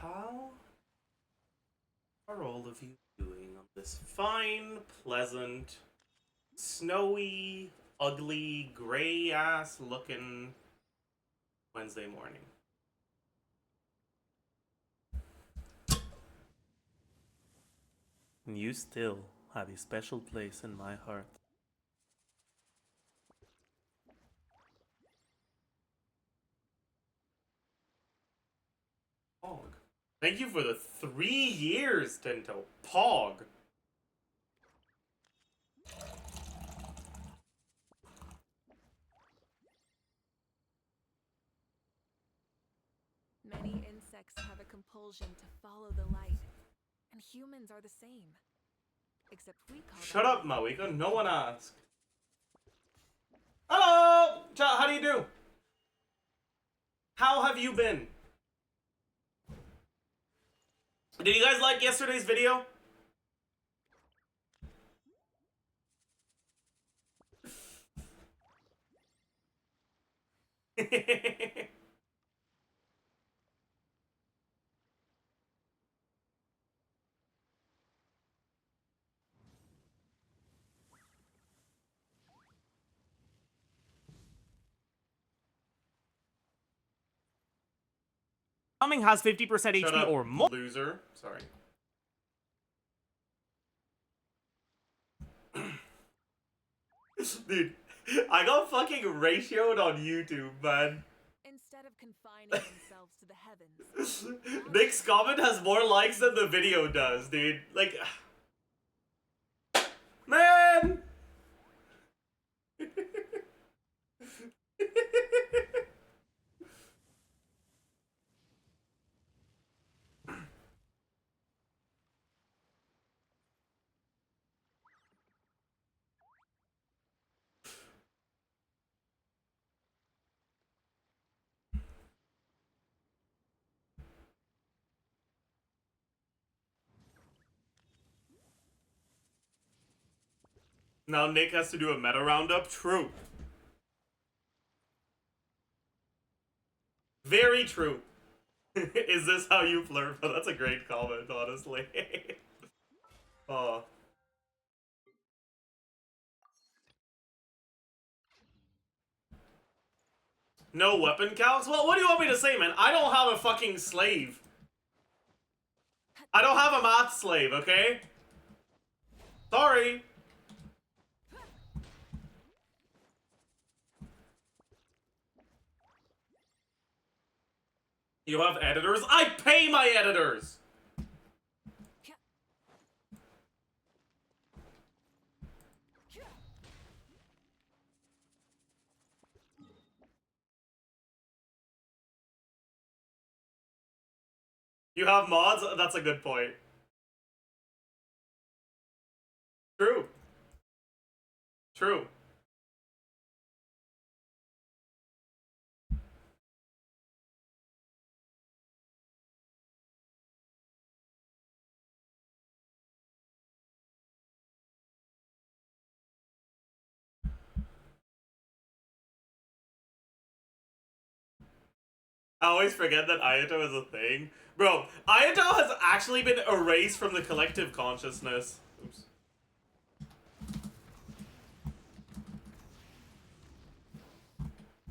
how are all of you doing on this fine, pleasant, snowy, ugly, gray-ass looking Wednesday morning? And you still have a special place in my heart. Pog. Thank you for the 3 years, Tinto. Pog. Many insects have a compulsion to follow the light, and humans are the same. Except we call Shut them up, Mawika. No one asked. Hello! Chat, how do you do? How have you been? Did you guys like yesterday's video? Coming has 50% Shut HP up, or more. loser. Sorry. Dude, I got fucking ratioed on YouTube, man. Instead of confining themselves to the heavens. Nick's comment has more likes than the video does, dude. Like, man! Now Nick has to do a meta roundup? True. Very true. Is this how you flirt? Oh, that's a great comment, honestly. Oh. No weapon calcs? Well, what do you want me to say, man? I don't have a fucking slave. I don't have a math slave, okay? Sorry. You have editors? I pay my editors! You have mods? That's a good point. True. True. I always forget that Ayato is a thing. Bro, Ayato has actually been erased from the collective consciousness. Oops.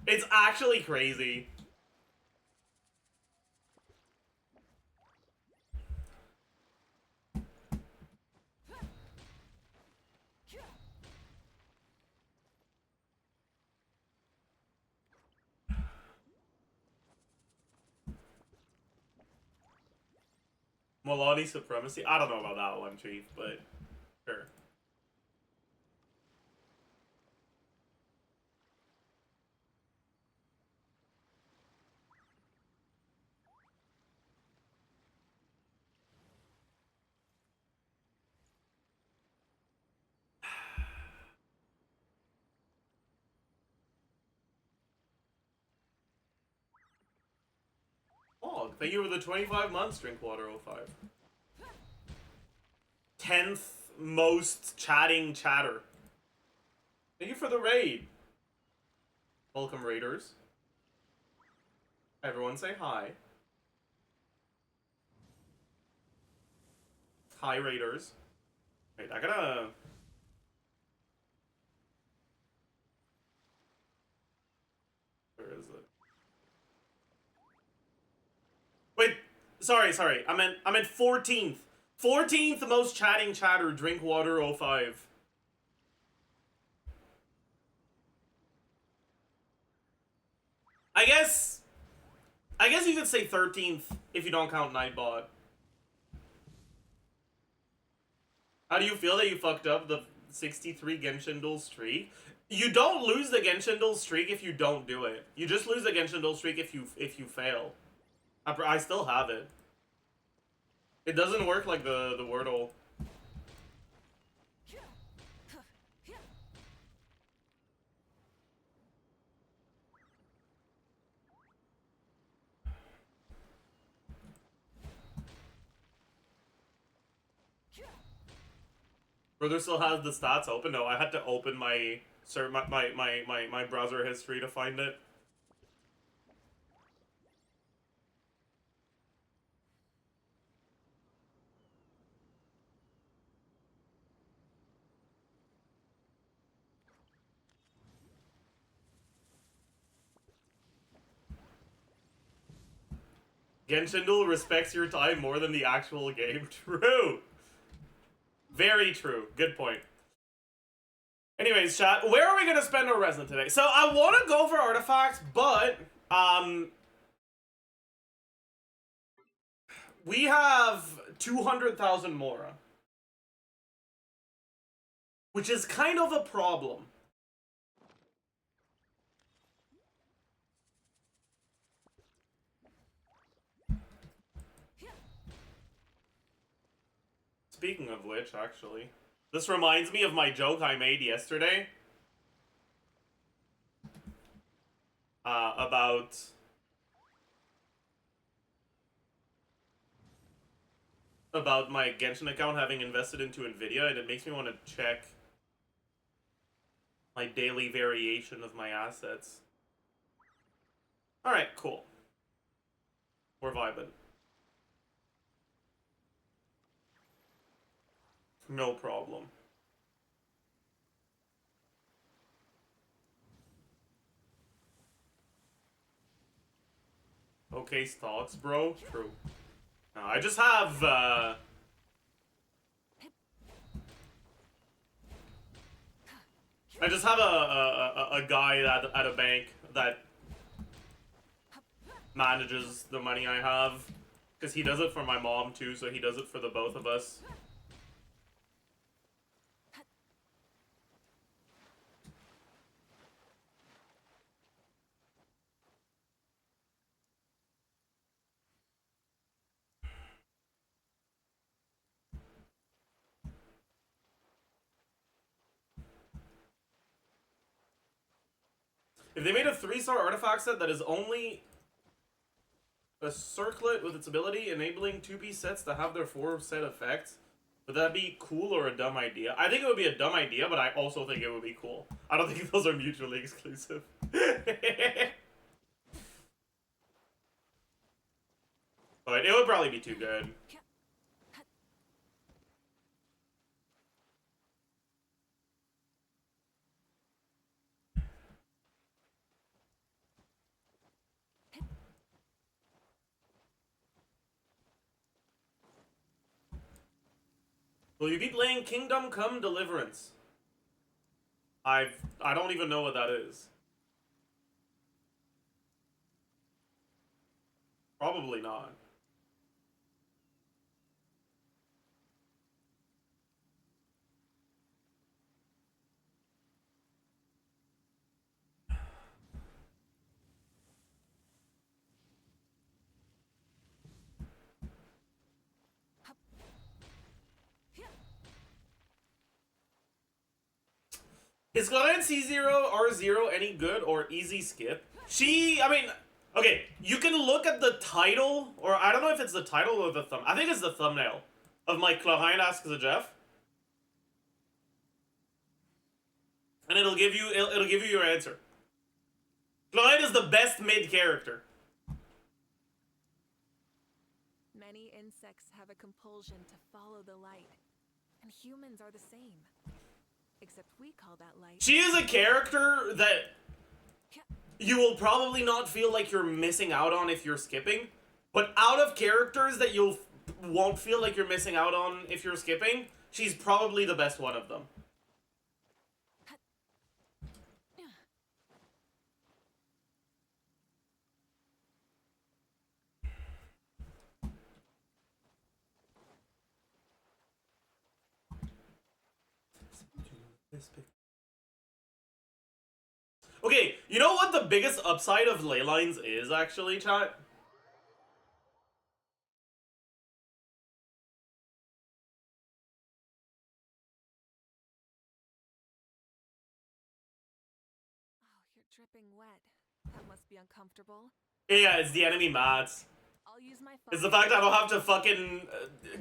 It's actually crazy. Milani supremacy? I don't know about that one, Chief, but sure. Oh, thank you for the 25 months, Drinkwater05. 10th most chatting chatter. Thank you for the raid. Welcome, raiders. Everyone say hi. Thai Raiders. Wait, I gotta... Where is it? Wait, sorry. I meant 14th. 14th most chatting chatter, Drinkwater05. I guess you could say 13th if you don't count Nightbot. How do you feel that you fucked up the 63 Genshin Duel streak? You don't lose the Genshin Duel streak if you don't do it. You just lose the Genshin Duel streak if you fail. I still have it. It doesn't work like the Wordle. Brother still has the stats open? No, I had to open my browser history to find it. Genshin Duel respects your time more than the actual game. True. Very true. Good point. Anyways, chat, where are we gonna spend our resin today? So I want to go for artifacts, but we have 200,000 Mora, which is kind of a problem. Speaking of which, actually, this reminds me of my joke I made yesterday. About... my Genshin account having invested into Nvidia, and it makes me want to check my daily variation of my assets. Alright, cool. We're vibing. No problem. Okay, stocks, bro. True. No, I just have, a guy at a bank that manages the money I have. Because he does it for my mom, too, so he does it for the both of us. If they made a 3-star artifact set that is only a circlet with its ability enabling 2-piece sets to have their 4-set effects, would that be cool or a dumb idea? I think it would be a dumb idea, but I also think it would be cool. I don't think those are mutually exclusive. But it would probably be too good. Will you be playing Kingdom Come Deliverance? I don't even know what that is. Probably not. Is Glenn C0 R0 any good or easy skip? I mean, okay, you can look at the title, or I don't know if it's the title or the thumb. I think it's the thumbnail of my Chlorine Asks Zajef. And it'll give you your answer. Chlorine is the best mid character. Many insects insects have a compulsion to follow the light, and humans are the same. Except we call that light. She is a character that you will probably not feel like you're missing out on if you're skipping, but out of characters that you won't feel like you're missing out on if you're skipping, she's probably the best one of them. Okay, you know what the biggest upside of ley lines is, actually, chat? Oh, you're dripping wet. That must be uncomfortable. Yeah, it's the enemy mats. I'll use my phone. It's the fact I don't have to fucking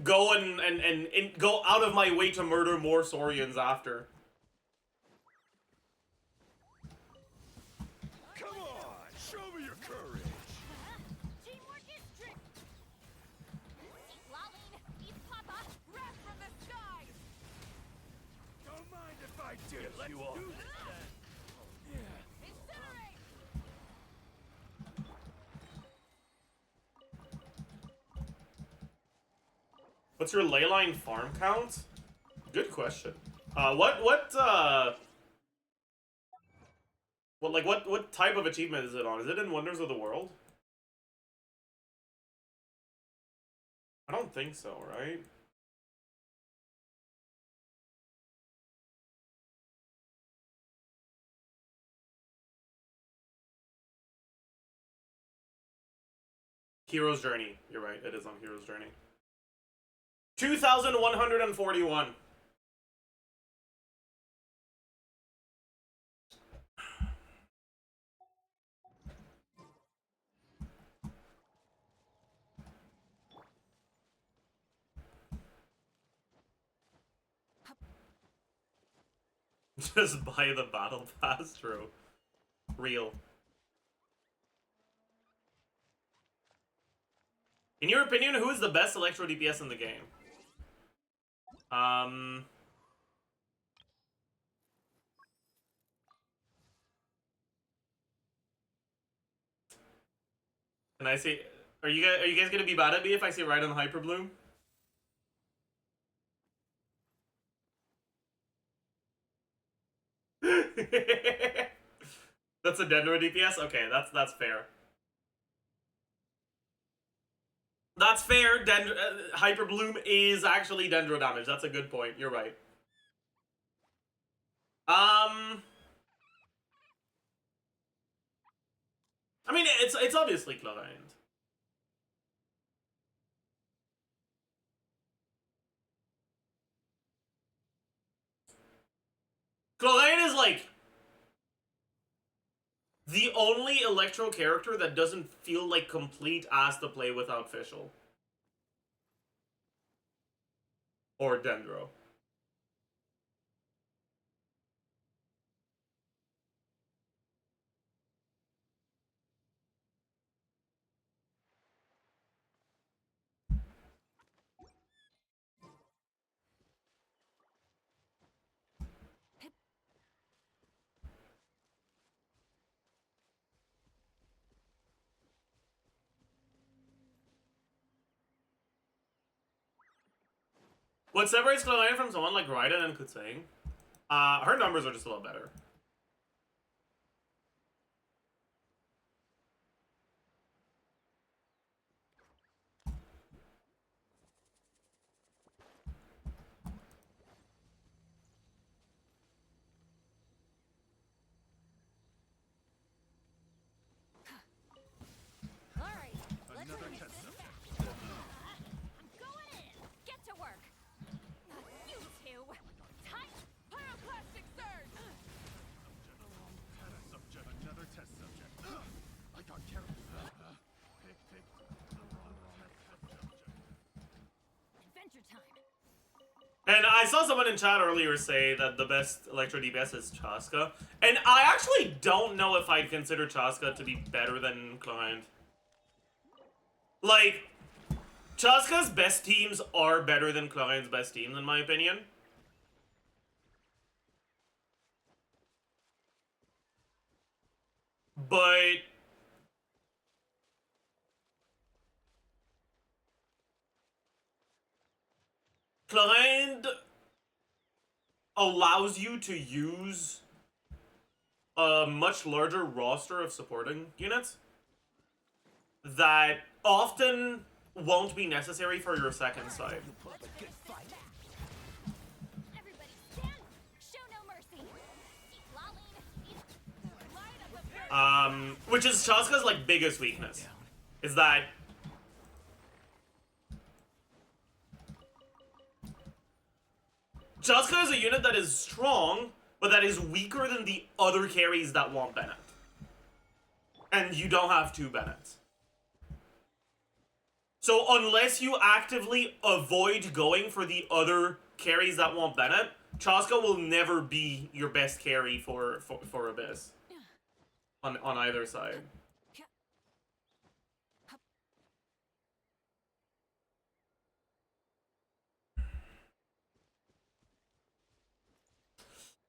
go and go out of my way to murder more Saurians after. Come on, show me your courage. Teamwork is strict. Lolling, eat Papa, wrath from the skies. Don't mind if I do. Let's do this. Yeah. Incinerate. What's your ley line farm count? Good question. What type of achievement is it on? Is it in Wonders of the World? I don't think so, right? Hero's Journey. You're right, it is on Hero's Journey. 2,141. Just buy the battle pass, true. Real. In your opinion, who is the best Electro DPS in the game? Can I say? Are you guys gonna be mad at me if I say right on Hyperbloom? That's a Dendro DPS? Okay, that's fair. That's fair. Hyperbloom is actually Dendro damage. That's a good point. You're right. I mean, it's obviously Chlorine. Chlorine is like the only Electro character that doesn't feel like complete ass to play without Fischl. Or Dendro. What separates Chlorine from someone like Raiden and Kutsang? Her numbers are just a little better. Alright, let's Another finish test this subject. fast. I'm going in. Get to work. You two. Tight. Pyroclastic surge. Test subject. Another test subject. I got careful. Pick the wrong test subject. Adventure time. And I saw someone in chat earlier say that the best Electro DPS is Chaska. And I actually don't know if I'd consider Chaska to be better than Chlorine. Like, Chaska's best teams are better than Klein's best teams, in my opinion. But Klein allows you to use a much larger roster of supporting units that often won't be necessary for your second side. Everybody stand. Show no mercy. Light up a Which is Chaska's like biggest weakness, is that Chaska is a unit that is strong, but that is weaker than the other carries that want Bennett. And you don't have two Bennetts. So unless you actively avoid going for the other carries that want Bennett, Chaska will never be your best carry for Abyss. On either side.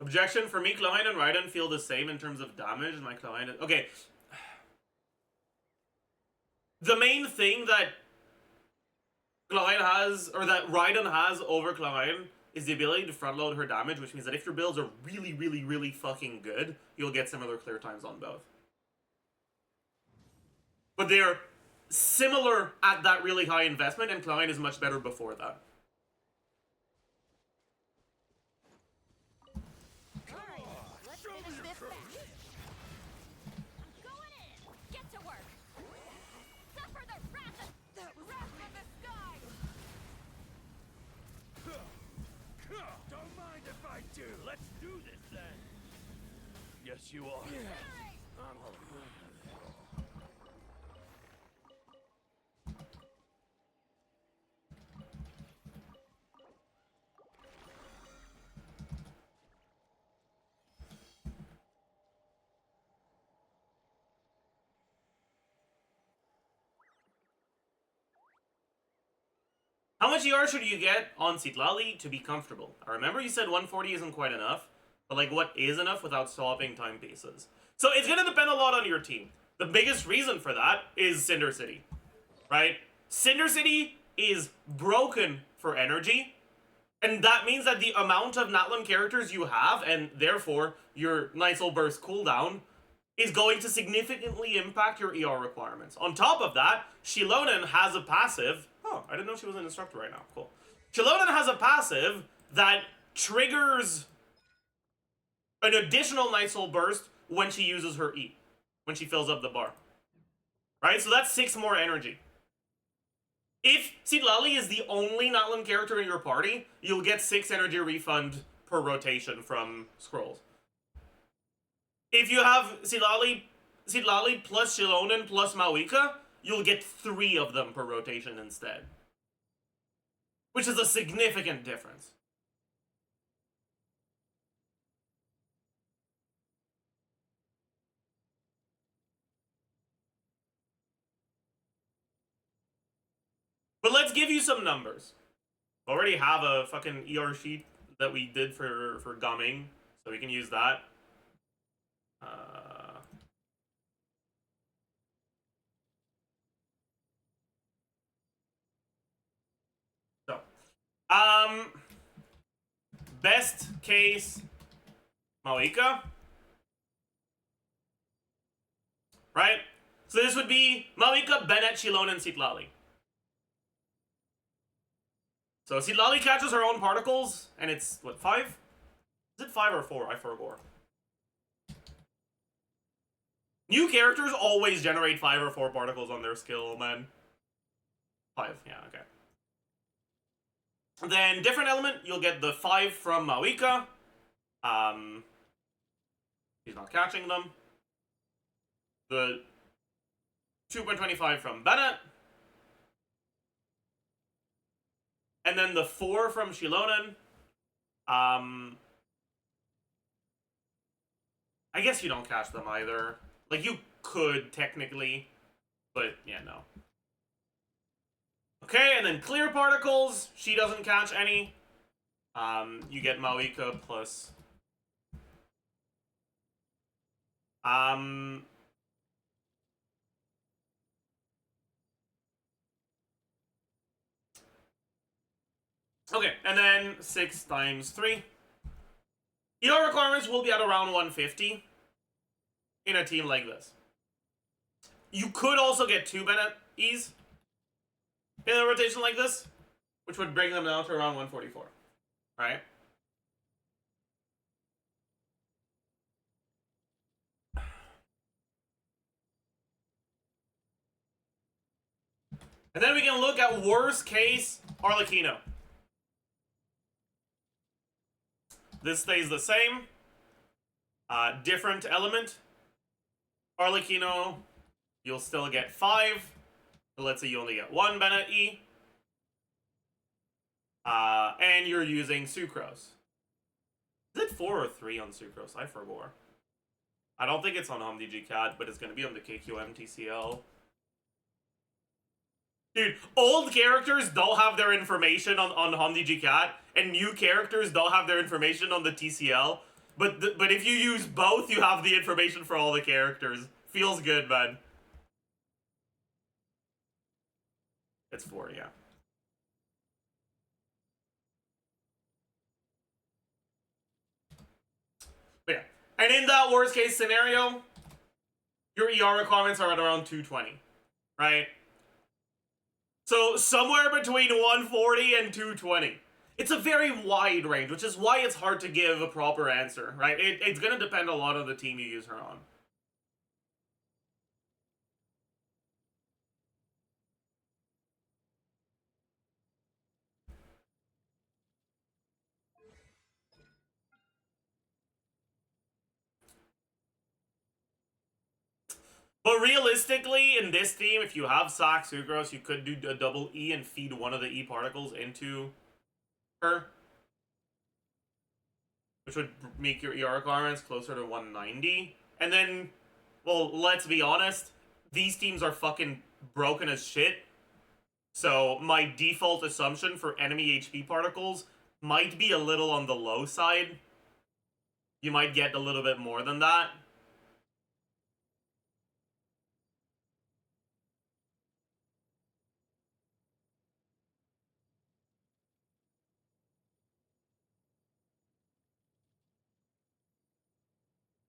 Objection, for me, Klein and Raiden feel the same in terms of damage. My Klein is... Okay. The main thing that Klein has, or that Raiden has over Klein, is the ability to front load her damage, which means that if your builds are really, really, really fucking good, you'll get similar clear times on both. But they're similar at that really high investment, and Klein is much better before that. let's finish this fast. I'm going in. Get to work. Suffer the wrath of the sky. Don't mind if I do. Let's do this then. Yes, you are. How much ER should you get on Citlali to be comfortable? I remember you said 140 isn't quite enough, but like what is enough without swapping timepieces? So it's gonna depend a lot on your team. The biggest reason for that is Cinder City, right? Cinder City is broken for energy, and that means that the amount of Natlan characters you have, and therefore your Night Soul Burst cooldown, is going to significantly impact your ER requirements. On top of that, Shilonen has a passive. Oh, I didn't know she was an instructor right now. Cool. Shilonen has a passive that triggers an additional Night Soul Burst when she uses her E, when she fills up the bar. Right? So that's 6 more energy. If Citlali is the only Natlan character in your party, you'll get 6 energy refund per rotation from scrolls. If you have Citlali plus Shilonen plus Mawika, you'll get 3 of them per rotation instead. Which is a significant difference. But let's give you some numbers. We already have a fucking ER sheet that we did for gumming, so we can use that. Best case, Mawika. Right? So this would be Mawika, Bennett, Shilonen, and Citlali. So Citlali catches her own particles, and it's, what, 5? Is it 5 or 4? I forgot. New characters always generate 5 or 4 particles on their skill, man. 5, yeah, okay. Then, different element, you'll get the 5 from Mawika. He's not catching them. The 2.25 from Bennett. And then the 4 from Shilonen. I guess you don't catch them either. Like, you could, technically. But, yeah, no. Okay, and then clear particles. She doesn't catch any. You get Maoika plus. Okay, and then 6 times 3. ER requirements will be at around 150 in a team like this. You could also get 2 Bennett E's in a rotation like this, which would bring them down to around 144, right? And then we can look at worst case Arlecchino. This stays the same. Different element. Arlecchino, you'll still get 5. So let's say you only get 1 Bennett E. And you're using Sucrose. Is it 4 or 3 on Sucrose? I forgot. I don't think it's on HomDG Cat, but it's going to be on the KQM TCL. Dude, old characters don't have their information on HomDG Cat, and new characters don't have their information on the TCL. But if you use both, you have the information for all the characters. Feels good, man. It's 4, yeah. But yeah. And in that worst case scenario, your ER requirements are at around 220, right? So somewhere between 140 and 220. It's a very wide range, which is why it's hard to give a proper answer, right? It's going to depend a lot on the team you use her on. But realistically, in this team, if you have Sac Sucrose, you could do a double E and feed one of the E particles into her, which would make your ER requirements closer to 190. And then, well, let's be honest, these teams are fucking broken as shit. So my default assumption for enemy HP particles might be a little on the low side. You might get a little bit more than that.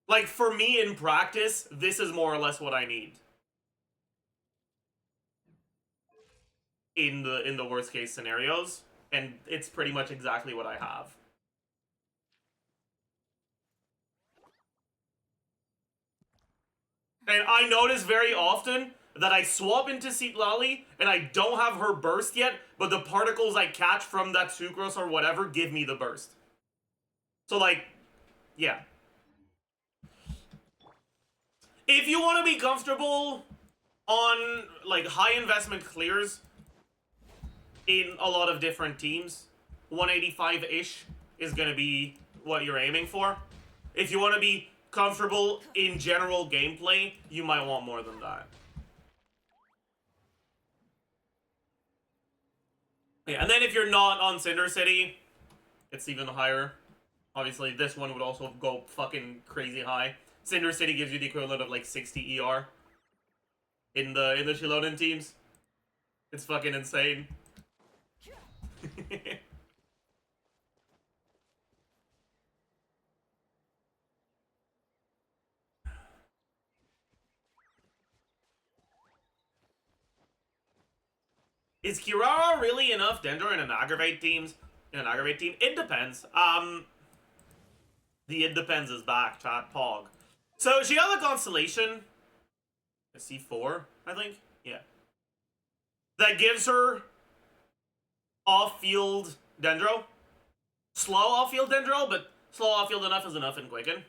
Like, for me in practice, this is more or less what I need. In the worst case scenarios. And it's pretty much exactly what I have. And I notice very often that I swap into Citlali and I don't have her burst yet, but the particles I catch from that Sucrose or whatever give me the burst. So, like, yeah. If you want to be comfortable on, like, high investment clears in a lot of different teams, 185-ish is going to be what you're aiming for. If you want to be comfortable in general gameplay, you might want more than that. Yeah, and then if you're not on Cinder City, it's even higher. Obviously, this one would also go fucking crazy high. Cinder City gives you the equivalent of like 60 ER in the Shilonen teams. It's fucking insane. Is Kirara really enough Dendro in an aggravate team? It depends. The it depends is back, chat, Pog. So she has a constellation, a C4, I think. Yeah. That gives her off-field Dendro. Slow off-field Dendro, but slow off-field enough is enough in Quicken.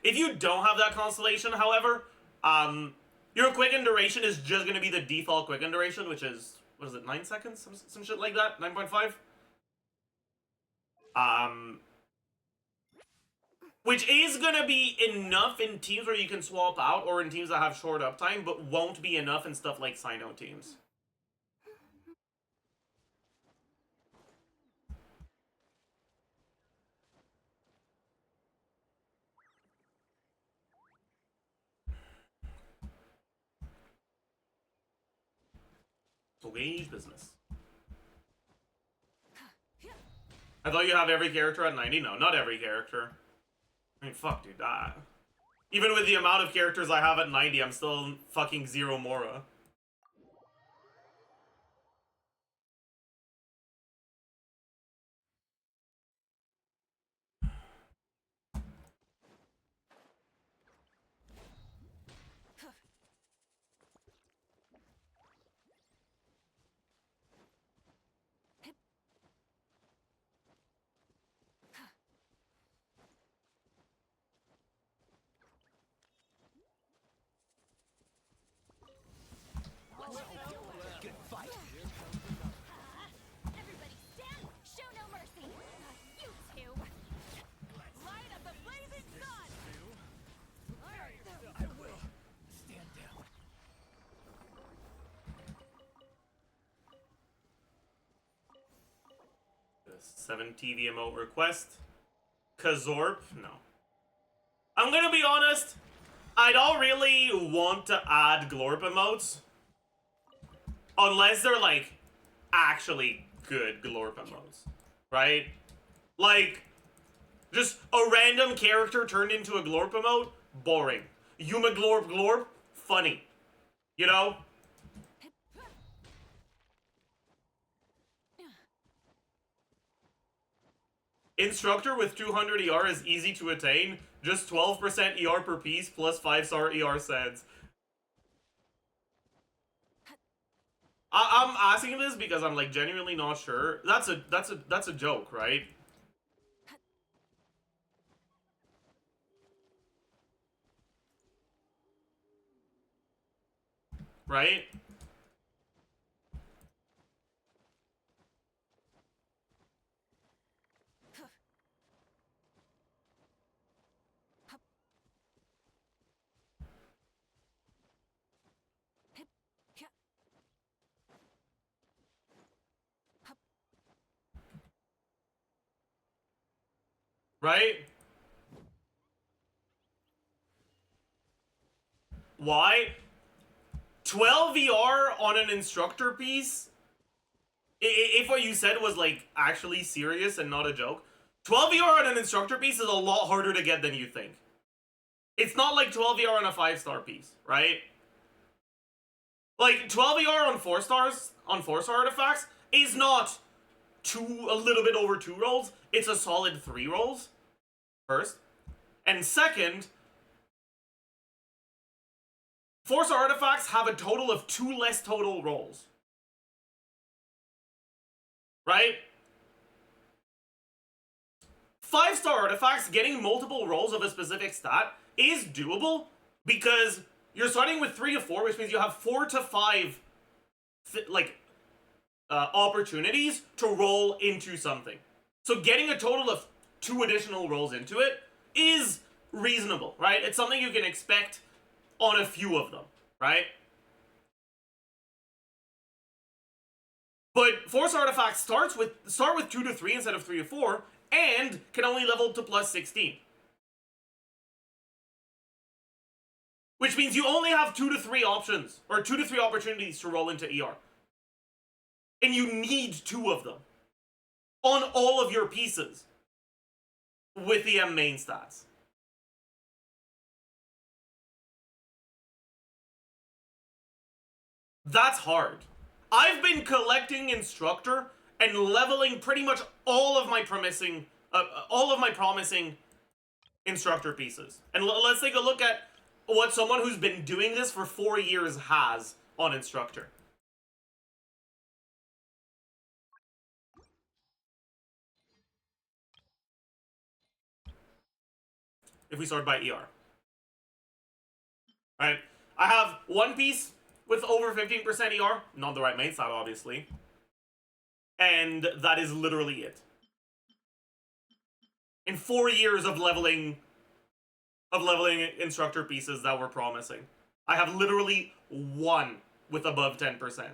If you don't have that constellation, however, your Quicken duration is just going to be the default Quicken duration, which is, what is it, 9 seconds? Some shit like that? 9.5? Which is going to be enough in teams where you can swap out, or in teams that have short uptime, but won't be enough in stuff like Sino teams. Strange business. I thought you have every character at 90. No, not every character. I mean, fuck, dude. Even with the amount of characters I have at 90, I'm still fucking zero Mora. Good fight. Everybody stand! Show no mercy! You two! Light up the blazing sun! I will. Stand down. 7 TV emote request. Kazorp? No. I'm gonna be honest. I don't really want to add Glorp emotes. Unless they're, like, actually good Glorp emotes. Right? Like, just a random character turned into a Glorp emote? Boring. Yuma Glorp Glorp? Funny. You know? Instructor with 200 ER is easy to attain. Just 12% ER per piece plus 5-star ER sets. I'm asking this because I'm like genuinely not sure. That's a joke, right? Right? Right? Why? 12 ER on an instructor piece? If what you said was like actually serious and not a joke, 12 ER on an instructor piece is a lot harder to get than you think. It's not like 12 ER on a 5-star piece, right? Like 12 ER on 4 stars, on 4-star artifacts, is not a little bit over 2 rolls. It's a solid 3 rolls. First. And second, 4-star artifacts have a total of 2 less total rolls. Right? 5-star artifacts getting multiple rolls of a specific stat is doable because you're starting with 3 to 4, which means you have 4 to 5 opportunities to roll into something. So getting a total of 2 additional rolls into it is reasonable, right? It's something you can expect on a few of them, right? But 4-star artifacts start with 2 to 3 instead of 3 to 4, and can only level to plus 16. Which means you only have 2 to 3 options, or 2 to 3 opportunities to roll into ER. And you need 2 of them. On all of your pieces. With the M main stats. That's hard. I've been collecting instructor and leveling pretty much all of my promising instructor pieces. And let's take a look at what someone who's been doing this for 4 years has on instructor. If we sort by ER. Right? I have one piece with over 15% ER, not the right main stat, obviously. And that is literally it. In 4 years of leveling instructor pieces that were promising, I have literally one with above 10%.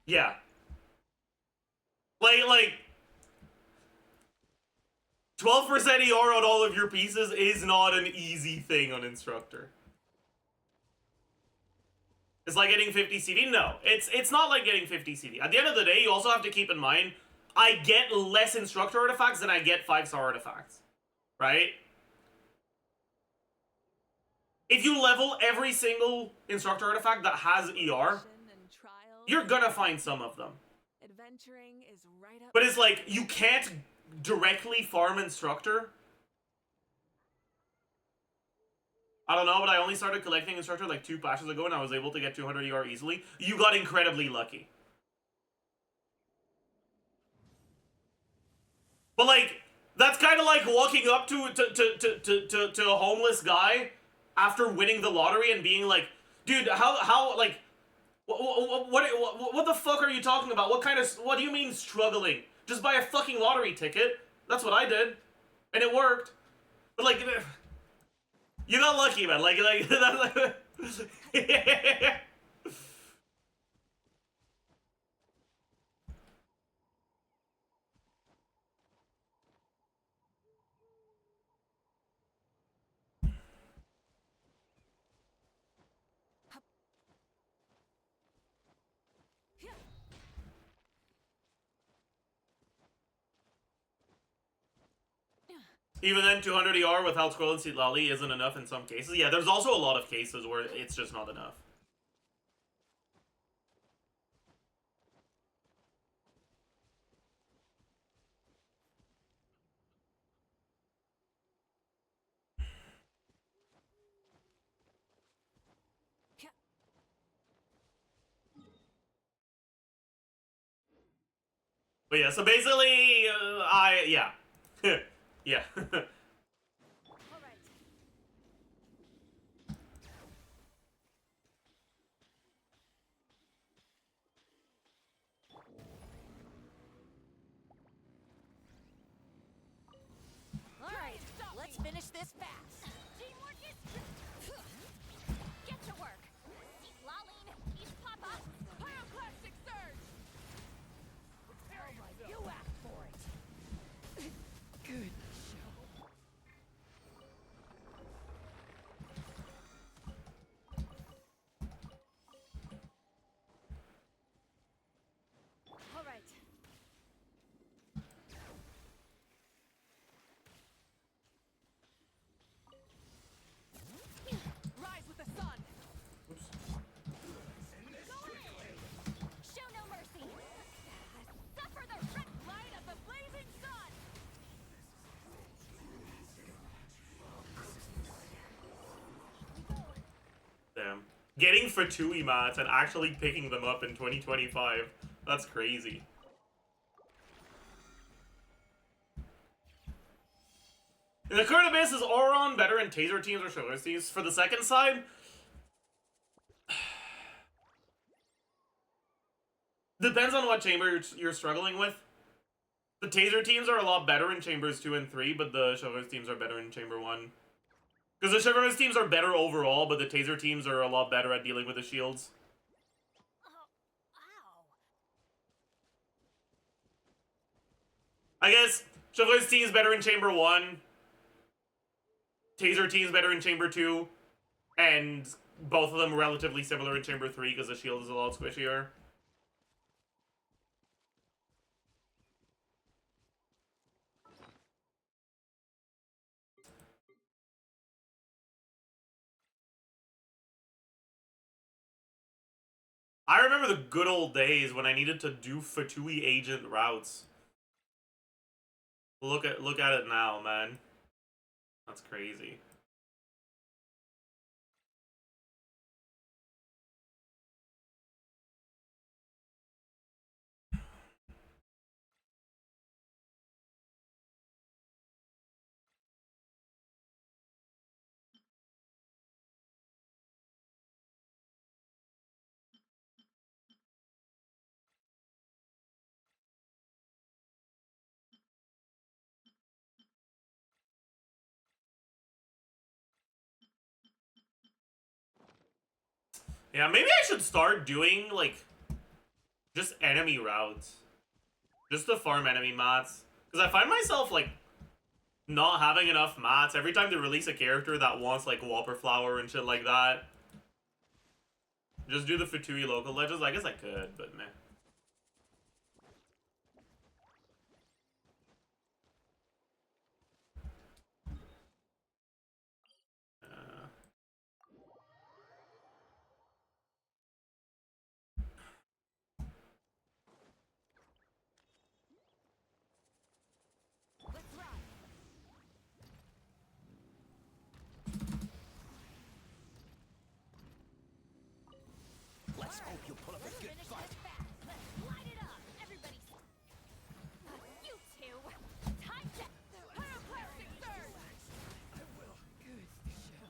Yeah. Like 12% ER on all of your pieces is not an easy thing on Instructor. It's like getting 50 CD? No, it's not like getting 50 CD. At the end of the day, you also have to keep in mind, I get less Instructor artifacts than I get 5-star artifacts. Right? If you level every single Instructor artifact that has ER, you're gonna find some of them. Adventuring is right up. But it's like, you can't directly farm Instructor. I don't know, but I only started collecting Instructor like 2 patches ago and I was able to get 200 ER easily. You got incredibly lucky. But like, that's kind of like walking up to a homeless guy after winning the lottery and being like, dude, how like, what the fuck are you talking about? What do you mean struggling? Just buy a fucking lottery ticket. That's what I did, and it worked. But like, you got lucky, man. Like that's like. Even then, 200 ER without scroll and seat lolly isn't enough in some cases. Yeah, there's also a lot of cases where it's just not enough. But yeah, so basically, yeah. Yeah. Alright, let's finish this fast. Teamwork is. Get to work. Laline, each papa. Pyroclastic surge. You asked for it. Good show. All right. Rise with the sun. Oops. Going in. Show no mercy. Suffer the red light of the blazing sun. Damn. Getting Fatui mats and actually picking them up in 2025. That's crazy. In the current abyss, is Auron better in taser teams or shoulder teams? For the second side, depends on what chamber you're struggling with. The taser teams are a lot better in chambers 2 and 3, but the chivalrous teams are better in chamber 1. Because the chivalrous teams are better overall, but the taser teams are a lot better at dealing with the shields. Ow. I guess chivalrous teams better in chamber 1. Taser teams better in chamber 2. And both of them relatively similar in chamber 3 because the shield is a lot squishier. I remember the good old days when I needed to do Fatui agent routes. Look at it now, man. That's crazy. Yeah, maybe I should start doing, like, Just enemy routes. Just to farm enemy mats. Because I find myself, like, not having enough mats every time they release a character that wants, like, Whopper Flower and shit like that. Just do the Fatui local ledges? I guess I could, but meh. Let's ride. Let's hope you pull up a good Finish fight. this fast. Let's light it up. Everybody. You two. Time to. Pyroclastic surge. I will. Good show.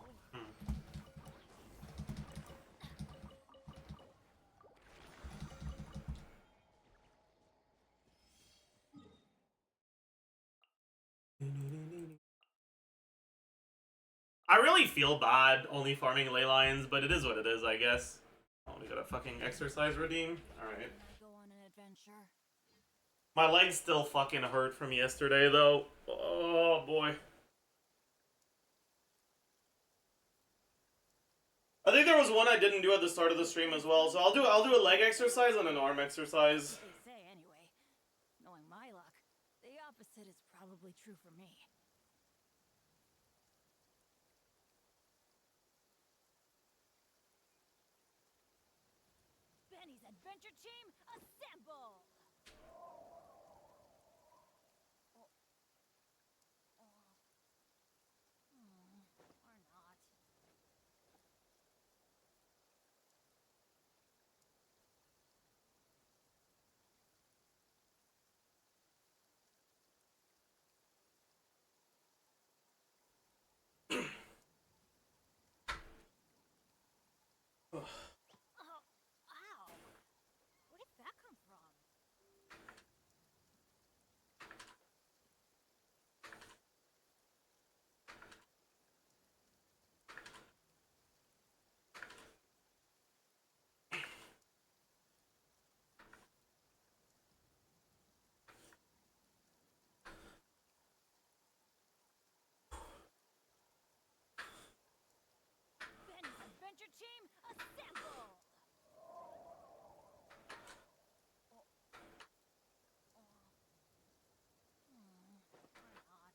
I really feel bad only farming ley lines, but it is what it is, I guess. Oh, we got a fucking exercise redeem? Alright. Go on an adventure. My legs still fucking hurt from yesterday, though. Oh, boy. I think there was one I didn't do at the start of the stream as well, so I'll do a leg exercise and an arm exercise. They say anyway. Knowing my luck, the opposite is probably true for me. Benny's adventure team, assemble! Or not. Oh, ow! Where did that come from? Benny's adventure team, assemble! Or not.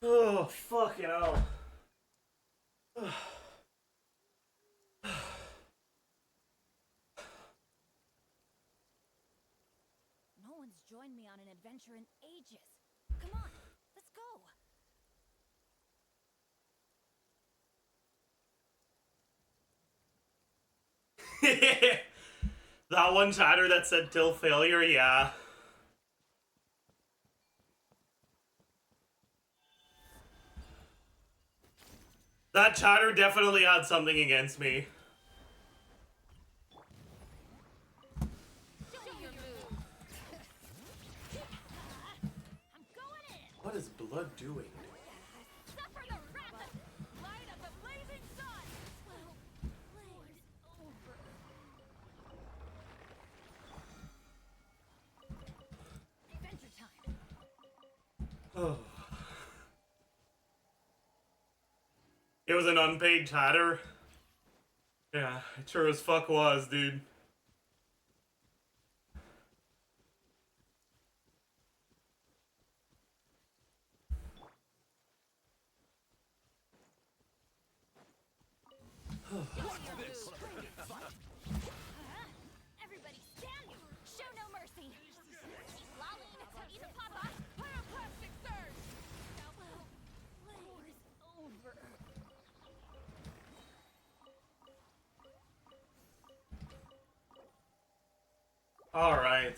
Oh, fucking hell. No one's joined me on an adventure in ages. Come on, let's go. That one chatter that said till failure, yeah. That chatter definitely had something against me. I'm going in. What is blood doing? Suffer the wrath of light of the blazing sun. Well, war's over. Adventure time. Oh. It was an unpaid chatter. Yeah, it sure as fuck was, dude. Everybody stand! Show no mercy! Lolling to either Papa! Pyroclastic surge! War's over. Alright.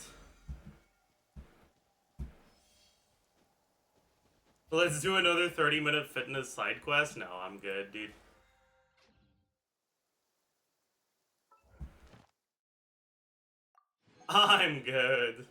Let's do another 30-minute fitness side quest? No, I'm good, dude. I'm good.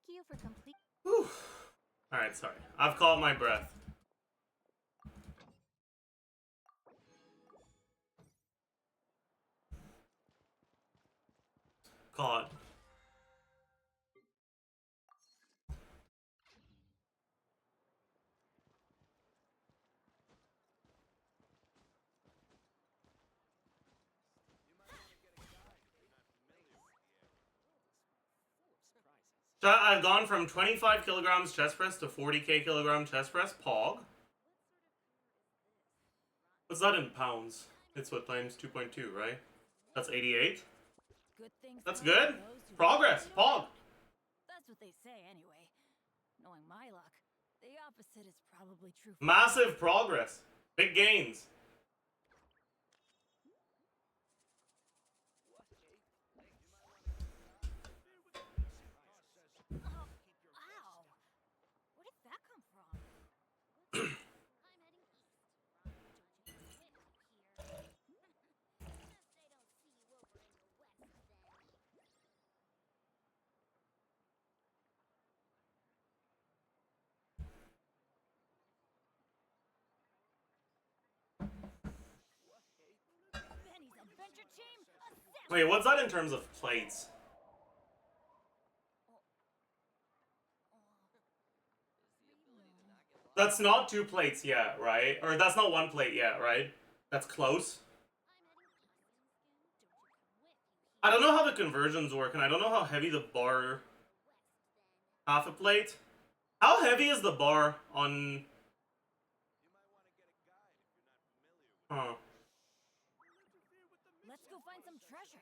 you for complete. Whew. Alright, sorry. I've caught my breath. Caught. So I've gone from 25 kilograms chest press to 40k kilogram chest press. Pog. What's that in pounds? It's what times 2.2, right? That's 88. Good things. That's come to good. those who Progress. wait on Pog. it. That's what they say anyway. Knowing my luck, the opposite is probably true. For Massive progress. Big gains. Oh, ow! Where did that come from? I'm heading east. Don't you quit here. Guess they don't see you over in the west then. Benny's adventure team, assemble! Wait, what's that in terms of plates? That's not 2 plates yet, right? Or that's not 1 plate yet, right? That's close. I don't know how the conversions work, and I don't know how heavy the bar... Half a plate? How heavy is the bar on... Huh. Let's go find some treasure.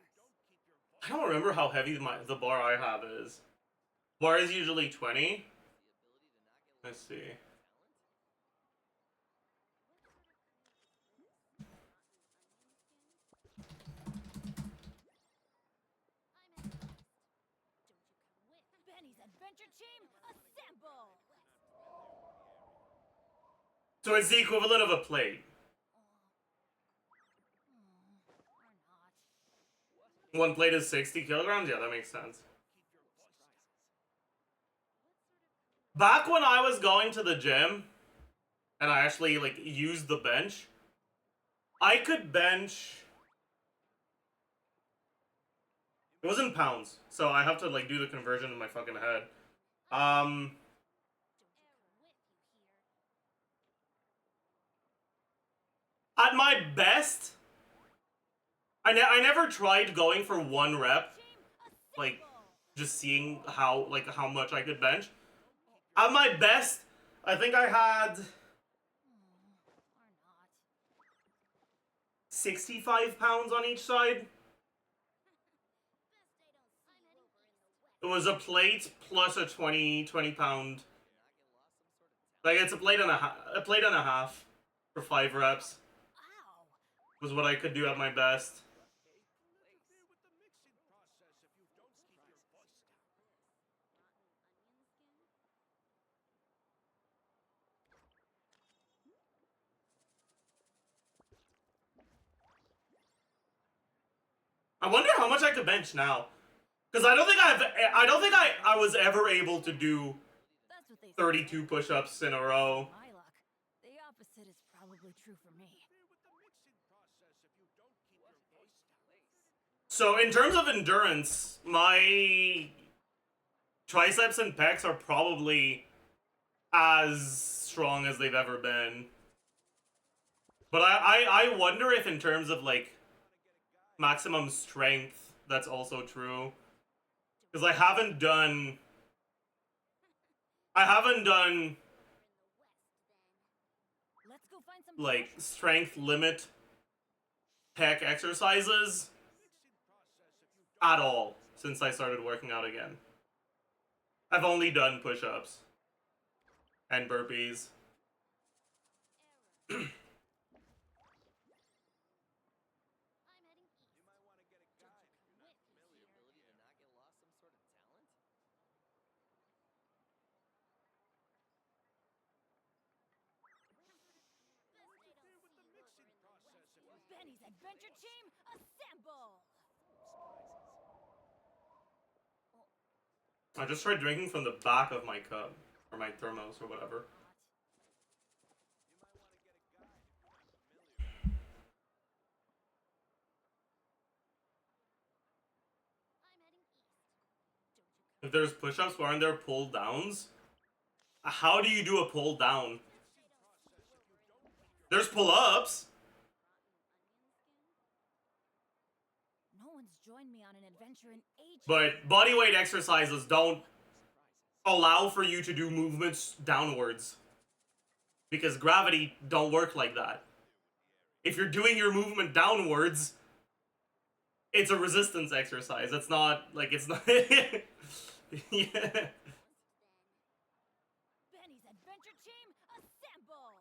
I don't remember how heavy the bar I have is. Bar is usually 20. Let's see. Benny's adventure team, assemble! So it's the equivalent of a plate. Or not. 1 plate is 60 kilograms? Yeah, that makes sense. Back when I was going to the gym, and I actually, like, used the bench, I could bench... It was in pounds, so I have to, like, do the conversion in my fucking head. At my best, I never tried going for 1 rep, like, just seeing how much I could bench. At my best, I think I had 65 pounds on each side. It was a plate plus a 20 pound. Like, it's a plate and a half for 5 reps. Ow! Was what I could do at my best. I wonder how much I could bench now. Because I don't think I was ever able to do That's what they say. 32 push-ups in a row. My luck, the opposite is probably true for me. So in terms of endurance, my triceps and pecs are probably as strong as they've ever been. But I wonder if in terms of, like, maximum strength, that's also true. Because I haven't done Let's go find some like treasure. strength limit pec exercises at all since I started working out again. I've only done push-ups and burpees. Benny's adventure team, assemble! I just tried drinking from the back of my cup. Or my thermos or whatever. If there's push-ups, why aren't there pull-downs? How do you do a pull-down? There's pull-ups! No one's joined me on an adventure in ages. But bodyweight exercises don't allow for you to do movements downwards. Because gravity don't work like that. If you're doing your movement downwards, it's a resistance exercise. It's not, like, it's not... Yeah. Benny's adventure team, assemble!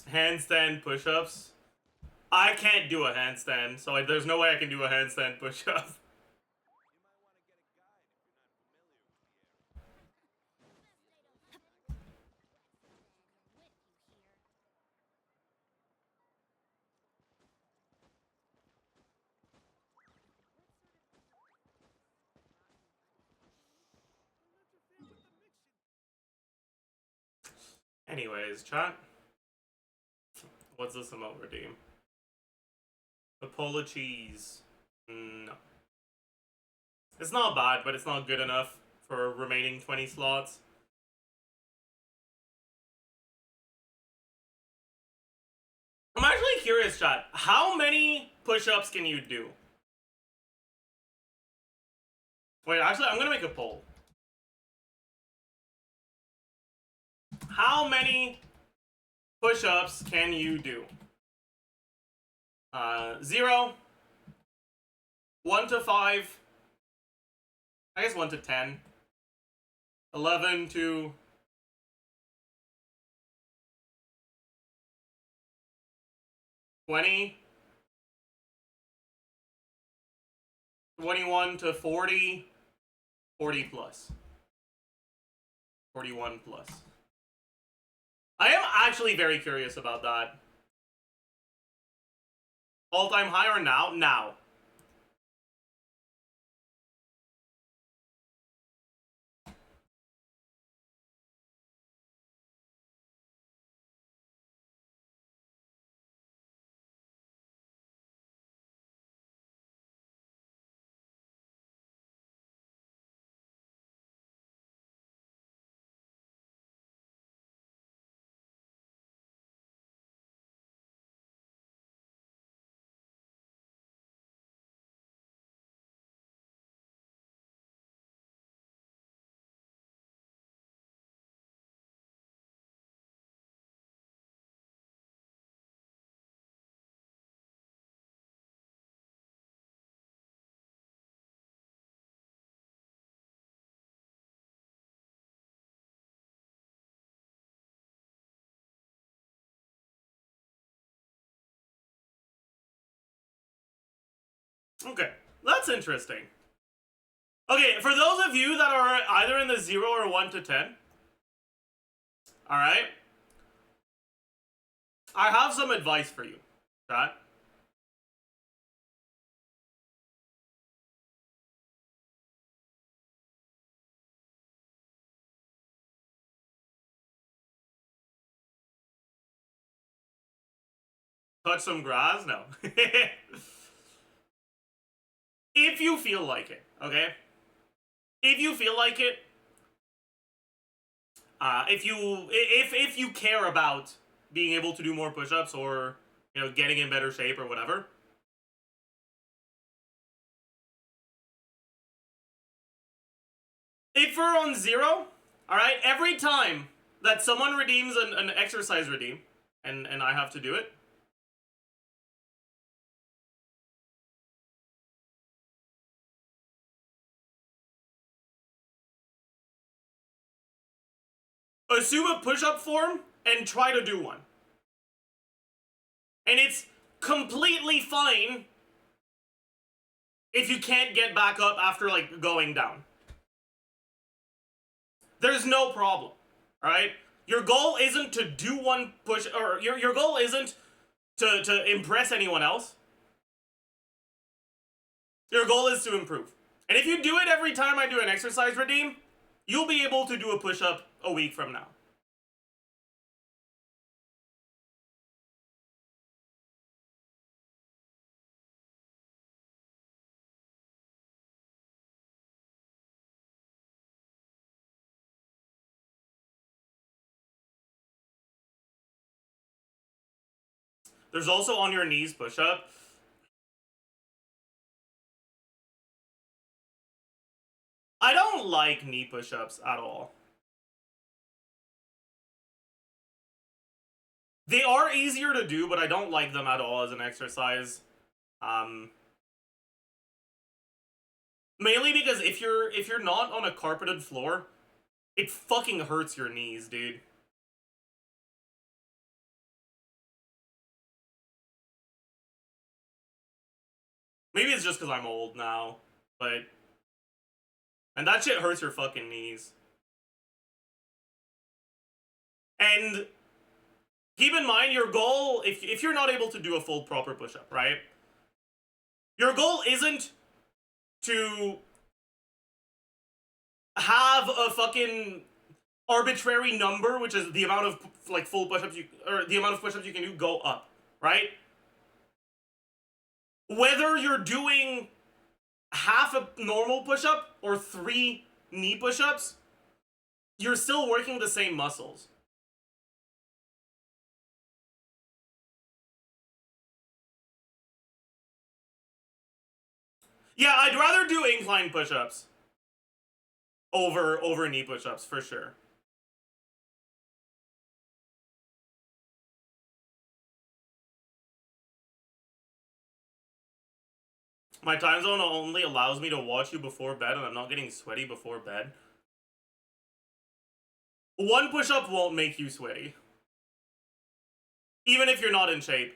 Handstand push-ups. I can't do a handstand, so there's no way I can do a handstand push-up. Anyways, chat. What's this emote redeem? Apollo cheese. No. It's not bad, but it's not good enough for remaining 20 slots. I'm actually curious, chat. How many push-ups can you do? Wait, actually, I'm gonna make a poll. How many push-ups can you do? 0, 1 to 5, I guess 1 to 10, 11 to 20, 21 to 40, 40 plus, 41 plus. I am actually very curious about that. All-time high or now? Now. Okay, that's interesting. Okay, for those of you that are either in the 0 or 1 to 10, alright, I have some advice for you, chat. Touch some grass? No. If you feel like it, okay? If you feel like it, if you care about being able to do more push-ups or, you know, getting in better shape or whatever, if we're on 0, alright, every time that someone redeems an exercise redeem, and I have to do it, assume a push-up form and try to do one. And it's completely fine if you can't get back up after, like, going down. There's no problem, alright? Your goal isn't to do one push, or your goal isn't to impress anyone else. Your goal is to improve. And if you do it every time I do an exercise redeem, you'll be able to do a push-up a week from now. There's also on your knees push-up. I don't like knee push-ups at all. They are easier to do, but I don't like them at all as an exercise. Mainly because if you're not on a carpeted floor, it fucking hurts your knees, dude. Maybe it's just because I'm old now, but... And that shit hurts your fucking knees. And keep in mind, your goal, if you're not able to do a full proper push-up, right? Your goal isn't to have a fucking arbitrary number, which is the amount of, like, full push-ups you, or the amount of push-ups you can do, go up, right? Whether you're doing half a normal push-up or 3 knee push-ups, you're still working the same muscles. Yeah, I'd rather do incline push-ups over knee push-ups, for sure. My time zone only allows me to watch you before bed, and I'm not getting sweaty before bed. 1 push-up won't make you sweaty. Even if you're not in shape.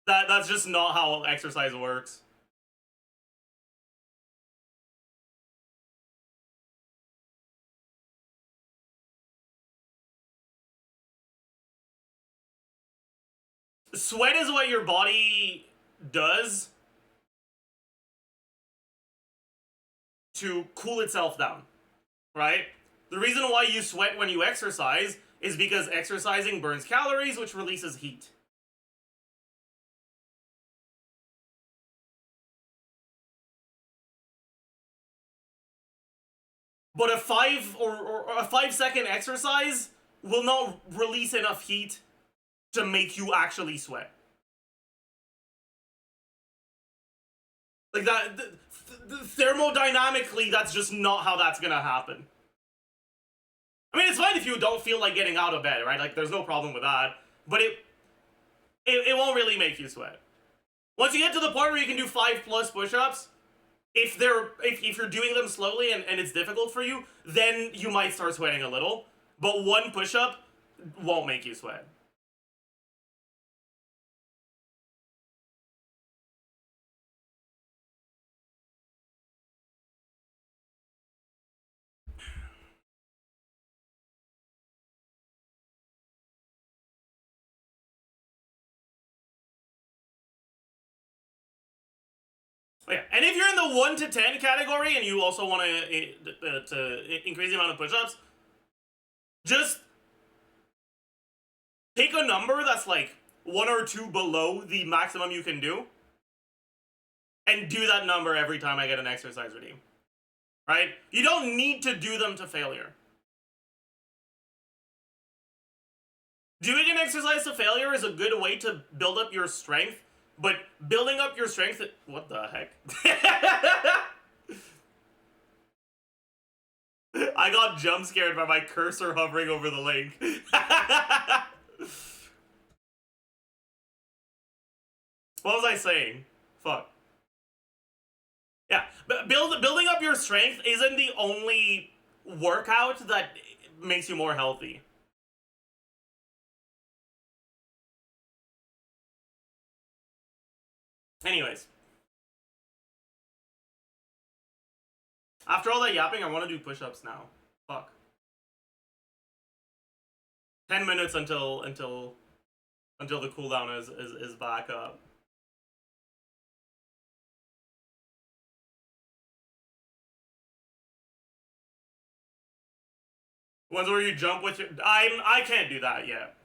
That's just not how exercise works. Sweat is what your body does to cool itself down, right? The reason why you sweat when you exercise is because exercising burns calories, which releases heat. But a 5-second exercise will not release enough heat to make you actually sweat. Like that, thermodynamically, that's just not how that's gonna happen. I mean, it's fine if you don't feel like getting out of bed, right? Like, there's no problem with that. But it won't really make you sweat. Once you get to the point where you can do 5+ push-ups, if you're doing them slowly and it's difficult for you, then you might start sweating a little. But 1 push-up won't make you sweat. Yeah, and if you're in the 1 to 10 category and you also want to increase the amount of push-ups, just pick a number that's like 1 or 2 below the maximum you can do, and do that number every time I get an exercise redeem. Right? You don't need to do them to failure. Doing an exercise to failure is a good way to build up your strength, but building up your strength... What the heck? I got jump scared by my cursor hovering over the link. What was I saying? Fuck. Yeah, but building up your strength isn't the only workout that makes you more healthy. Anyways. After all that yapping, I want to do push-ups now. Fuck. 10 minutes until the cooldown is back up. Ones where you jump with your... I can't do that yet.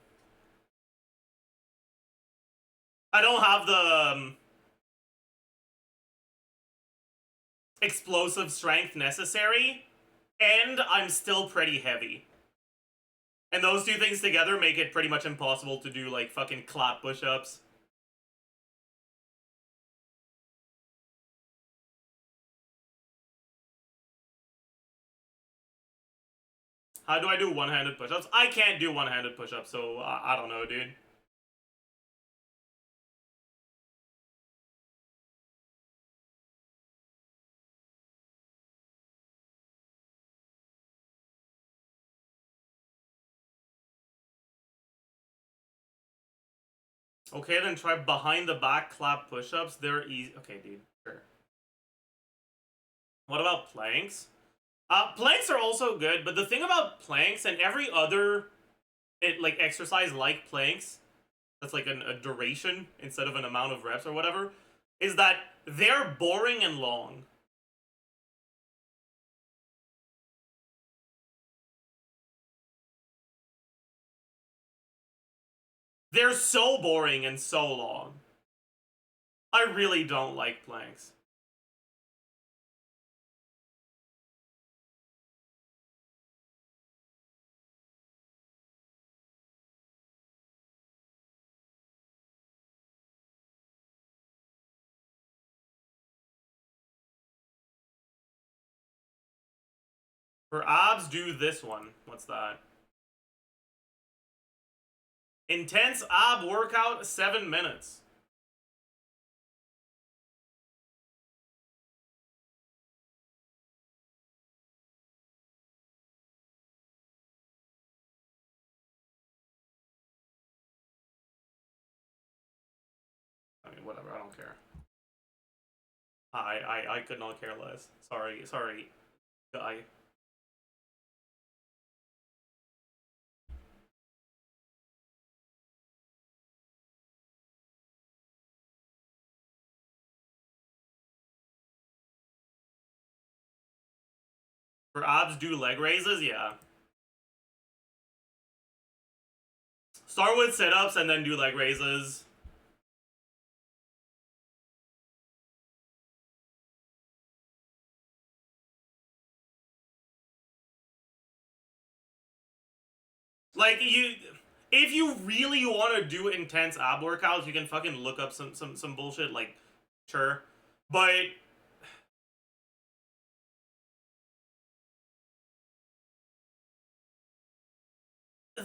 I don't have the explosive strength necessary, and I'm still pretty heavy. And those two things together make it pretty much impossible to do, like, fucking clap push-ups. How do I do one-handed push-ups? I can't do one-handed push-ups, so I don't know, dude. Okay, then try behind the back clap push-ups. They're easy. Okay, dude. Sure. What about planks? Planks are also good, but the thing about planks and every other exercise like planks, that's like a duration instead of an amount of reps or whatever, is that they're boring and long. They're so boring and so long. I really don't like planks. For abs, do this one. What's that? Intense ab workout, 7 minutes. I mean, whatever, I don't care. I could not care less. Sorry, guy. For abs, do leg raises? Yeah. Start with sit-ups and then do leg raises. Like, if you really want to do intense ab workouts, you can fucking look up some bullshit, like, sure. But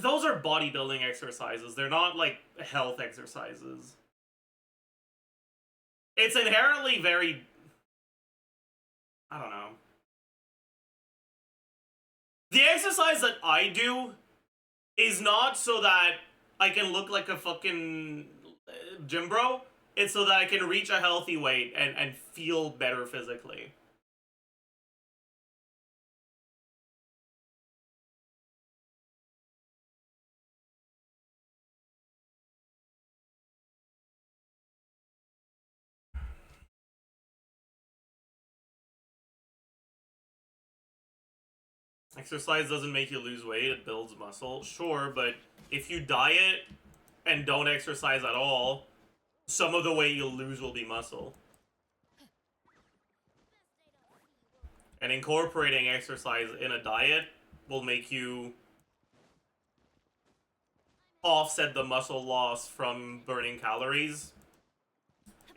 those are bodybuilding exercises. They're not, like, health exercises. It's inherently very... I don't know. The exercise that I do is not so that I can look like a fucking gym bro. It's so that I can reach a healthy weight and feel better physically. Exercise doesn't make you lose weight, it builds muscle. Sure, but if you diet and don't exercise at all, some of the weight you'll lose will be muscle. And incorporating exercise in a diet will make you offset the muscle loss from burning calories.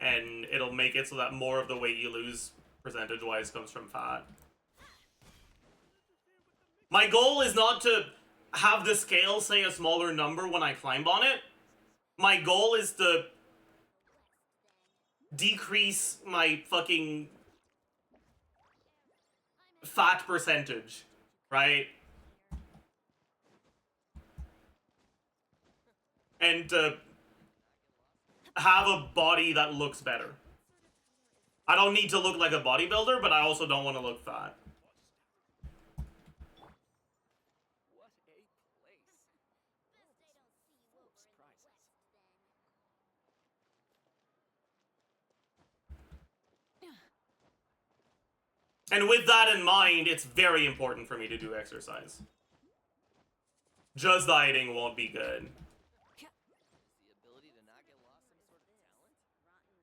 And it'll make it so that more of the weight you lose, percentage-wise, comes from fat. My goal is not to have the scale say a smaller number when I climb on it. My goal is to decrease my fucking fat percentage, right? And to have a body that looks better. I don't need to look like a bodybuilder, but I also don't want to look fat. What a place. And with that in mind, it's very important for me to do exercise. Just dieting won't be good. The ability to not get lost some sort of talent? Rotten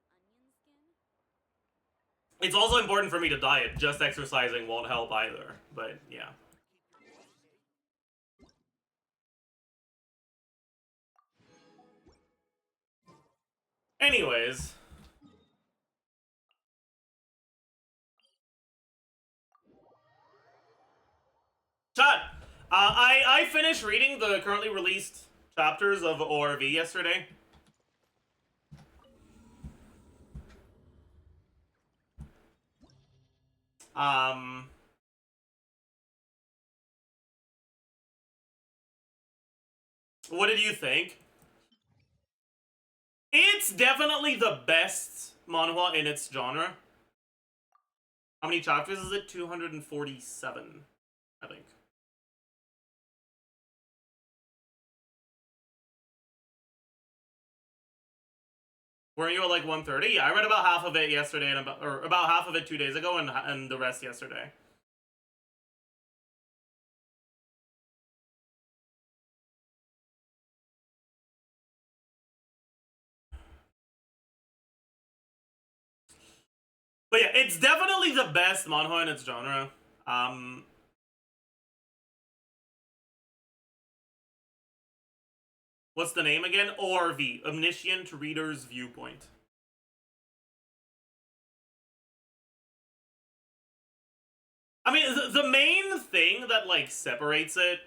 onion skin? It's also important for me to diet. Just exercising won't help either. But yeah. Anyways. Chat! I finished reading the currently released chapters of ORV yesterday. What did you think? It's definitely the best manhwa in its genre. How many chapters is it? 247, I think. Weren't you at like 130? Yeah, I read about half of it yesterday, and about half of it 2 days ago, and the rest yesterday. But yeah, it's definitely the best manhwa in its genre. What's the name again? ORV, Omniscient Reader's Viewpoint. I mean, the main thing that, like, separates it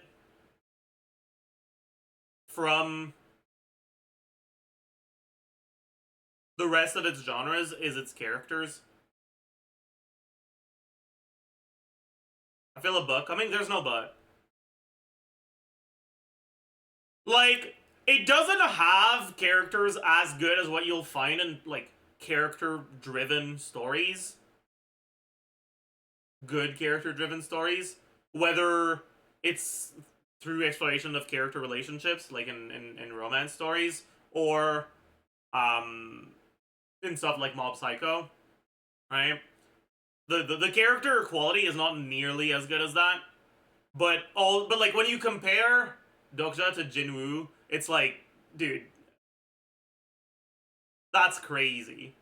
from the rest of its genres is its characters. I feel a but coming. There's no but. Like, it doesn't have characters as good as what you'll find in, like, character-driven stories. Good character-driven stories. Whether it's through exploration of character relationships, like in romance stories, or in stuff like Mob Psycho, right? The character quality is not nearly as good as that. But like when you compare Dokja to Jinwoo, it's like, dude, that's crazy.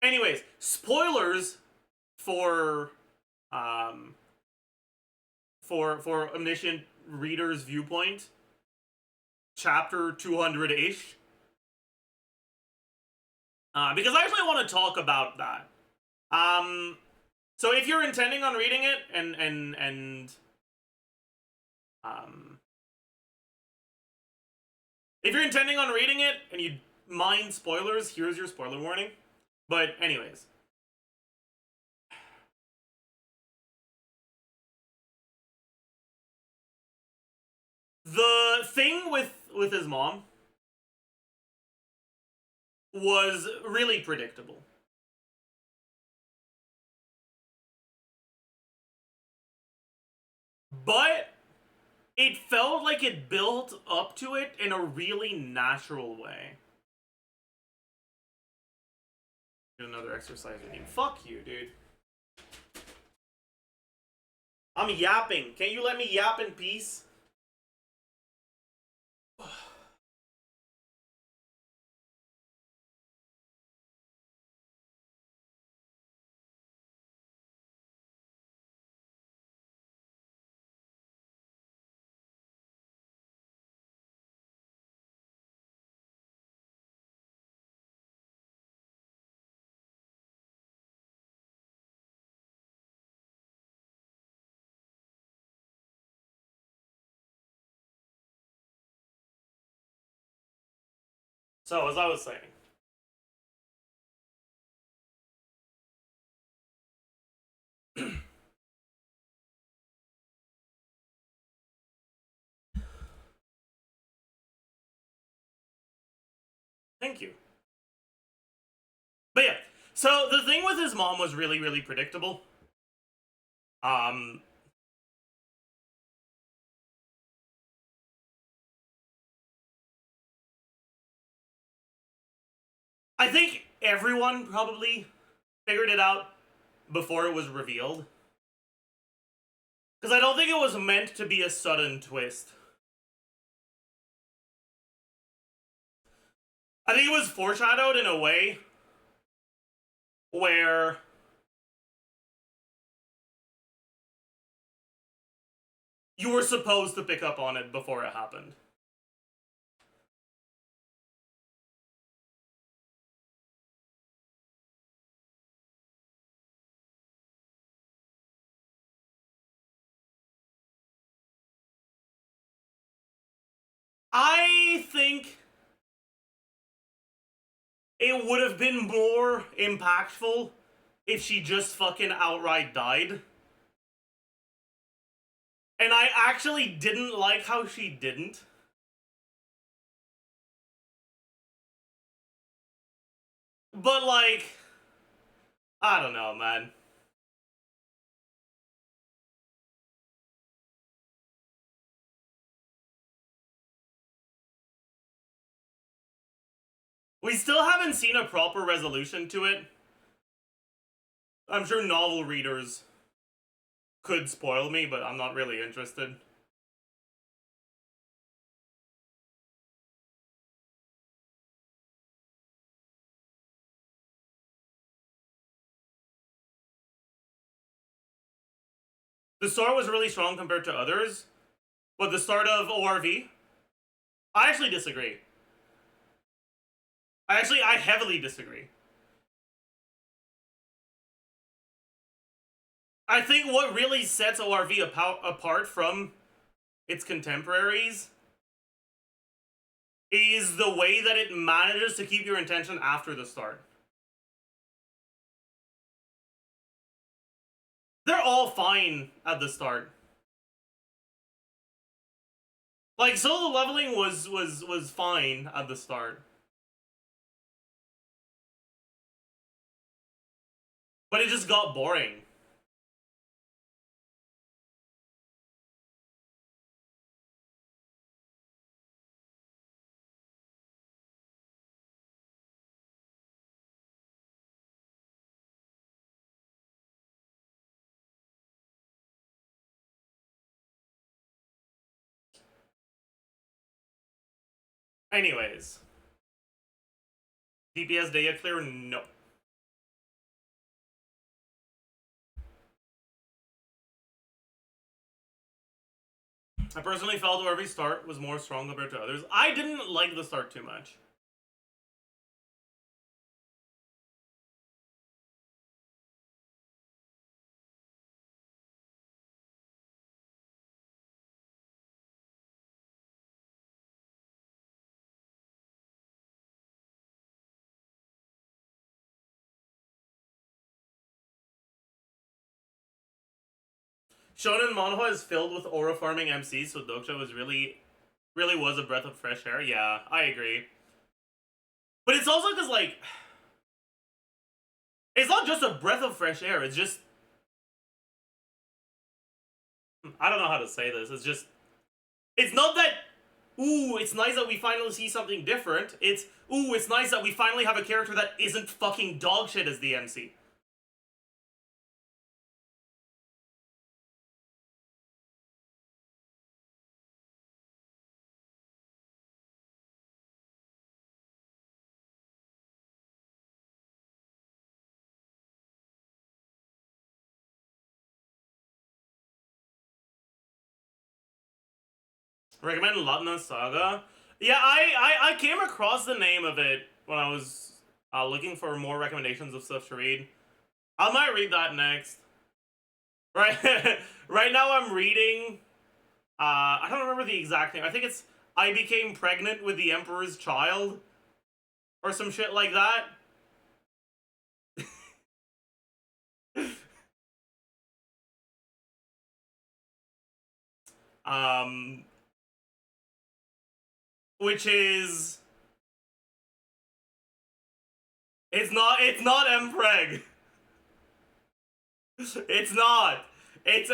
Anyways, spoilers for for Omniscient Reader's Viewpoint, chapter 200-ish. Because I actually want to talk about that. So if you're intending on reading it and if you're intending on reading it and you mind spoilers, here's your spoiler warning. But anyways. The thing with his mom was really predictable. But it felt like it built up to it in a really natural way. Another exercise routine. Fuck you, dude. I'm yapping. Can't you let me yap in peace? So, as I was saying. Thank you. But yeah, so the thing with his mom was really, really predictable. Um, I think everyone probably figured it out before it was revealed. Because I don't think it was meant to be a sudden twist. I think it was foreshadowed in a way where you were supposed to pick up on it before it happened. I think it would have been more impactful if she just fucking outright died. And I actually didn't like how she didn't. But, like, I don't know, man. We still haven't seen a proper resolution to it. I'm sure novel readers could spoil me, but I'm not really interested. The start was really strong compared to others, but the start of ORV, I actually disagree. I heavily disagree. I think what really sets ORV apart from its contemporaries is the way that it manages to keep your attention after the start. They're all fine at the start. Like, solo leveling was fine at the start. But it just got boring. Anyways. DPS data clear? No. I personally felt every start was more strong compared to others. I didn't like the start too much. Shonen Manhwa is filled with aura farming MCs, so Doksha really was a breath of fresh air. Yeah, I agree. But it's also because, like, it's not just a breath of fresh air, it's just, I don't know how to say this, it's not that, ooh, it's nice that we finally see something different, it's, ooh, it's nice that we finally have a character that isn't fucking dog shit as the MC. Recommend Latna Saga? Yeah, I came across the name of it when I was looking for more recommendations of stuff to read. I might read that next. Right, right now I'm reading, I don't remember the exact name. I think it's I Became Pregnant with the Emperor's Child, or some shit like that. Which is, it's not Mpreg. It's not. It's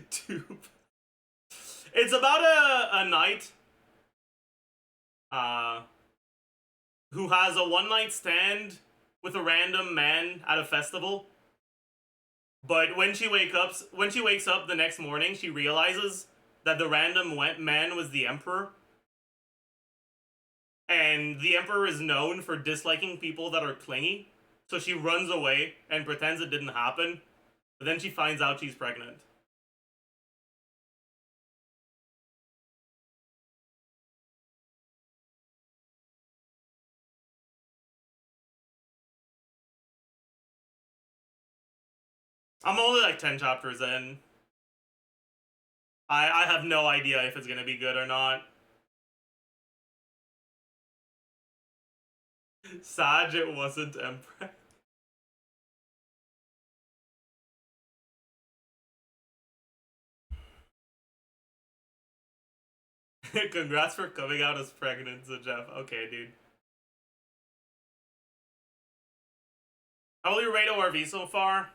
Tube. It's about a knight who has a one-night stand with a random man at a festival. But when she wakes up the next morning, she realizes that the random man was the emperor. And the emperor is known for disliking people that are clingy. So she runs away and pretends it didn't happen. But then she finds out she's pregnant. I'm only like 10 chapters in. I have no idea if it's gonna be good or not. Saj, it wasn't Empress. Congrats for coming out as pregnant, Zajef. Okay, dude. How will you rate ORV so far?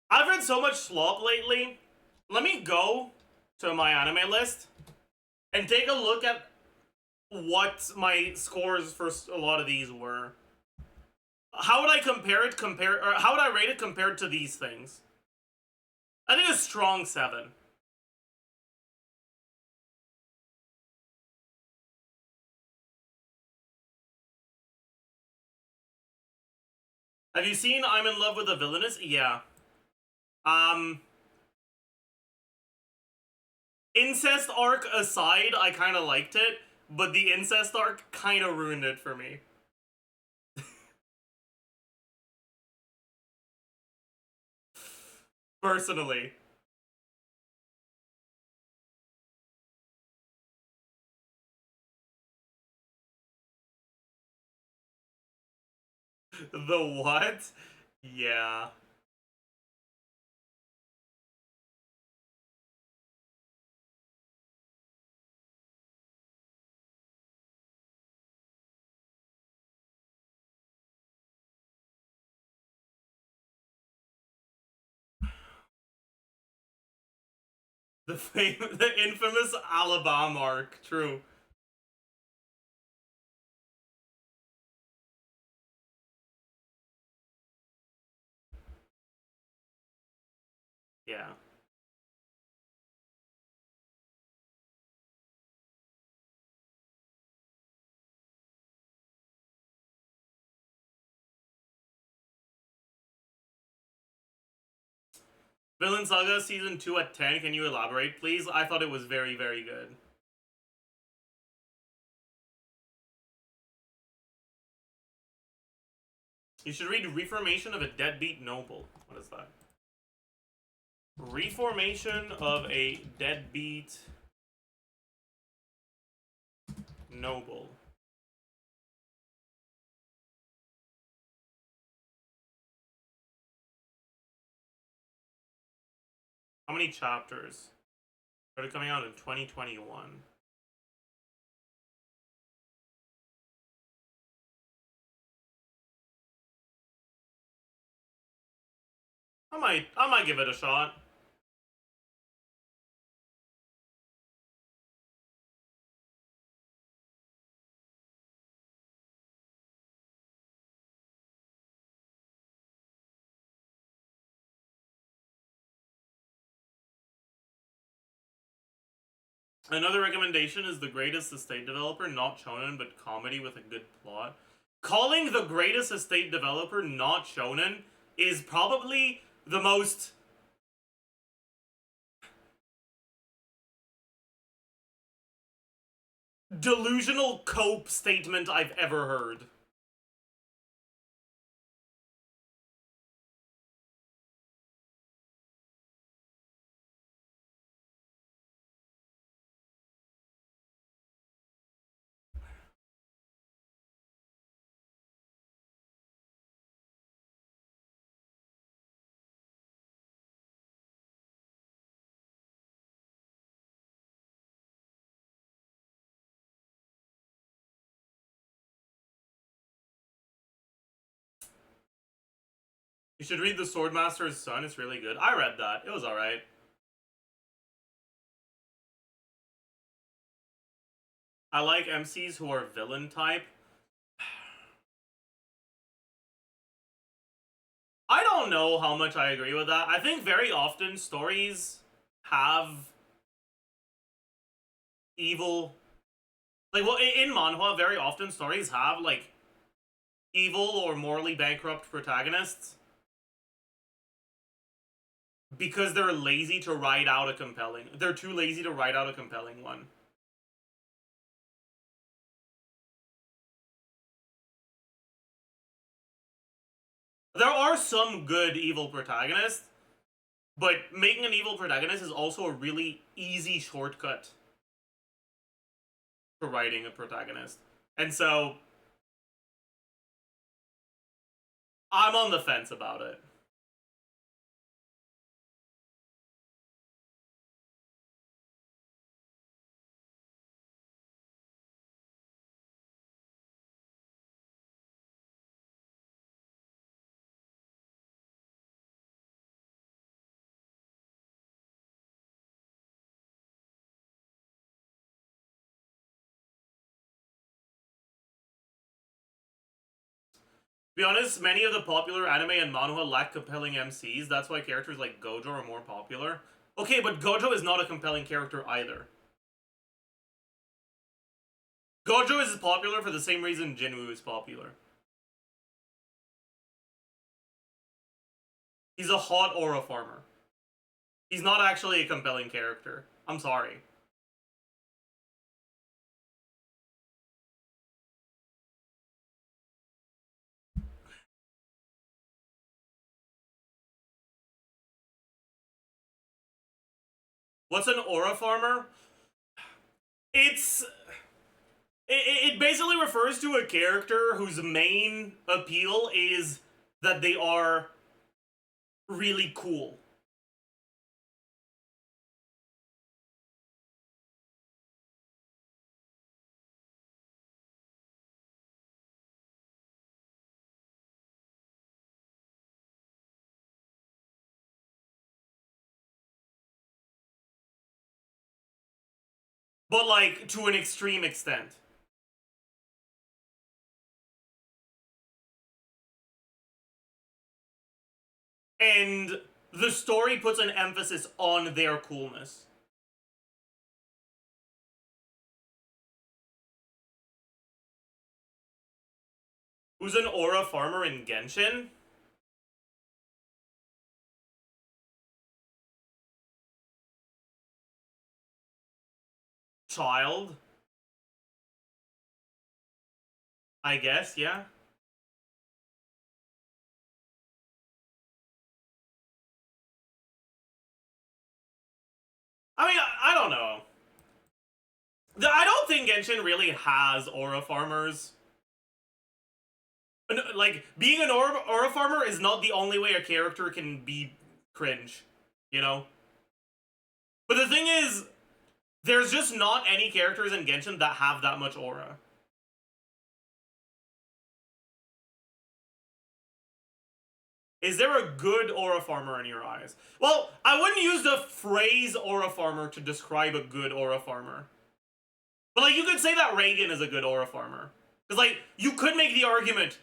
I've read so much slop lately. Let me go to my anime list and take a look at what my scores for a lot of these were. How would I how would I rate it compared to these things? I think a strong 7. Have you seen I'm in Love with a Villainess? Yeah. Incest arc aside, I kind of liked it, but the incest arc kind of ruined it for me. Personally. The what? Yeah. The infamous Alabama arc, true. Yeah. Villain Saga Season 2 at 10, can you elaborate, please? I thought it was very, very good. You should read Reformation of a Deadbeat Noble. What is that? Reformation of a Deadbeat Noble. How many chapters? Started coming out in 2021. I might give it a shot. Another recommendation is The Greatest Estate Developer, not shonen, but comedy with a good plot. Calling The Greatest Estate Developer not shonen is probably the most delusional cope statement I've ever heard. You should read The Swordmaster's Son. It's really good. I read that. It was alright. I like MCs who are villain type. I don't know how much I agree with that. I think very often stories have evil... Like, well, in manhwa, very often stories have, like, evil or morally bankrupt protagonists because they're lazy to write out a compelling... They're too lazy to write out a compelling one. There are some good evil protagonists, but making an evil protagonist is also a really easy shortcut for writing a protagonist. And so, I'm on the fence about it. To be honest, many of the popular anime and manhwa lack compelling MCs. That's why characters like Gojo are more popular. Okay, but Gojo is not a compelling character either. Gojo is popular for the same reason Jinwoo is popular. He's a hot aura farmer. He's not actually a compelling character. I'm sorry. What's an aura farmer? It basically refers to a character whose main appeal is that they are really cool. But, like, to an extreme extent. And the story puts an emphasis on their coolness. Who's an aura farmer in Genshin? Child? I guess, yeah. I mean, I don't know. I don't think Genshin really has aura farmers. Like, being an aura farmer is not the only way a character can be cringe, you know? But the thing is, there's just not any characters in Genshin that have that much aura. Is there a good aura farmer in your eyes? Well, I wouldn't use the phrase aura farmer to describe a good aura farmer. But, like, you could say that Reagan is a good aura farmer. Because, like, you could make the argument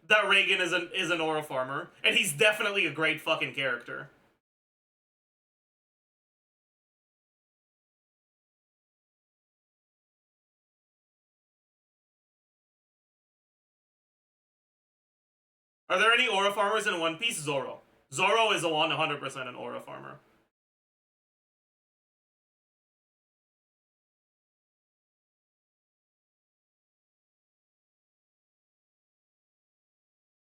that Reagan is an aura farmer, and he's definitely a great fucking character. Are there any aura farmers in One Piece? Zoro. Zoro is a 100% an aura farmer.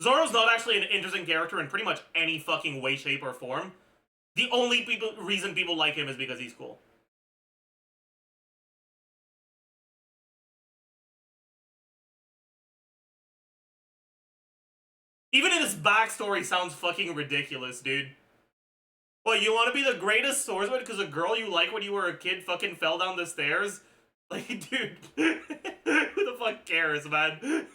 Zoro's not actually an interesting character in pretty much any fucking way, shape, or form. The only reason people like him is because he's cool. Even in his backstory sounds fucking ridiculous, dude. What, you want to be the greatest swordsman because a girl you like when you were a kid fucking fell down the stairs? Like, dude, who the fuck cares, man?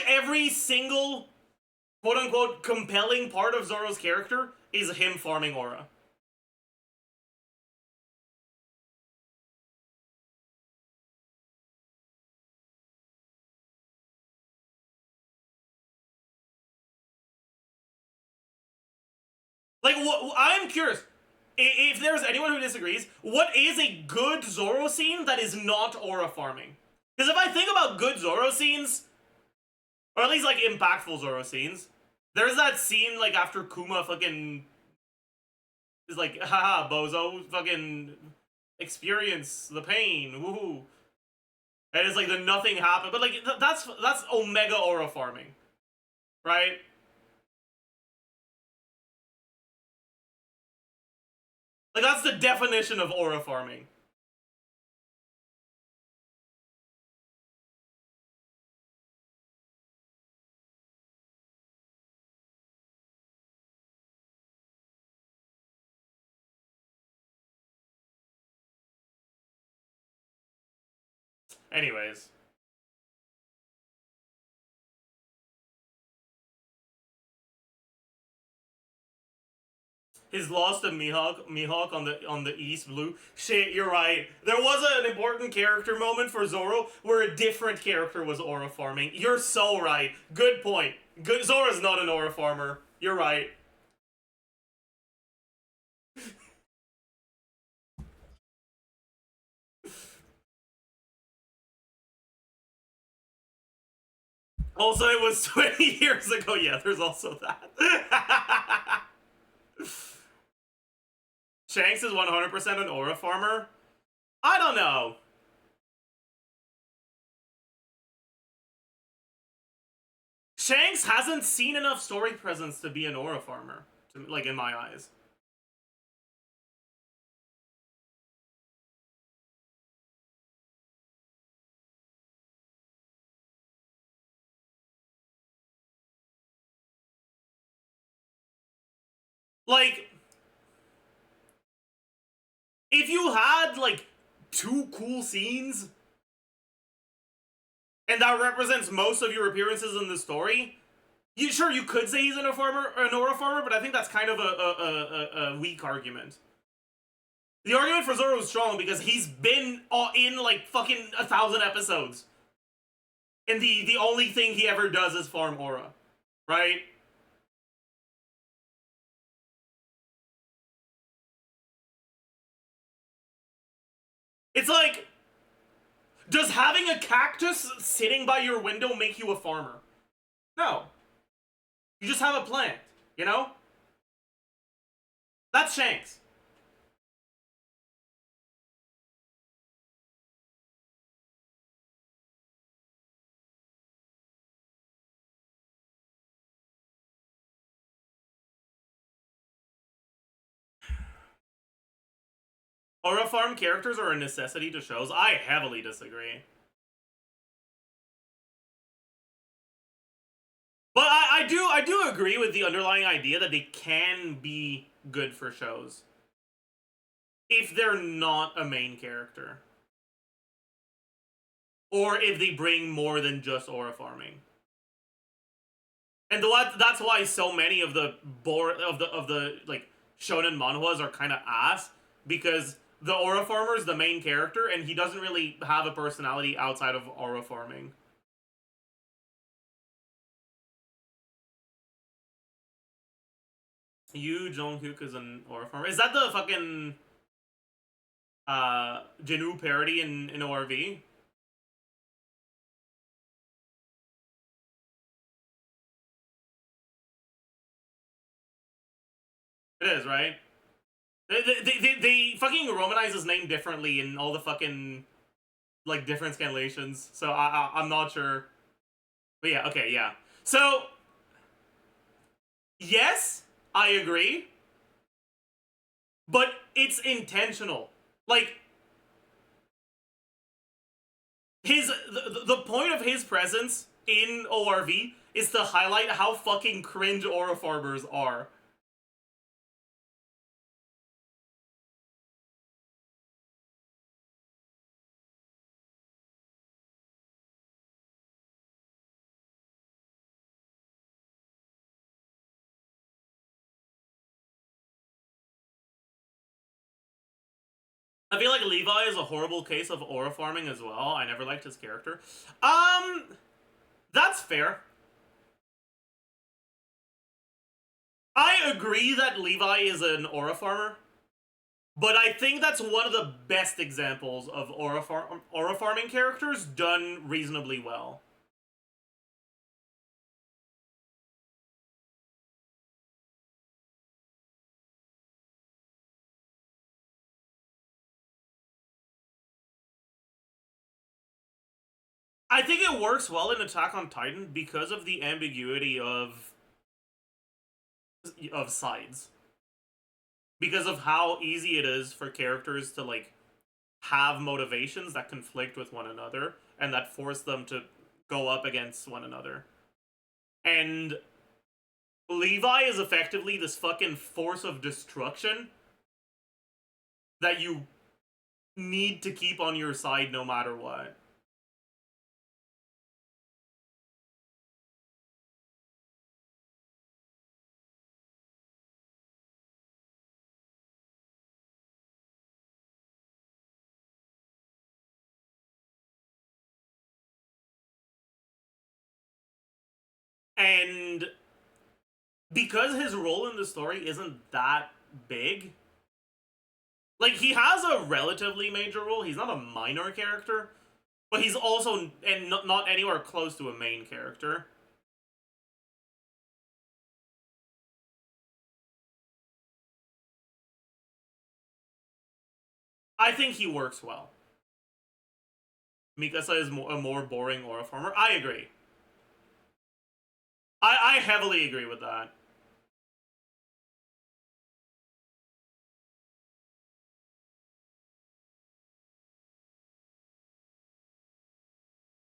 every single quote-unquote compelling part of Zoro's character is him farming aura. Like, I'm curious. If there's anyone who disagrees, what is a good Zoro scene that is not aura farming? Because if I think about good Zoro scenes, or at least, like, impactful Zoro scenes, there's that scene, like, after Kuma fucking is like, haha, bozo, fucking experience the pain, woohoo. And it's like the nothing happened, but, like, that's Omega aura farming, right? Like, that's the definition of aura farming. Anyways. His loss to Mihawk on the East Blue. Shit, you're right. There was an important character moment for Zoro where a different character was aura farming. You're so right. Good point. Zoro's not an aura farmer. You're right. Also, it was 20 years ago. Yeah, there's also that. Shanks is 100% an aura farmer? I don't know. Shanks hasn't seen enough story presence to be an aura farmer, like, in my eyes. Like, if you had, like, 2 cool scenes, and that represents most of your appearances in the story, you could say he's an aura farmer, but I think that's kind of a weak argument. The argument for Zoro is strong because he's been in, like, fucking 1,000 episodes. And the only thing he ever does is farm aura. Right? It's like, does having a cactus sitting by your window make you a farmer? No. You just have a plant, you know? That's Shanks. Aura farm characters are a necessity to shows? I heavily disagree. But I do agree with the underlying idea that they can be good for shows. If they're not a main character. Or if they bring more than just aura farming. And that's why so many of the like shonen manhwas are kind of ass, because the aura farmer is the main character and he doesn't really have a personality outside of aura farming. Yu Jong-hook is an aura farmer. Is that the fucking Jinu parody in ORV? It is, right? They fucking romanize his name differently in all the fucking, like, different scanlations. So I'm not sure. But yeah, okay, yeah. So, yes, I agree. But it's intentional. Like, the point of his presence in ORV is to highlight how fucking cringe aura farmers are. I feel like Levi is a horrible case of aura farming as well. I never liked his character. That's fair. I agree that Levi is an aura farmer, but I think that's one of the best examples of aura farming characters done reasonably well. I think it works well in Attack on Titan because of the ambiguity of sides. Because of how easy it is for characters to, like, have motivations that conflict with one another and that force them to go up against one another. And Levi is effectively this fucking force of destruction that you need to keep on your side no matter what. And because his role in the story isn't that big, like, he has a relatively major role. He's not a minor character, but he's also not anywhere close to a main character. I think he works well. Mikasa is a more boring aura farmer. I agree. I heavily agree with that.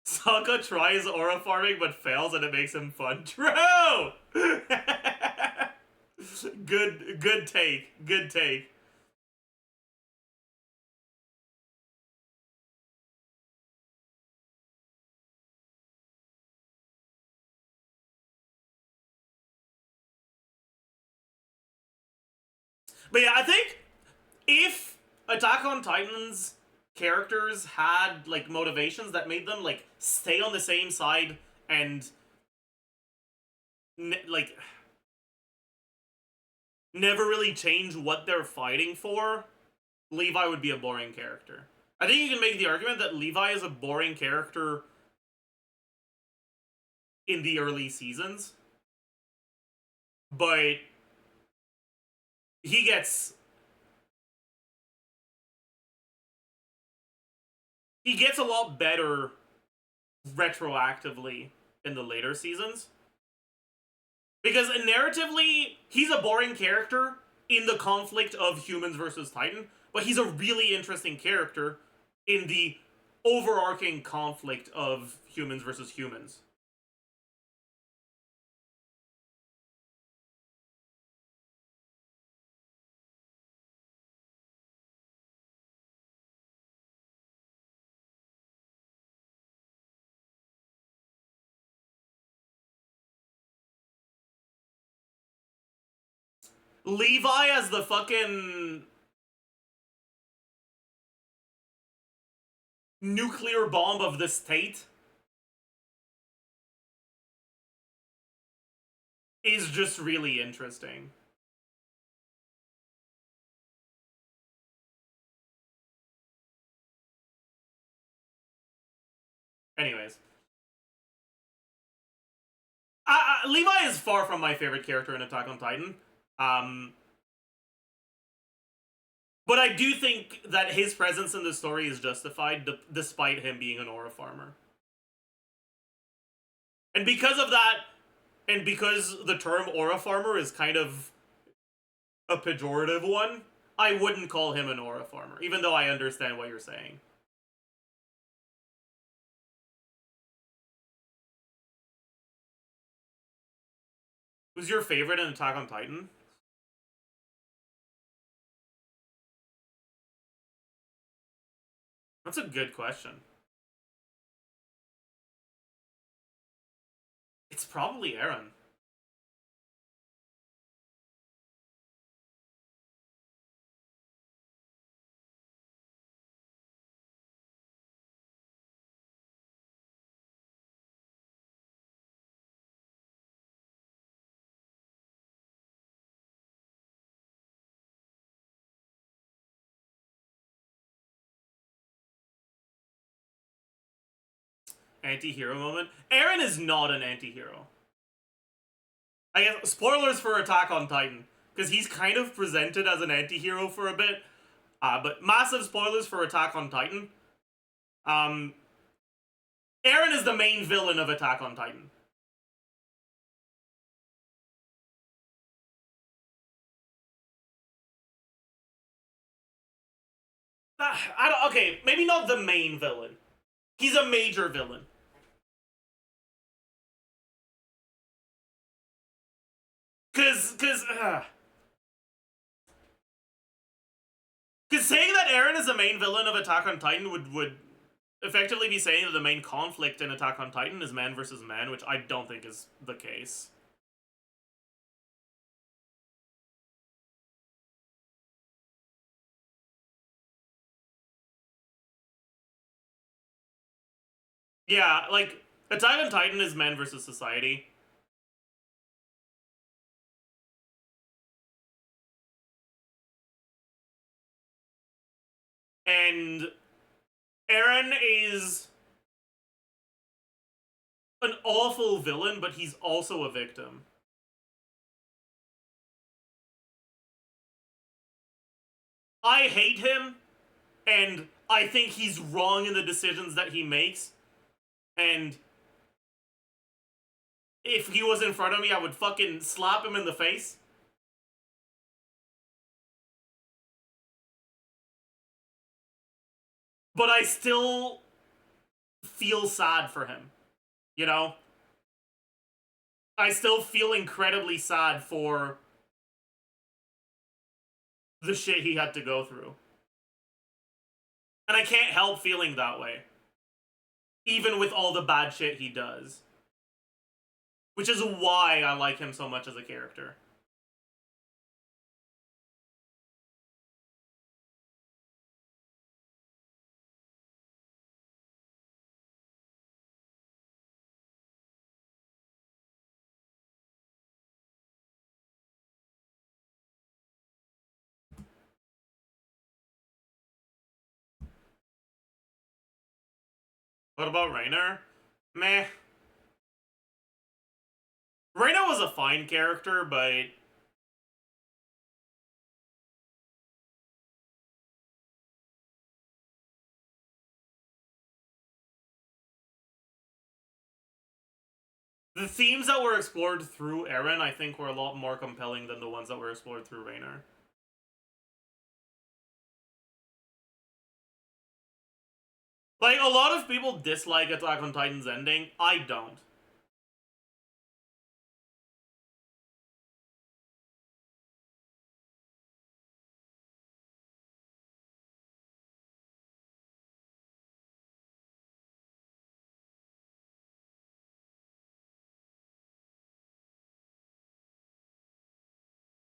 Sokka tries aura farming but fails and it makes him fun. True! Good take. Good take. But yeah, I think if Attack on Titan's characters had, like, motivations that made them, like, stay on the same side and like, never really change what they're fighting for, Levi would be a boring character. I think you can make the argument that Levi is a boring character in the early seasons, but he gets a lot better retroactively in the later seasons. Because narratively, he's a boring character in the conflict of humans versus Titan, but he's a really interesting character in the overarching conflict of humans versus humans. Levi as the fucking nuclear bomb of the state is just really interesting. Anyways. Levi is far from my favorite character in Attack on Titan. But I do think that his presence in the story is justified despite him being an aura farmer. And because of that, and because the term aura farmer is kind of a pejorative one, I wouldn't call him an aura farmer, even though I understand what you're saying. Who's your favorite in Attack on Titan? That's a good question. It's probably Eren. anti-hero moment. Eren is not an anti-hero. I guess, spoilers for Attack on Titan, because he's kind of presented as an anti-hero for a bit, but massive spoilers for Attack on Titan. Eren is the main villain of Attack on Titan. Okay, maybe not the main villain. He's a major villain. Cause saying that Eren is the main villain of Attack on Titan would effectively be saying that the main conflict in Attack on Titan is man versus man, which I don't think is the case. Yeah, like, Attack on Titan is man versus society. And Eren is an awful villain, but he's also a victim. I hate him, and I think he's wrong in the decisions that he makes. And if he was in front of me, I would fucking slap him in the face. But I still feel sad for him, you know? I still feel incredibly sad for the shit he had to go through. And I can't help feeling that way. Even with all the bad shit he does. Which is why I like him so much as a character. What about Reiner? Meh. Reiner was a fine character, but the themes that were explored through Eren, I think, were a lot more compelling than the ones that were explored through Reiner. Like, a lot of people dislike Attack on Titan's ending. I don't.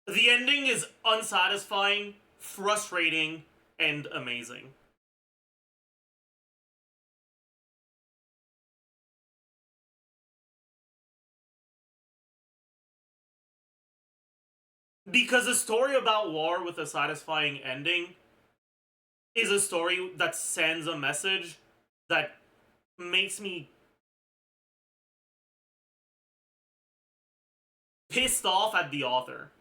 The ending is unsatisfying, frustrating, and amazing. Because a story about war with a satisfying ending is a story that sends a message that makes me pissed off at the author.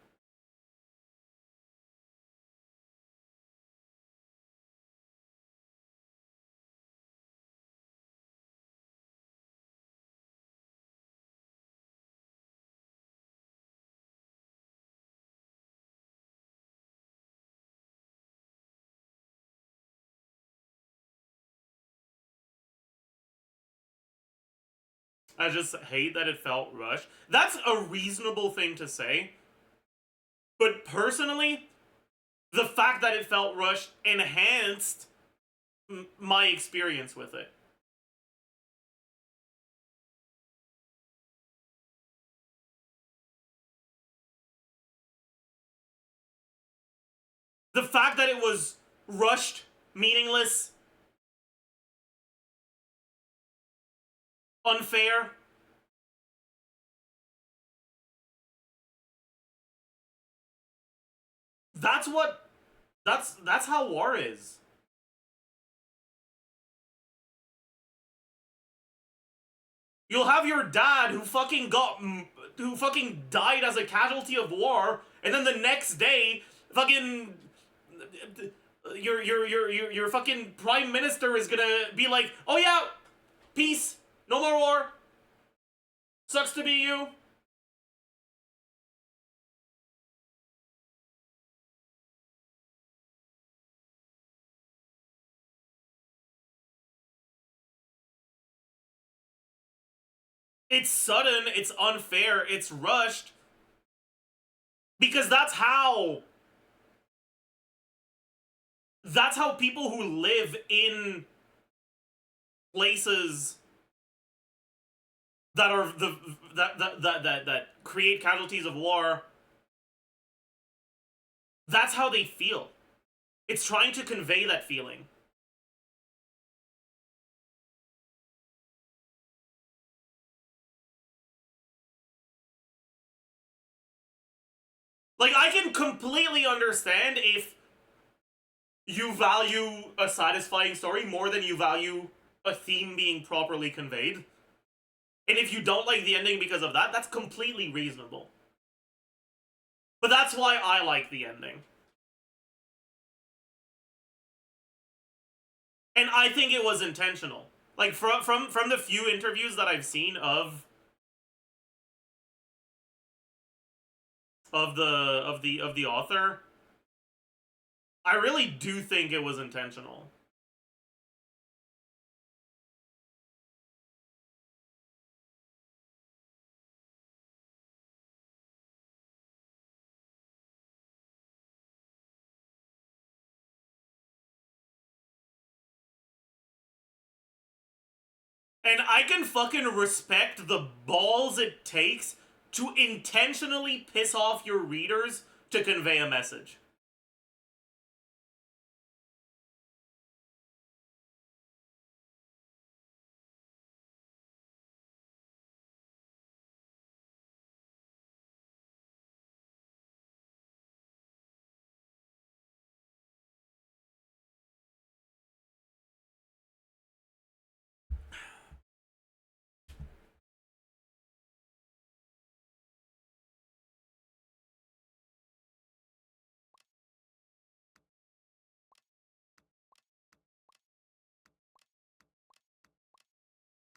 I just hate that it felt rushed. That's a reasonable thing to say. But personally, the fact that it felt rushed enhanced my experience with it. The fact that it was rushed, meaningless, unfair. That's how war is. You'll have your dad who fucking died as a casualty of war, and then the next day, fucking your fucking prime minister is gonna be like, oh yeah, peace, no more war. Sucks to be you. It's sudden, it's unfair, it's rushed. Because that's how people who live in places that are that create casualties of war, that's how they feel. It's trying to convey that feeling. Like, I can completely understand if you value a satisfying story more than you value a theme being properly conveyed. And if you don't like the ending because of that, that's completely reasonable. But that's why I like the ending. And I think it was intentional. Like, from the few interviews that I've seen of the author, I really do think it was intentional. And I can fucking respect the balls it takes to intentionally piss off your readers to convey a message.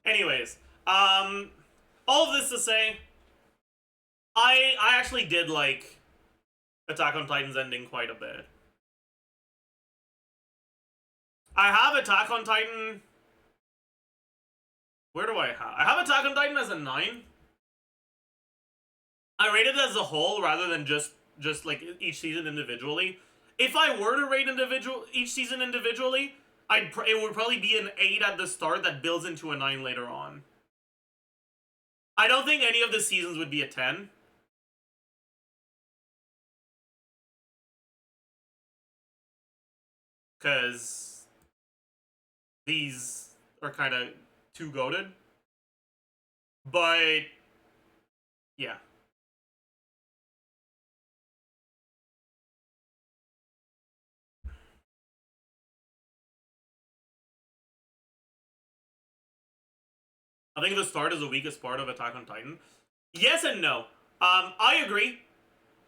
Anyways, all of this to say, I actually did like Attack on Titan's ending quite a bit. I have Attack on Titan. Where do I have? I have Attack on Titan as a 9. I rate it as a whole rather than just like each season individually. If I were to rate each season individually, it would probably be an 8 at the start that builds into a 9 later on. I don't think any of the seasons would be a 10. Because these are kind of too goated. But yeah. I think the start is the weakest part of Attack on Titan. Yes and no. I agree.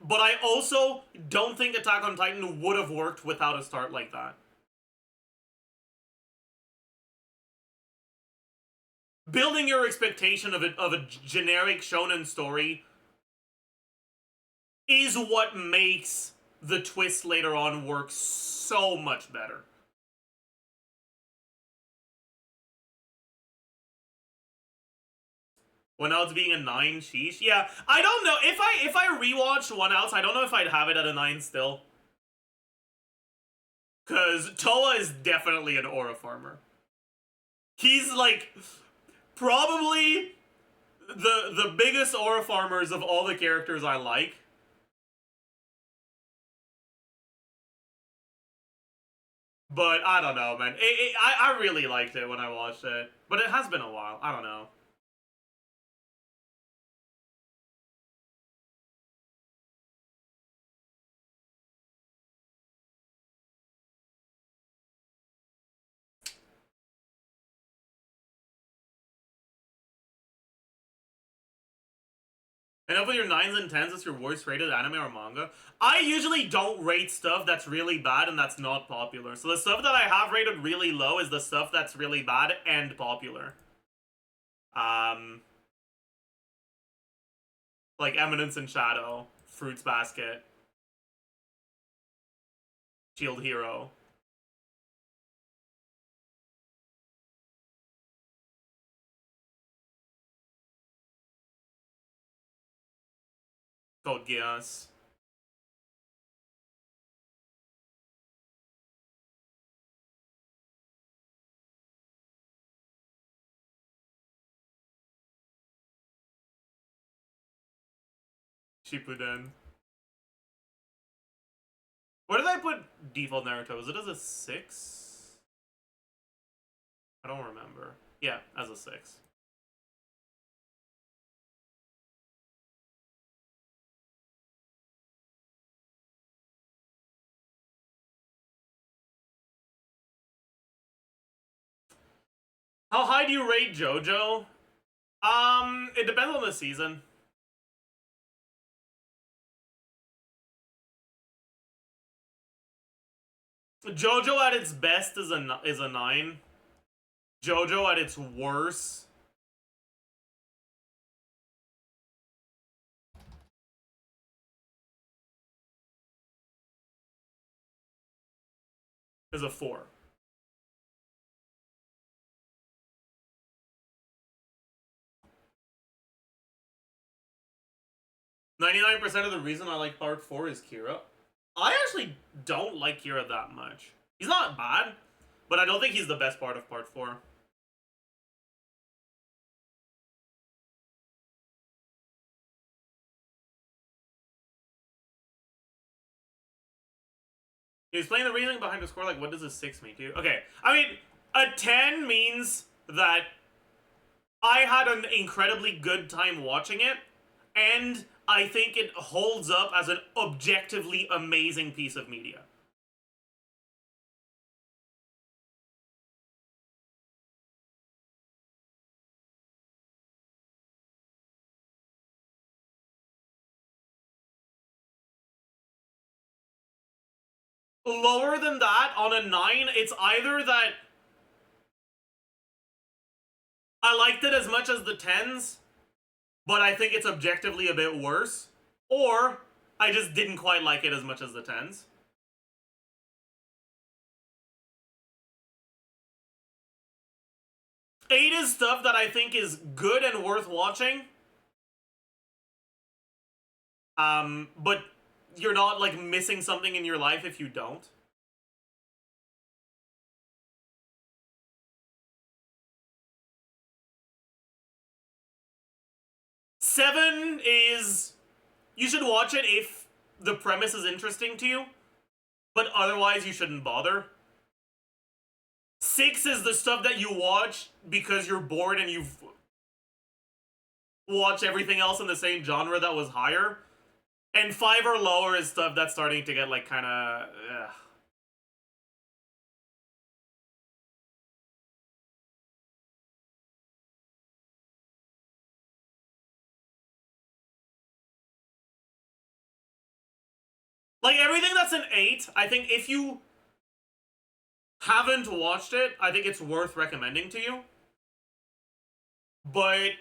But I also don't think Attack on Titan would have worked without a start like that. Building your expectation of a generic shonen story is what makes the twist later on work so much better. One Outs being a 9, sheesh. Yeah, I don't know. If I rewatched One Outs, I don't know if I'd have it at a 9 still. Cause Toa is definitely an aura farmer. He's like probably the biggest aura farmers of all the characters I like. But I don't know, man. I really liked it when I watched it. But it has been a while. I don't know. And up with your 9s and 10s, it's your worst rated anime or manga. I usually don't rate stuff that's really bad and that's not popular. So the stuff that I have rated really low is the stuff that's really bad and popular. Like Eminence and Shadow, Fruits Basket, Shield Hero. Code Geass. Shippuden. Where did I put default Naruto? Was it as a 6? I don't remember. Yeah, as a 6. How high do you rate JoJo? It depends on the season. JoJo at its best is a 9. JoJo at its worst is a 4. "99% of the reason I like part 4 is Kira." I actually don't like Kira that much. He's not bad, but I don't think he's the best part of part 4. He was playing the reasoning behind the score, like, what does a 6 mean to you? Okay, I mean, a 10 means that I had an incredibly good time watching it, and I think it holds up as an objectively amazing piece of media. Lower than that, on a 9, it's either that I liked it as much as the 10s, but I think it's objectively a bit worse, or I just didn't quite like it as much as the 10s. Eight is stuff that I think is good and worth watching. But you're not, like, missing something in your life if you don't. Seven is, you should watch it if the premise is interesting to you, but otherwise you shouldn't bother. 6 is the stuff that you watch because you're bored and you've watched everything else in the same genre that was higher. And 5 or lower is stuff that's starting to get, like, kinda... Like, everything that's an 8, I think if you haven't watched it, I think it's worth recommending to you. But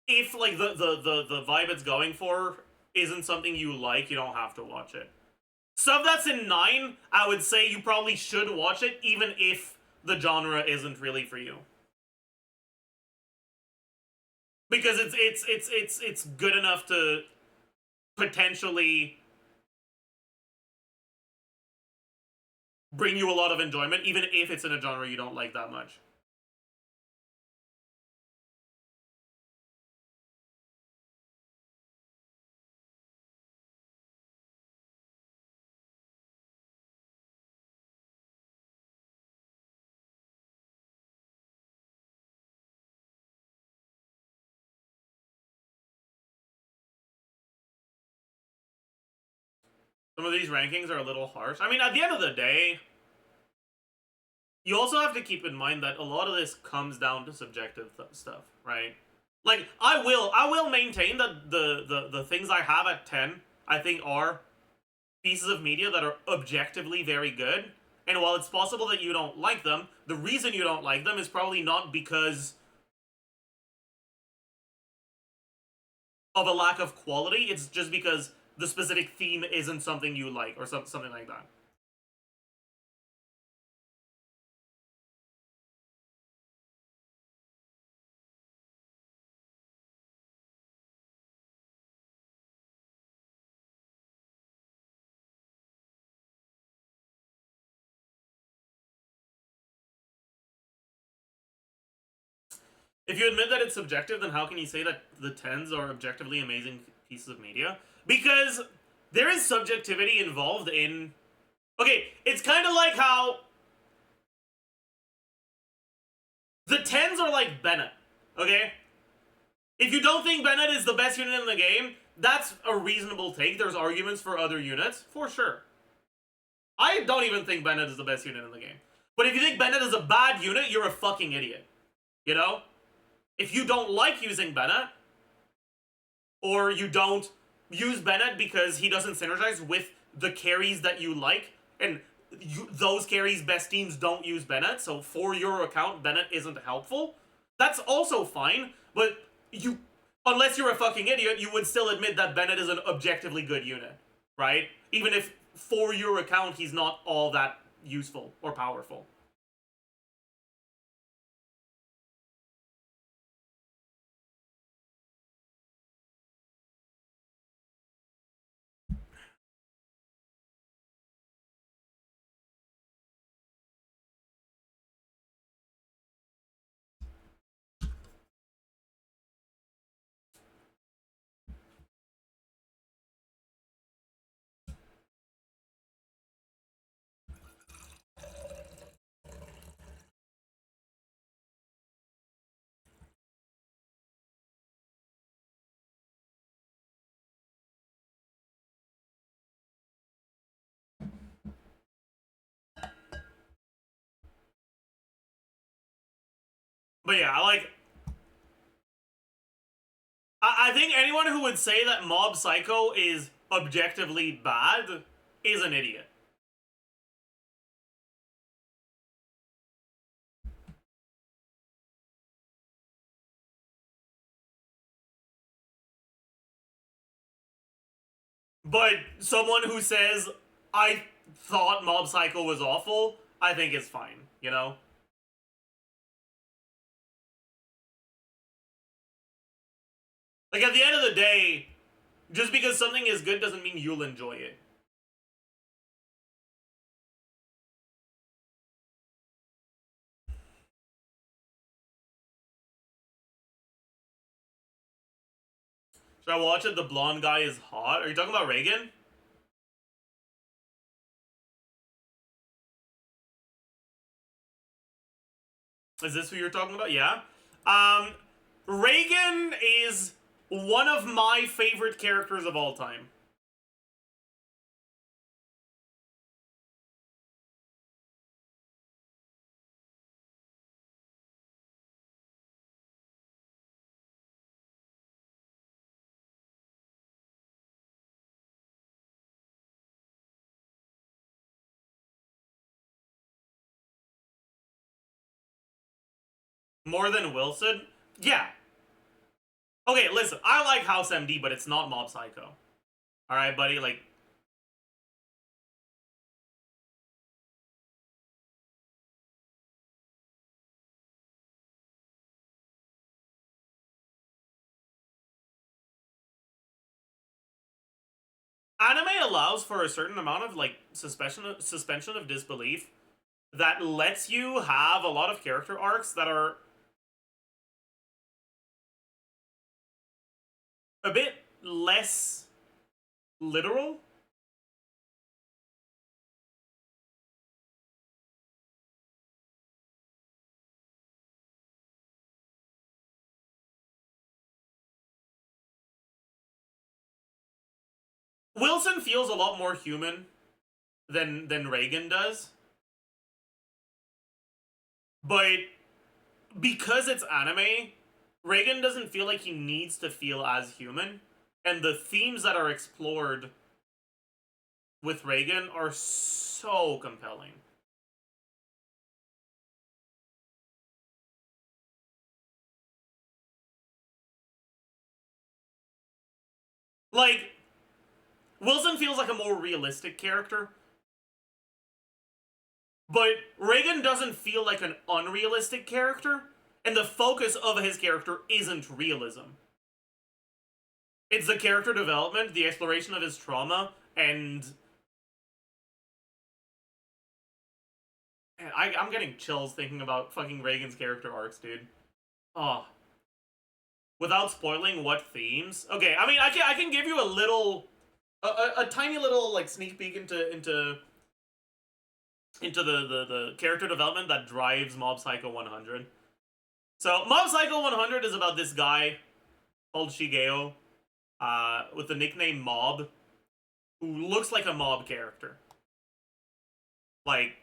if, like, the vibe it's going for isn't something you like, you don't have to watch it. Stuff that's in 9, I would say you probably should watch it, even if the genre isn't really for you. Because it's good enough to potentially bring you a lot of enjoyment, even if it's in a genre you don't like that much. Some of these rankings are a little harsh. I mean, at the end of the day, you also have to keep in mind that a lot of this comes down to subjective stuff, right? Like, I will maintain that the things I have at 10, I think, are pieces of media that are objectively very good. And while it's possible that you don't like them, the reason you don't like them is probably not because of a lack of quality, it's just because the specific theme isn't something you like, or something like that. If you admit that it's subjective, then how can you say that the 10s are objectively amazing pieces of media? Because there is subjectivity involved in... Okay, it's kind of like how... The 10s are like Bennett, okay? If you don't think Bennett is the best unit in the game, that's a reasonable take. There's arguments for other units, for sure. I don't even think Bennett is the best unit in the game. But if you think Bennett is a bad unit, you're a fucking idiot. You know? If you don't like using Bennett, or you don't use Bennett because he doesn't synergize with the carries that you like, and those carries' best teams don't use Bennett, so for your account, Bennett isn't helpful, that's also fine, but you, unless you're a fucking idiot, you would still admit that Bennett is an objectively good unit, right? Even if for your account he's not all that useful or powerful. But yeah, like, I think anyone who would say that Mob Psycho is objectively bad is an idiot. But someone who says, I thought Mob Psycho was awful, I think is fine, you know? Like, at the end of the day, just because something is good doesn't mean you'll enjoy it. Should I watch it? The blonde guy is hot. Are you talking about Reagan? Is this who you're talking about? Yeah. Reagan is one of my favorite characters of all time. More than Wilson? Yeah. Okay, listen, I like House MD, but it's not Mob Psycho. Alright, buddy, like... Anime allows for a certain amount of, like, suspension of disbelief that lets you have a lot of character arcs that are a bit less literal. Wilson feels a lot more human than Reagan does. But because it's anime, Reagan doesn't feel like he needs to feel as human, and the themes that are explored with Reagan are so compelling. Like, Wilson feels like a more realistic character, but Reagan doesn't feel like an unrealistic character, and the focus of his character isn't realism. It's the character development, the exploration of his trauma, and I'm getting chills thinking about fucking Reagan's character arcs, dude. Oh. Without spoiling what themes. Okay, I mean, I can give you a little, a tiny little like sneak peek into the character development that drives Mob Psycho 100. So Mob Psycho 100 is about this guy called Shigeo, with the nickname Mob, who looks like a mob character. Like,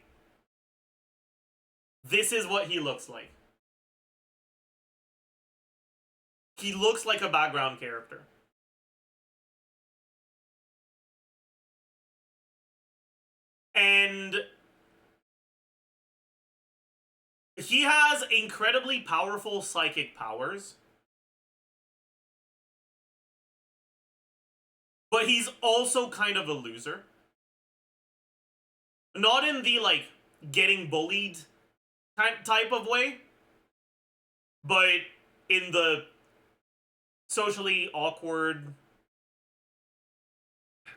this is what he looks like. He looks like a background character. And he has incredibly powerful psychic powers. But he's also kind of a loser. Not in the, like, getting bullied type of way, but in the socially awkward,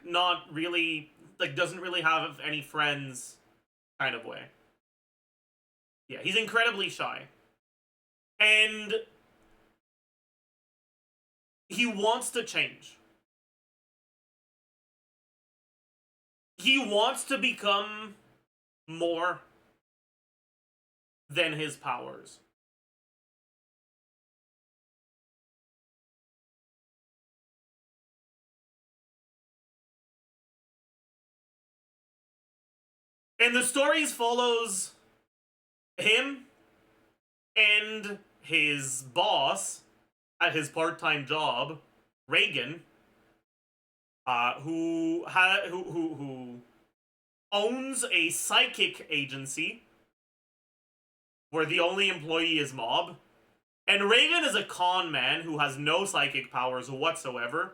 not really, like, doesn't really have any friends kind of way. Yeah, he's incredibly shy. And he wants to change. He wants to become more than his powers. And the stories follows him and his boss at his part-time job, Reagan, who owns a psychic agency where the only employee is Mob. And Reagan is a con man who has no psychic powers whatsoever.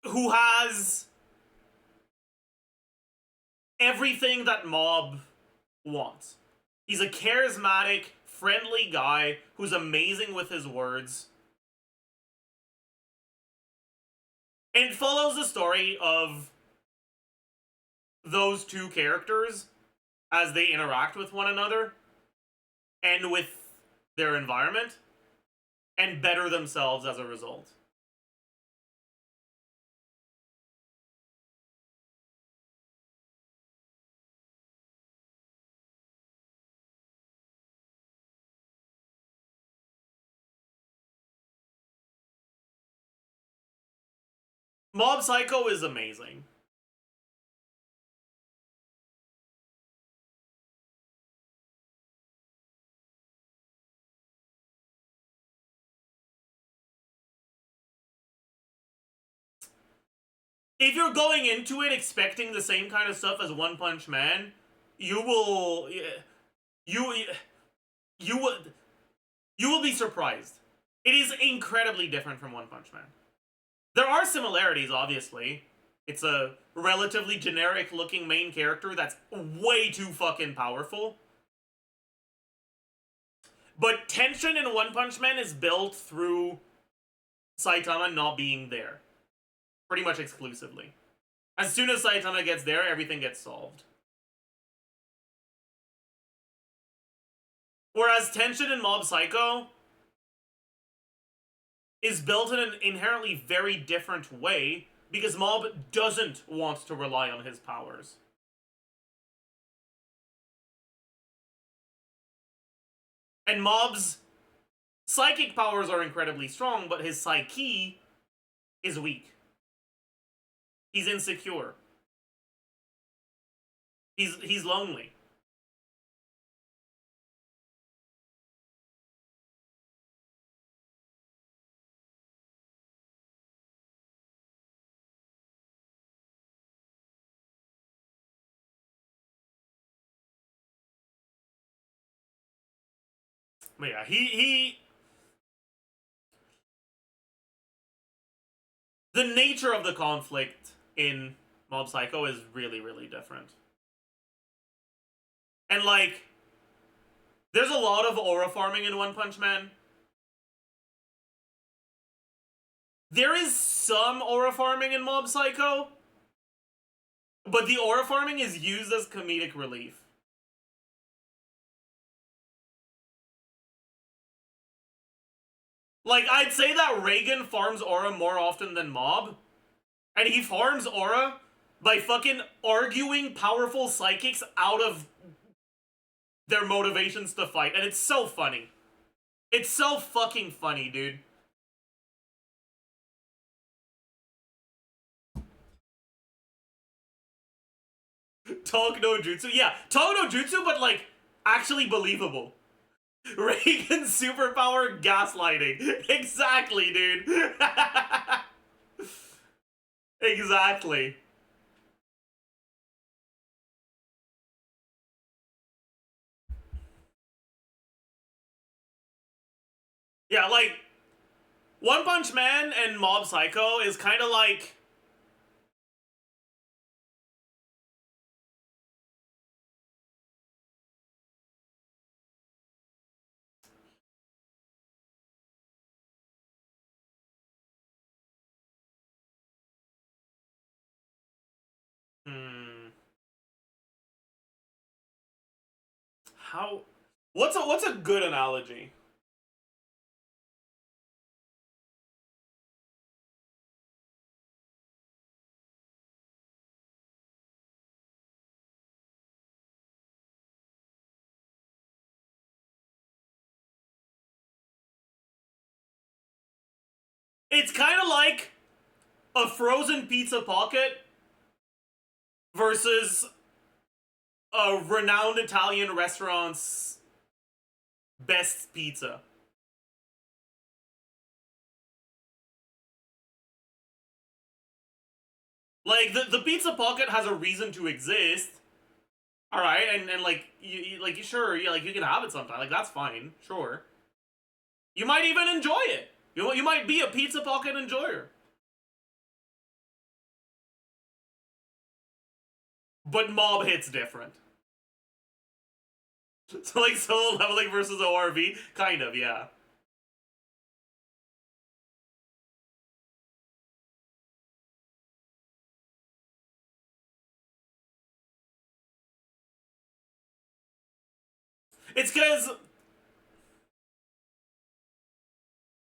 Who has everything that Mob wants. He's a charismatic, friendly guy who's amazing with his words. And it follows the story of those two characters as they interact with one another and with their environment and better themselves as a result. Mob Psycho is amazing. If you're going into it expecting the same kind of stuff as One Punch Man, you will be surprised. It is incredibly different from One Punch Man. There are similarities, obviously. It's a relatively generic looking main character that's way too fucking powerful. But tension in One Punch Man is built through Saitama not being there. Pretty much exclusively. As soon as Saitama gets there, everything gets solved. Whereas tension in Mob Psycho is built in an inherently very different way because Mob doesn't want to rely on his powers. And Mob's psychic powers are incredibly strong, but his psyche is weak. He's insecure. He's lonely. But yeah, the nature of the conflict in Mob Psycho is really, really different. And like, there's a lot of aura farming in One Punch Man. There is some aura farming in Mob Psycho, but the aura farming is used as comedic relief. Like, I'd say that Reagan farms aura more often than Mob, and he farms aura by fucking arguing powerful psychics out of their motivations to fight, and it's so funny. It's so fucking funny, dude. Talk no jutsu. Yeah, talk no jutsu, but like, actually believable. Reagan's superpower, gaslighting. Exactly, dude. Exactly. Yeah, like, One Punch Man and Mob Psycho is kind of like... How... What's a good analogy? It's kind of like a frozen pizza pocket versus a renowned Italian restaurant's best pizza. Like, the pizza pocket has a reason to exist. Alright, and like, sure, yeah, like, you can have it sometime. Like, that's fine, sure. You might even enjoy it. You might be a pizza pocket enjoyer. But Mob hits different. So, like, solo leveling versus ORV? Kind of, yeah. It's because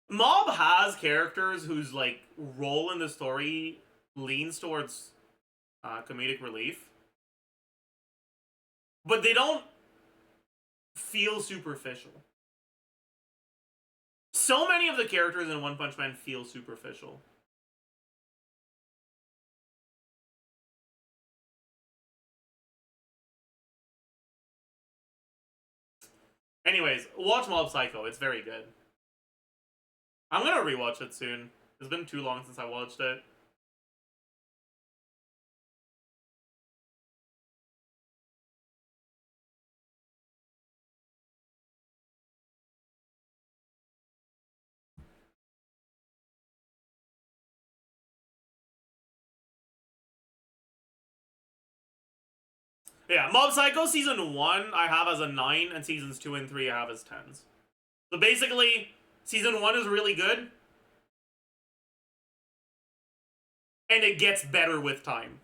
Mob has characters whose, like, role in the story leans towards comedic relief. But they don't feel superficial. So many of the characters in One Punch Man feel superficial. Anyways, watch Mob Psycho. It's very good. I'm gonna rewatch it soon. It's been too long since I watched it. Yeah, Mob Psycho Season 1 I have as a 9, and Seasons 2 and 3 I have as 10s. So basically, Season 1 is really good, and it gets better with time.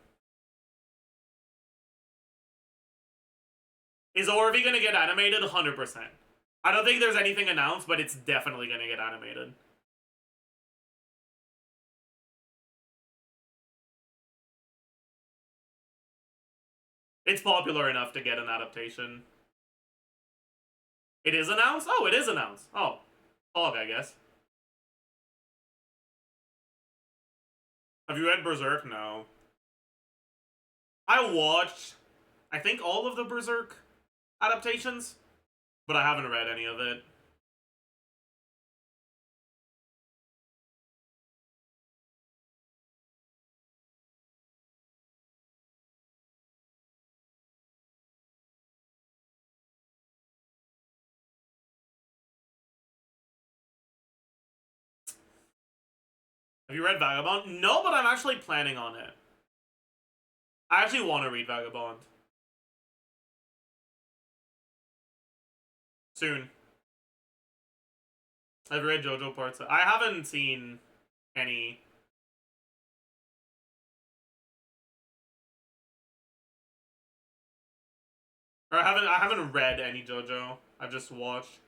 Is ORV gonna get animated? 100%. I don't think there's anything announced, but it's definitely gonna get animated. It's popular enough to get an adaptation. It is announced? Oh, it is announced. Oh. Fog, I guess. Have you read Berserk? No. I watched, I think, all of the Berserk adaptations, but I haven't read any of it. Have you read Vagabond? No, but I'm actually planning on it. I actually want to read Vagabond. Soon. I've read JoJo parts. I haven't seen any. Or I haven't read any JoJo. I've just watched.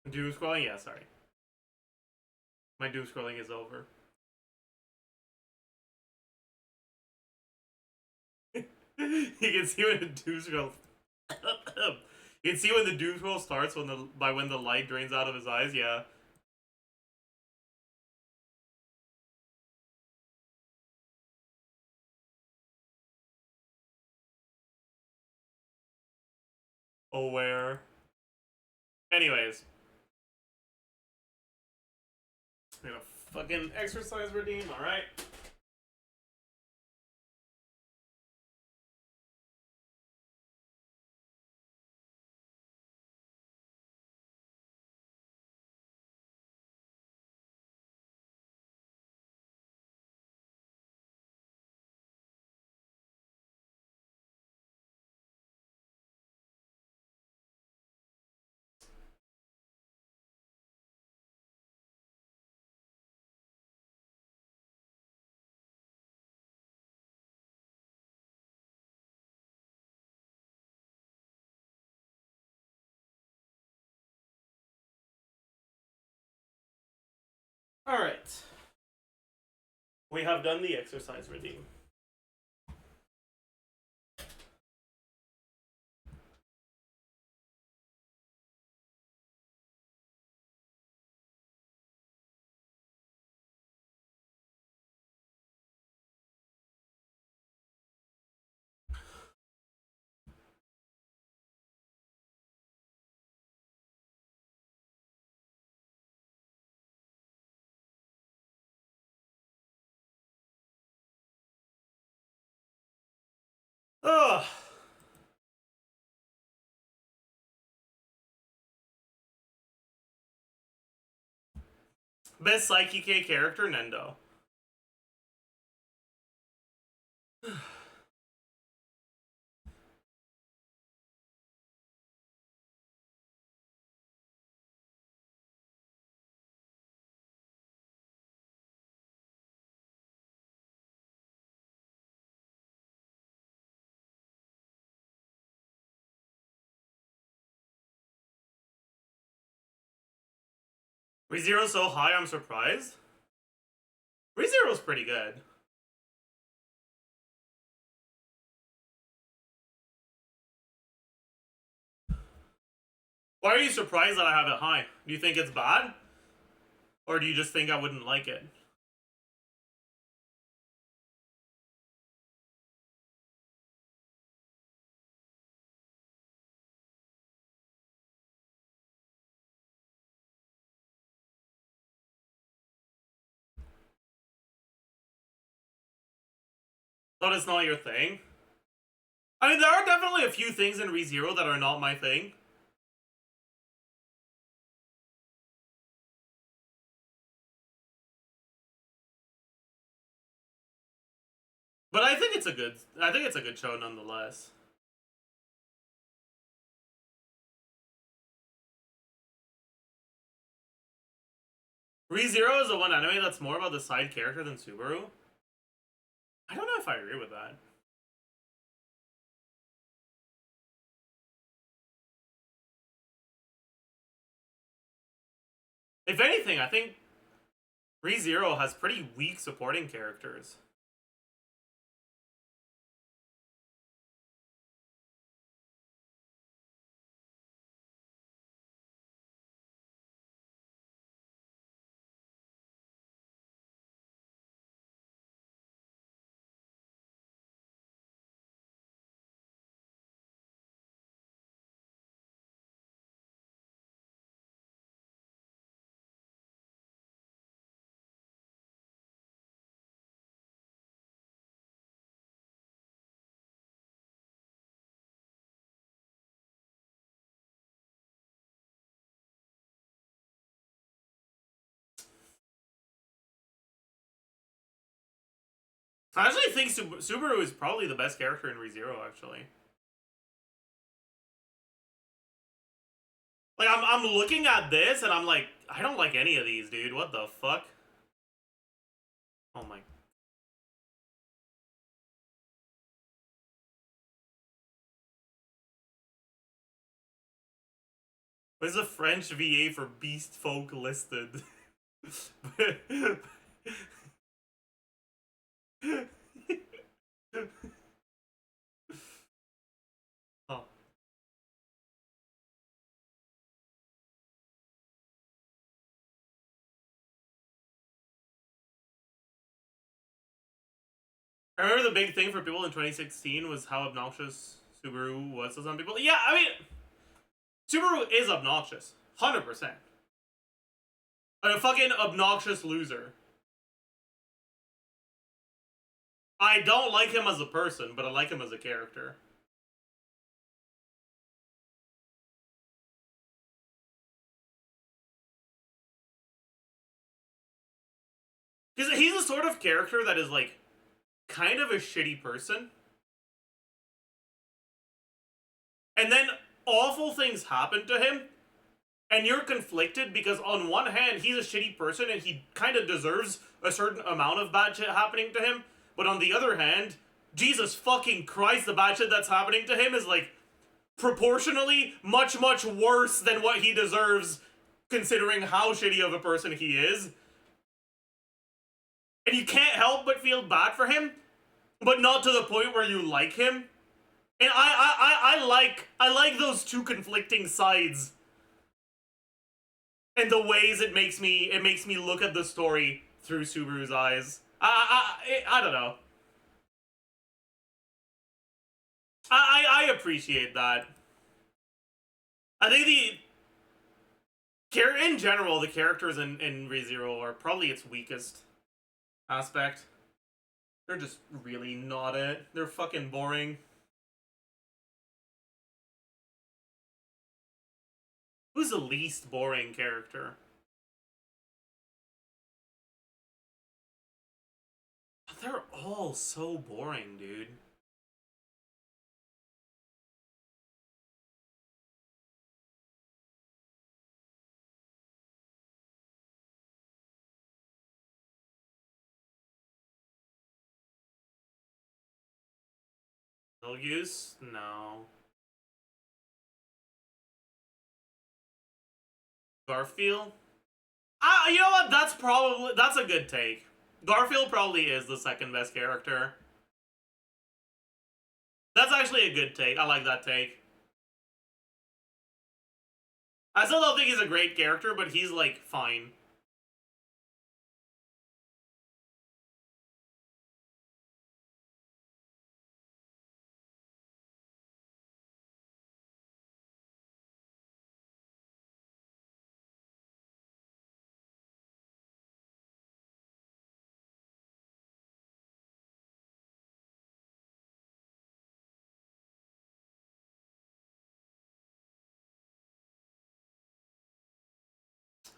Doom scrolling? Yeah, sorry. My doom scrolling is over. You can see when the doom scroll. You can see when the doom scroll starts when the light drains out of his eyes. Yeah. Aware. Anyways, I'm gonna fucking exercise redeem. All right. All right. We have done the exercise redeem. Ugh. Best Psyche character, Nendo. ReZero's so high, I'm surprised. ReZero's pretty good. Why are you surprised that I have it high? Do you think it's bad? Or do you just think I wouldn't like it? Thought it's not your thing? I mean, there are definitely a few things in ReZero that are not my thing. But I think it's a good show nonetheless. ReZero is the one anime that's more about the side character than Subaru. I don't know if I agree with that. If anything, I think ReZero has pretty weak supporting characters. I actually think Subaru is probably the best character in ReZero, actually. Like, I'm looking at this, and I'm like, I don't like any of these, dude. What the fuck? Oh my... Where's the French VA for Beast Folk listed? Oh. I remember the big thing for people in 2016 was how obnoxious Subaru was to some people. Yeah, I mean, Subaru is obnoxious. 100%. A fucking obnoxious loser. I don't like him as a person, but I like him as a character. Because he's a sort of character that is, like, kind of a shitty person. And then awful things happen to him. And you're conflicted because on one hand, he's a shitty person and he kind of deserves a certain amount of bad shit happening to him. But on the other hand, Jesus fucking Christ, the bad shit that's happening to him is, like, proportionally much, much worse than what he deserves, considering how shitty of a person he is. And you can't help but feel bad for him, but not to the point where you like him. And I like those two conflicting sides. And the ways it makes me look at the story through Subaru's eyes. I don't know. I appreciate that. I think in general, the characters in ReZero are probably its weakest aspect. They're just really not it. They're fucking boring. Who's the least boring character? They're all so boring, dude. Use? No. Garfield? You know what? That's a good take. Garfield probably is the second best character. That's actually a good take. I like that take. I still don't think he's a great character, but he's, like, fine.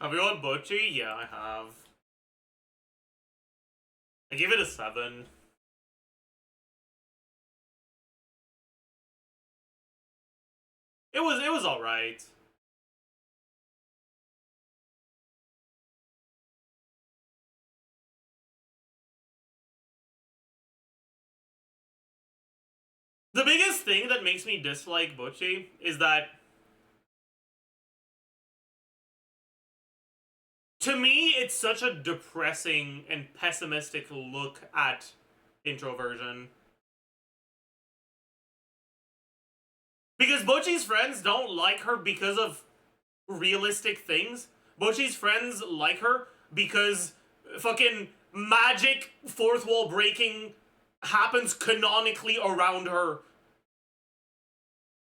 Have you watched Butchie? Yeah, I have. I give it a 7. It was alright. The biggest thing that makes me dislike Butchie is that, to me, it's such a depressing and pessimistic look at introversion. Because Butchie's friends don't like her because of realistic things. Butchie's friends like her because fucking magic fourth wall breaking happens canonically around her.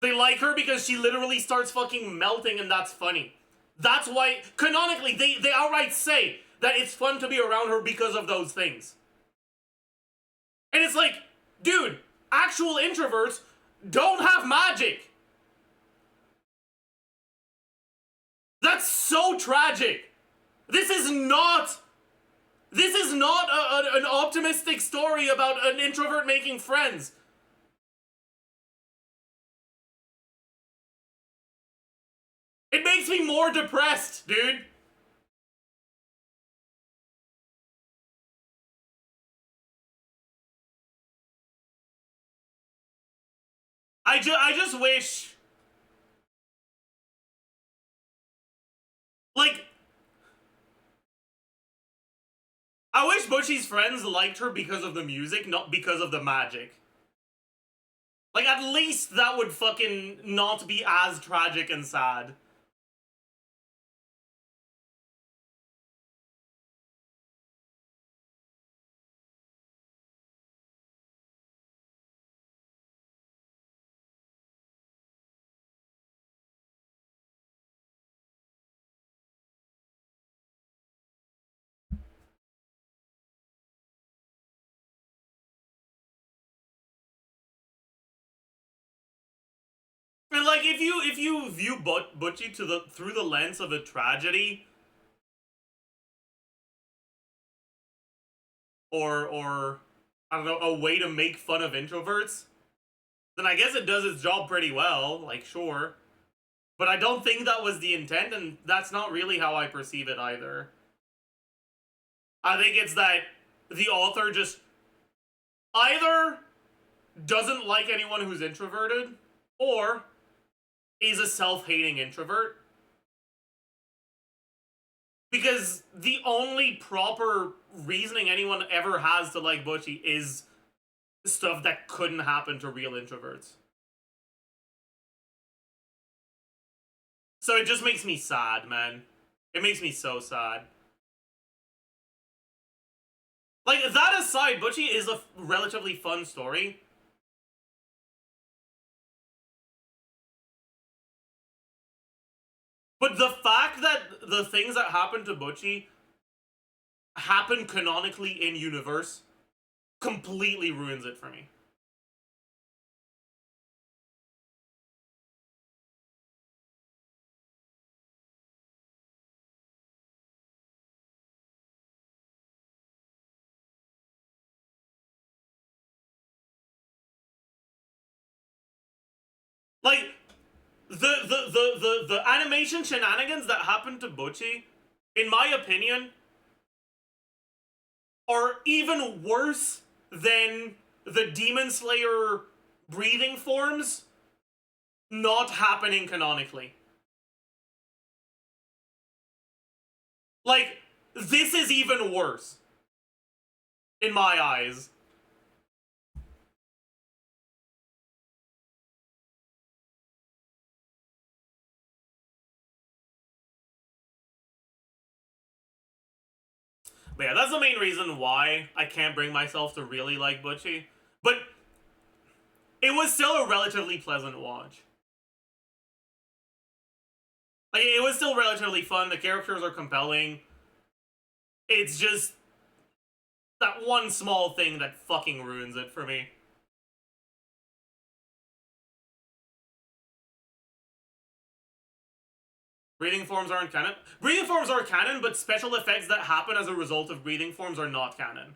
They like her because she literally starts fucking melting, and that's funny. That's why, canonically, they outright say that it's fun to be around her because of those things. And it's like, dude, actual introverts don't have magic. That's so tragic. This is not an optimistic story about an introvert making friends. It makes me more depressed, dude. I just wish, like, I wish Butchie's friends liked her because of the music, not because of the magic. Like, at least that would fucking not be as tragic and sad. And like, if you view Butchie through the lens of a tragedy, or I don't know, a way to make fun of introverts, then I guess it does its job pretty well. Like, sure, but I don't think that was the intent, and that's not really how I perceive it either. I think it's that the author just either doesn't like anyone who's introverted, or is a self-hating introvert. Because the only proper reasoning anyone ever has to like Butchie is stuff that couldn't happen to real introverts. So it just makes me sad, man. It makes me so sad. Like, that aside, Butchie is a relatively fun story. But the fact that the things that happen to Butchie happen canonically in universe completely ruins it for me. Like, the animation shenanigans that happen to Butchie, in my opinion, are even worse than the Demon Slayer breathing forms not happening canonically. Like, this is even worse. In my eyes. But yeah, that's the main reason why I can't bring myself to really like Butchie. But it was still a relatively pleasant watch. Like, it was still relatively fun. The characters are compelling. It's just that one small thing that fucking ruins it for me. Breathing forms aren't canon. Breathing forms are canon, but special effects that happen as a result of breathing forms are not canon.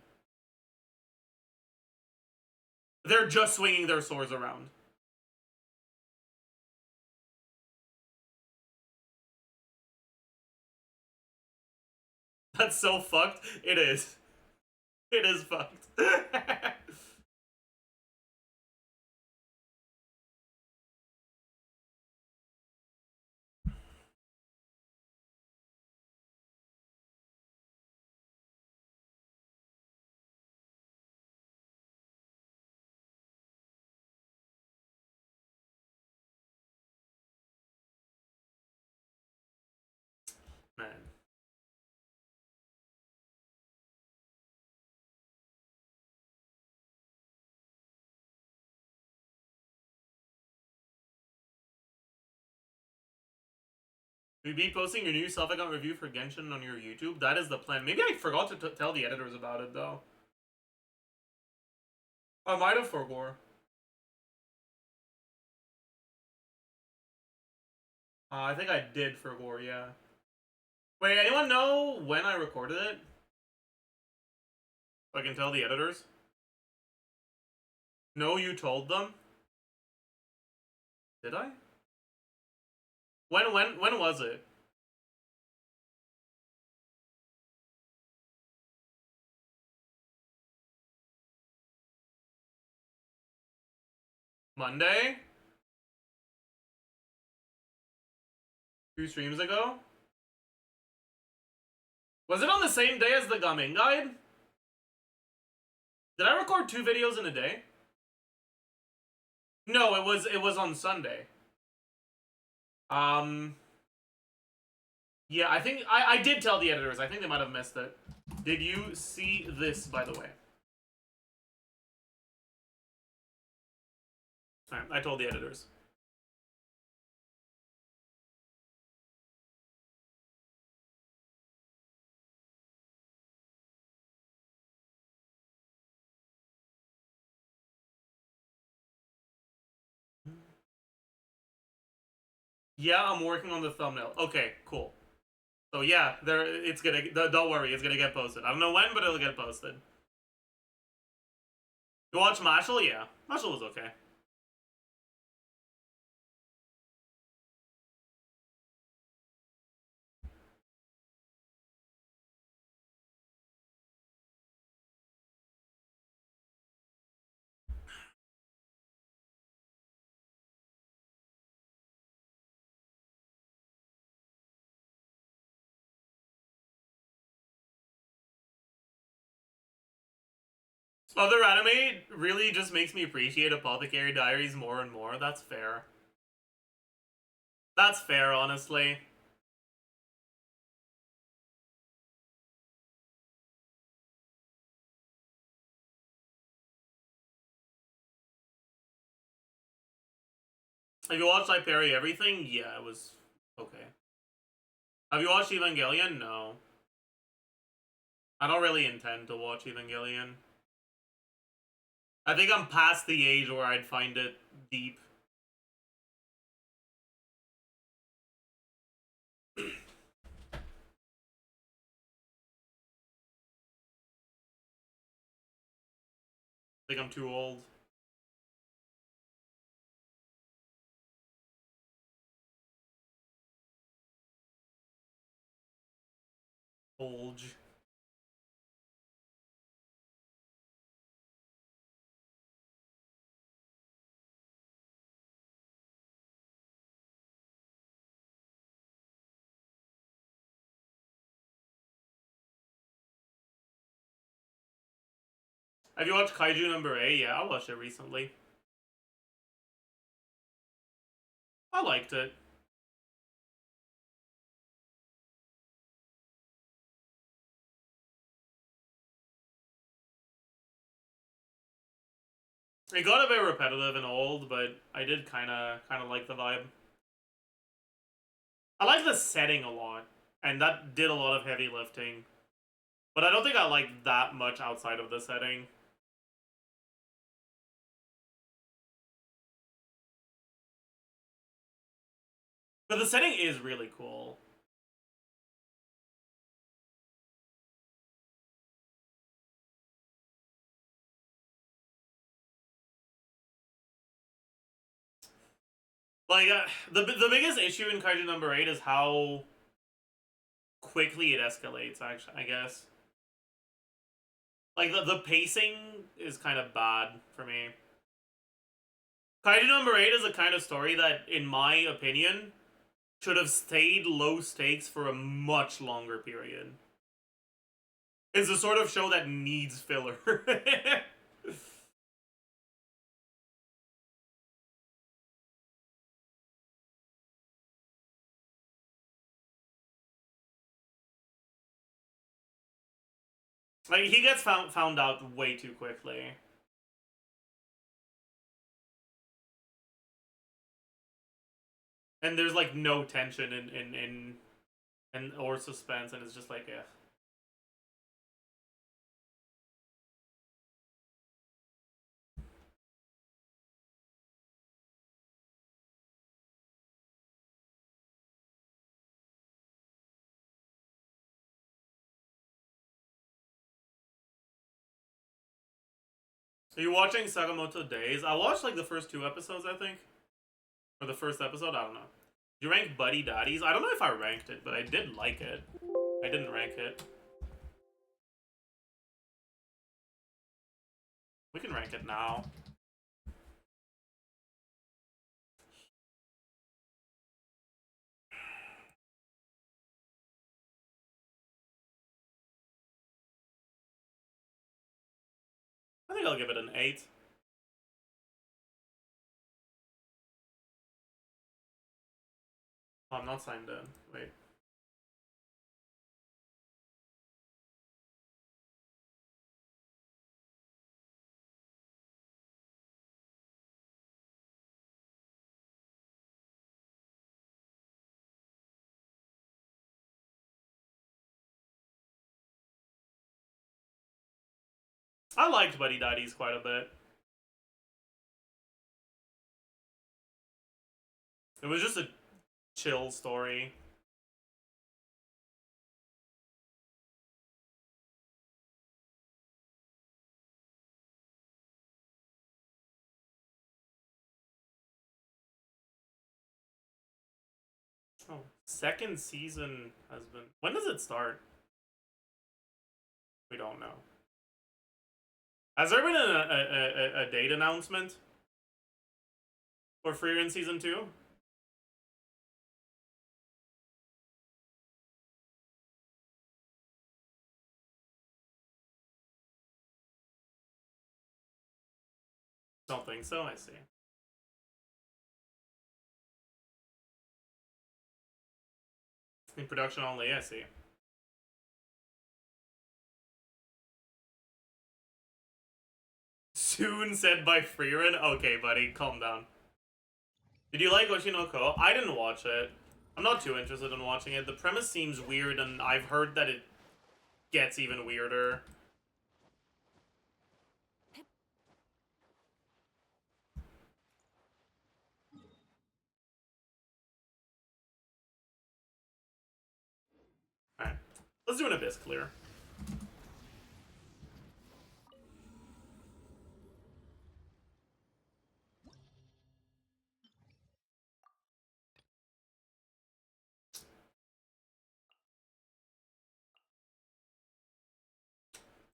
They're just swinging their swords around. That's so fucked. It is. It is fucked. Man. Will you be posting your new self-account review for Genshin on your YouTube? That is the plan. Maybe I forgot to tell the editors about it, though. I might have forgot. I think I did forgot, yeah. Wait, anyone know when I recorded it? So I can tell the editors? No, you told them? Did I? When was it? Monday? 2 streams ago? Was it on the same day as the Gaming Guide? Did I record 2 videos in a day? No, it was on Sunday. Yeah, I think I did tell the editors. I think they might have missed it. Did you see this, by the way? Alright, I told the editors. Yeah, I'm working on the thumbnail. Okay, cool. So yeah, it's gonna. Don't worry, it's gonna get posted. I don't know when, but it'll get posted. You watch Marshall? Yeah, Marshall was okay. Other anime really just makes me appreciate Apothecary Diaries more and more. That's fair. That's fair, honestly. Have you watched I Parry Everything? Yeah, it was okay. Have you watched Evangelion? No. I don't really intend to watch Evangelion. I think I'm past the age where I'd find it deep. I think I'm too old. Bulge. Have you watched Kaiju number 8? Yeah, I watched it recently. I liked it. It got a bit repetitive and old, but I did kind of like the vibe. I like the setting a lot, and that did a lot of heavy lifting. But I don't think I like that much outside of the setting. But the setting is really cool. Like, the biggest issue in Kaiju number 8 is how quickly it escalates, actually, I guess. Like, the pacing is kind of bad for me. Kaiju number 8 is a kind of story that, in my opinion, should have stayed low stakes for a much longer period. It's the sort of show that needs filler. Like, he gets found out way too quickly. And there's, like, no tension in or suspense, and it's just like, yeah. Are you watching Sakamoto Days? I watched, like, the first 2 episodes, I think. Or the first episode, I don't know. Did you rank Buddy Daddies? I don't know if I ranked it, but I did like it. I didn't rank it. We can rank it now. I think I'll give it an 8. Oh, I'm not signed in. Wait. I liked Buddy Daddies quite a bit. It was just a chill story. Oh, second season has been... When does it start? We don't know. Has there been a date announcement for Frieren Season 2? Don't think so, I see. In production only, I see. Soon said by Frieren? Okay, buddy, calm down. Did you like Oshinoko? I didn't watch it. I'm not too interested in watching it. The premise seems weird, and I've heard that it gets even weirder. Alright. Let's do an Abyss clear.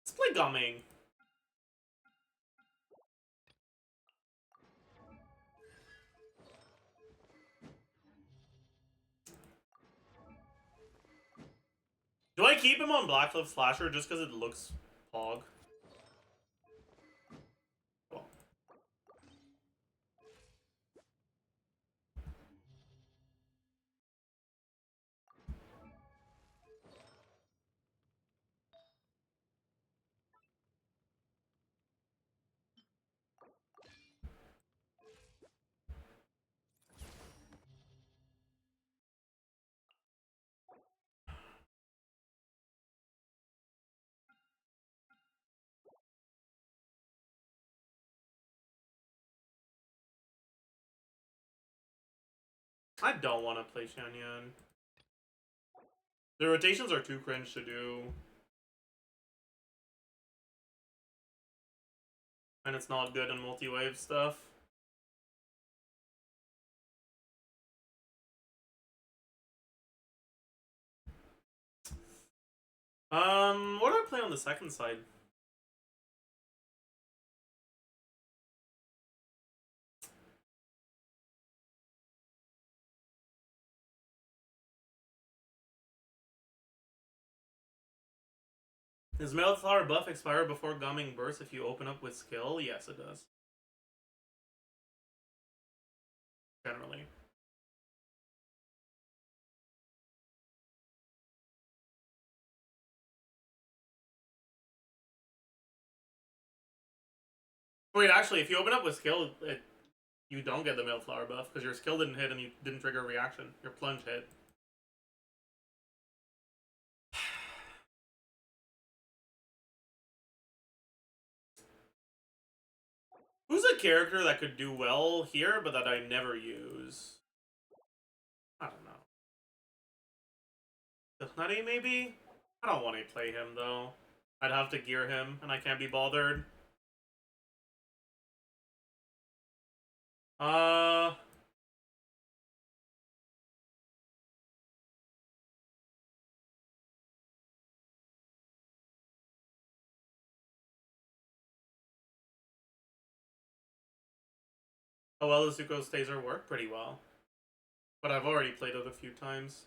Let's play Gumming. Do I keep him on Blackcliff Slasher just because it looks pog? I don't want to play Shanyan. The rotations are too cringe to do. And it's not good in multi-wave stuff. What do I play on the second side? Does Flower buff expire before Gumming Burst if you open up with skill? Yes, it does. Generally. Wait, actually, if you open up with skill, you don't get the Flower buff because your skill didn't hit and you didn't trigger a reaction. Your plunge hit. Who's a character that could do well here, but that I never use? I don't know. Nutty, maybe? I don't want to play him, though. I'd have to gear him, and I can't be bothered. Oh well, Izuku's Taser work pretty well. But I've already played it a few times.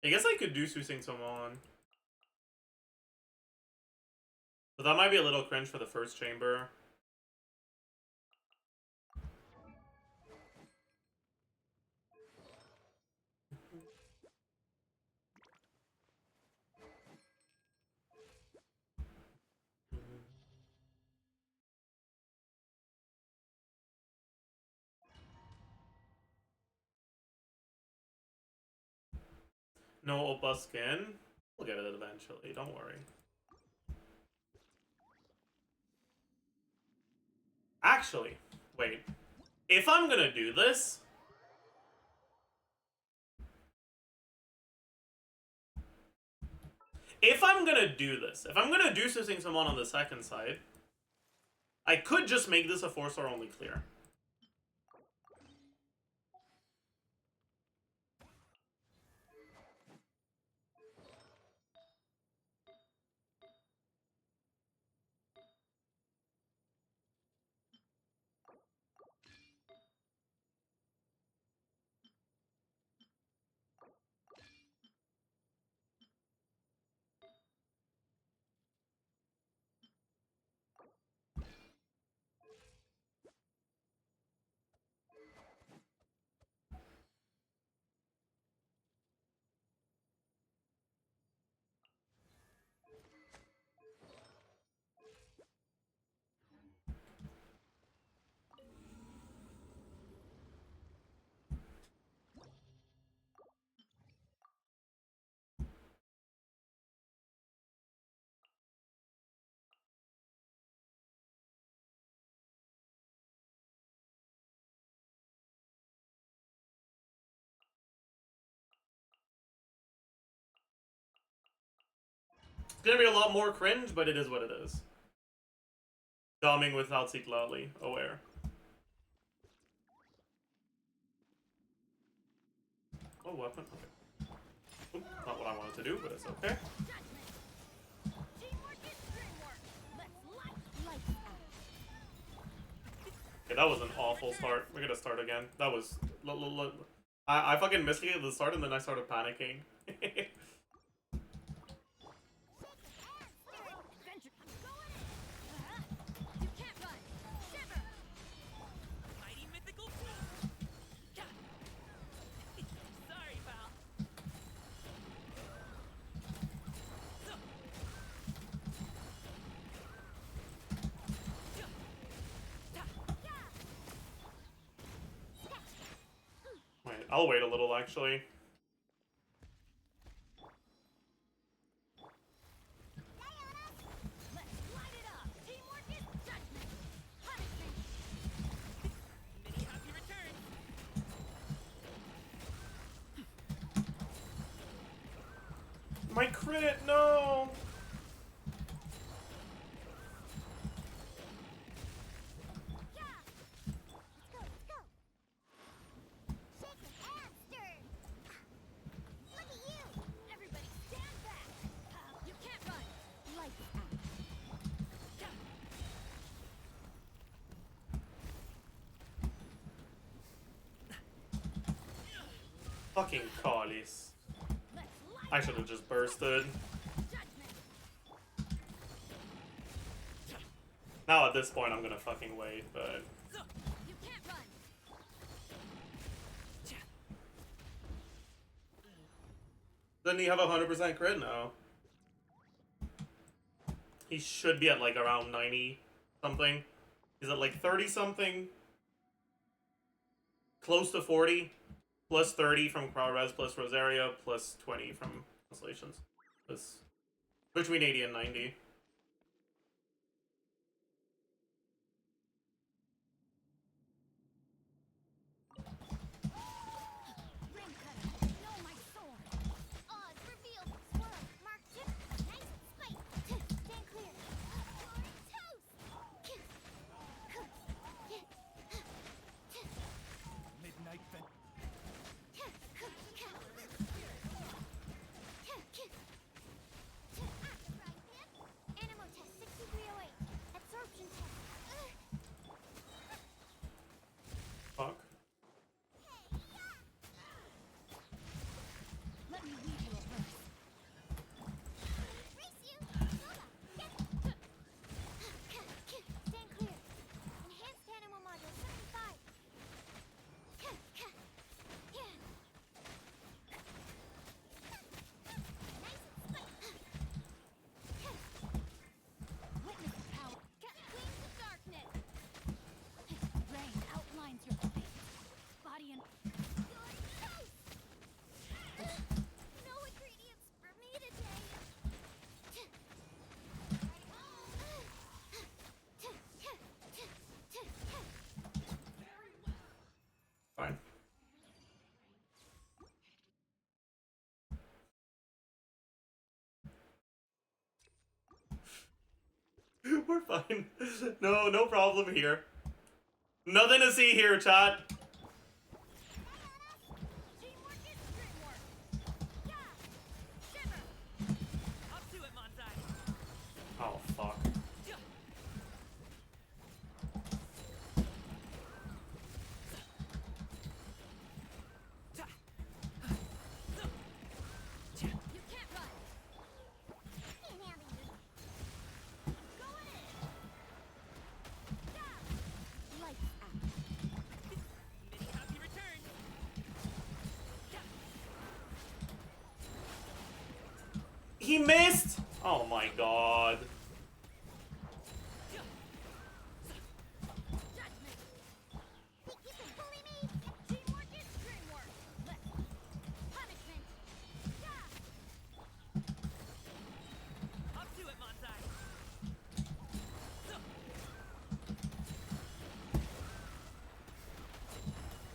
I guess I could do Susing Somon. But that might be a little cringe for the first chamber. No Oppa skin? We'll get it eventually, don't worry. Actually, wait. If I'm gonna do this... If I'm gonna do Susing Somon on the second side, I could just make this a 4-star only clear. It's gonna be a lot more cringe, but it is what it is. Doming without Seek Loudly, aware. Oh, weapon? Okay. Oop, not what I wanted to do, but it's okay. Okay, that was an awful start. We're gonna start again. That was... I fucking missed it at the start and then I started panicking. Wait, I'll wait a little, actually. it! No! Yeah. Let's go, let's go. Shaken and stirred. Look at you. Everybody stand back. You can't run. Lights out. Fucking Collies. Let's light I should have just bursted. judgment. Now at this point I'm gonna fucking wait, but... You can't run. Doesn't he have 100% crit now? He should be at like around 90 something. He's at like 30 something. Close to 40. Plus 30 from crowd res plus Rosaria plus 20 from translations. It's between 80 and 90. Ring cutter. Know my sword. Odds revealed. Swirl. Mark tip. Nice spike. Stand clear. Toast. Midnight ven- Animal test 6308. Absorption test. Fuck. Let me lead you a verse. Race you. Soda. Stand clear. Enhanced animal module 75. Witness the power. Wings of darkness. Rain outlines your fate. Body and your toast. No ingredients for me today. Fine. We're fine. No problem here. Nothing to see here, chat. Teamwork is dreamwork. Yeah. Shiver. Up to it, Monzai. Oh, fuck. You can't run. Going in. Yeah. Lights out. Mini happy return. He missed! Oh my god. Judgment. Think you can bully me? Teamwork is dreamwork. Let's. Punishment. Yeah. Up to it, Monzai.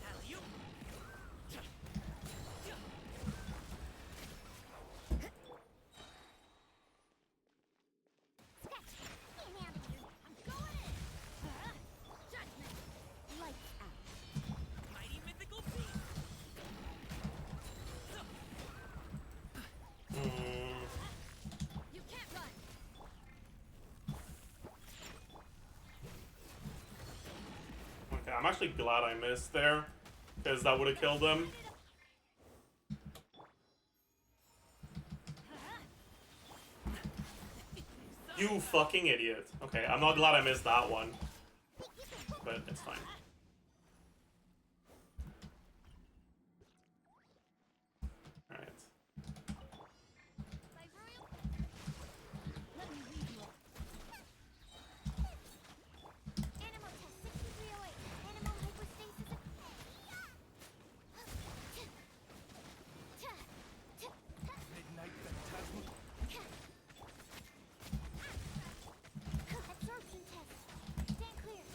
Alley-oop. I'm going in. Judgment. Lights out. Mighty mythical beast. You can't run. Okay, I'm actually glad I missed there. Because that would have killed him. You fucking idiot. Okay, I'm not glad I missed that one. But it's fine. Alright. By royal. Let me read you. Animal test 6308. Animal hypostasis. Midnight phantasmal. Absorption test. Stand clear.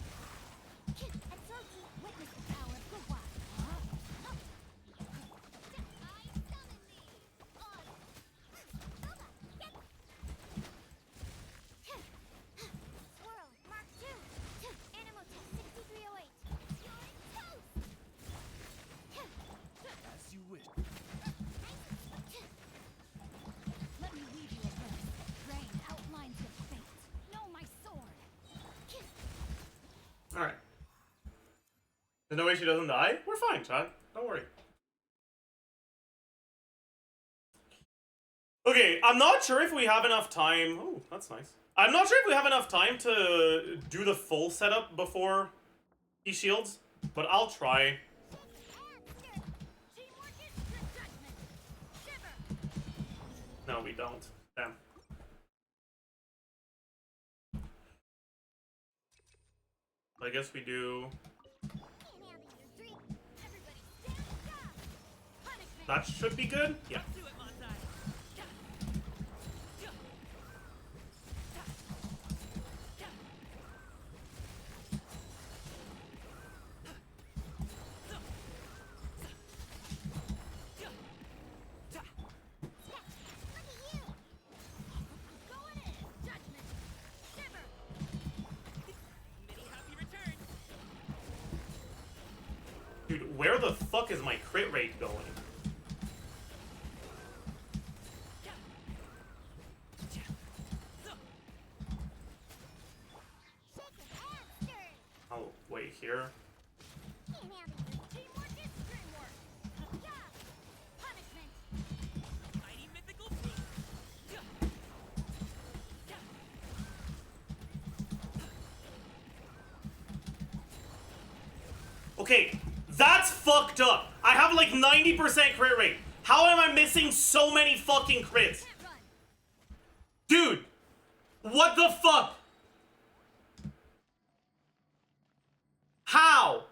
There's no way she doesn't die? We're fine, Chad. Don't worry. Okay, I'm not sure if we have enough time. Oh, that's nice. I'm not sure if we have enough time to do the full setup before he shields, but I'll try. No, we don't. Damn. I guess we do. That should be good. Yeah. Dude, where the fuck is my crit rate going? Oh, wait, here? Okay, that's fucked up. I have like 90% crit rate. How am I missing so many fucking crits? Dude, what the fuck? How?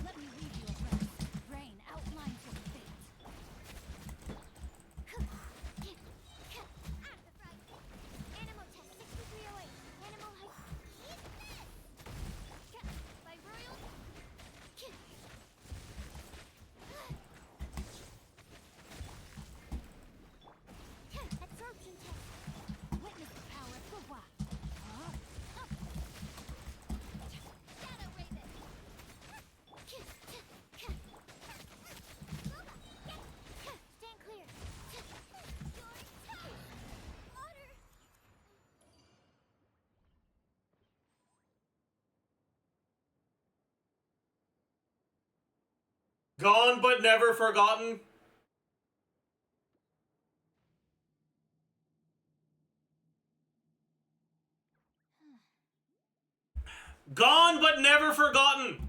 Let me read you a verse. Brain outlines your fate. Animal test 6308. Animal height. By Royal. Absorption test. Witness the power of the Wa. Shadow Raven. Stand clear. Water. Gone but never forgotten. Gone but never forgotten.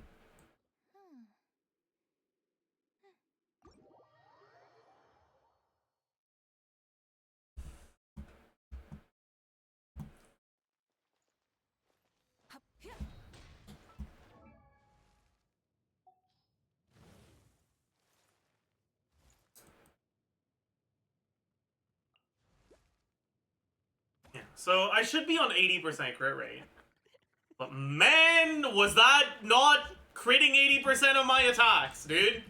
Yeah, so I should be on 80% crit rate. But man, was that not critting 80% of my attacks, dude?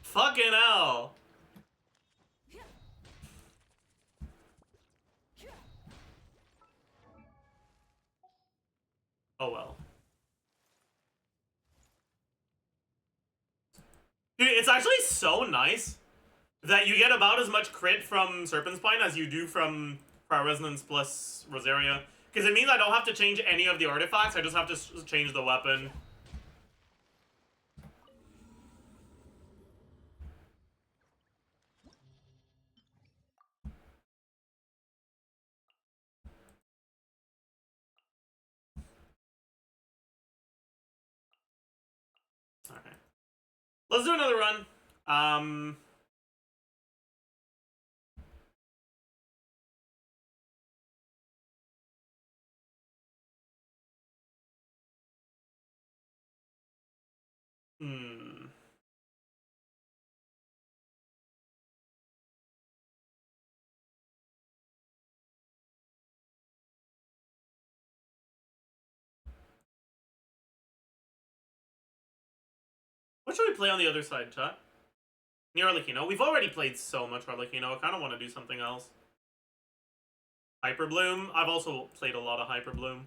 Fucking hell. Oh well. Dude, it's actually so nice that you get about as much crit from Serpent Spine as you do from Prior Resonance plus Rosaria. Because it means I don't have to change any of the artifacts, I just have to change the weapon. Okay. Let's do another run. Hmm. What should we play on the other side, chat? Near Arlecchino? We've already played so much Arlecchino, I kind of want to do something else. Hyperbloom? I've also played a lot of Hyperbloom.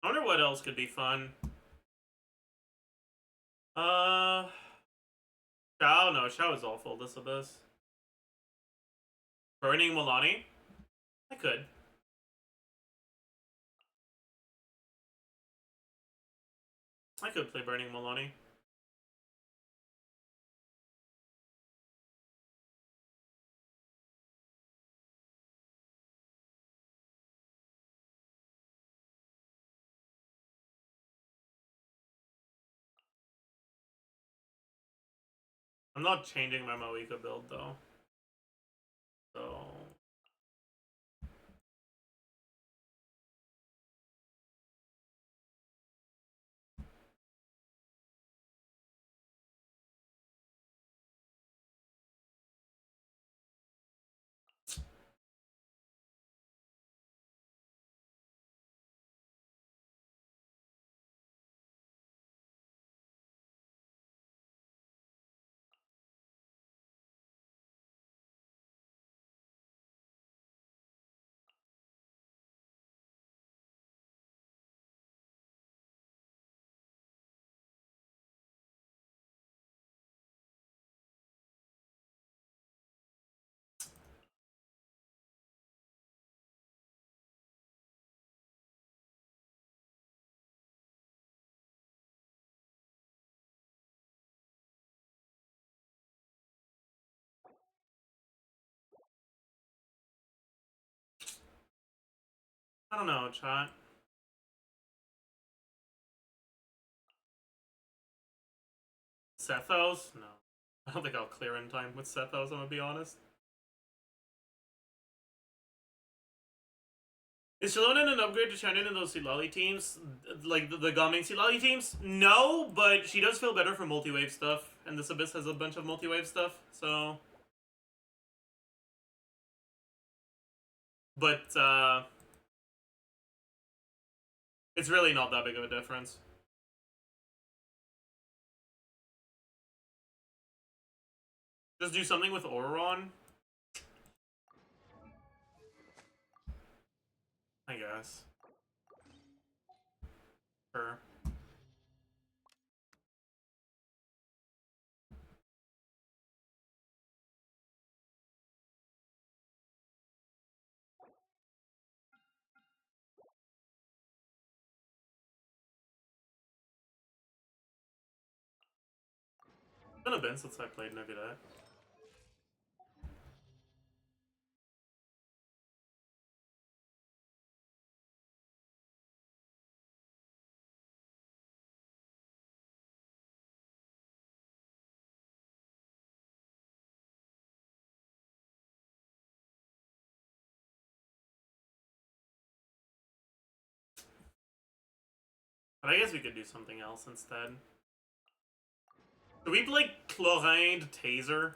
I wonder what else could be fun. Shao? No, Shao is awful, this abyss. Burning Milani? I could. I could play Burning Milani. I'm not changing my Moika build, though. So... I don't know, chat. Sethos? No. I don't think I'll clear in time with Sethos, I'm gonna be honest. Is Shalona an upgrade to Shannon in those Silali teams? Like the Gaming Silali teams? No, but she does feel better for multi-wave stuff. And this Abyss has a bunch of multi-wave stuff, so... But, it's really not that big of a difference. Just do something with Auron? I guess. Sure. It's been a bit since I played Nebula. But I guess we could do something else instead. Do we play Chlorine Taser?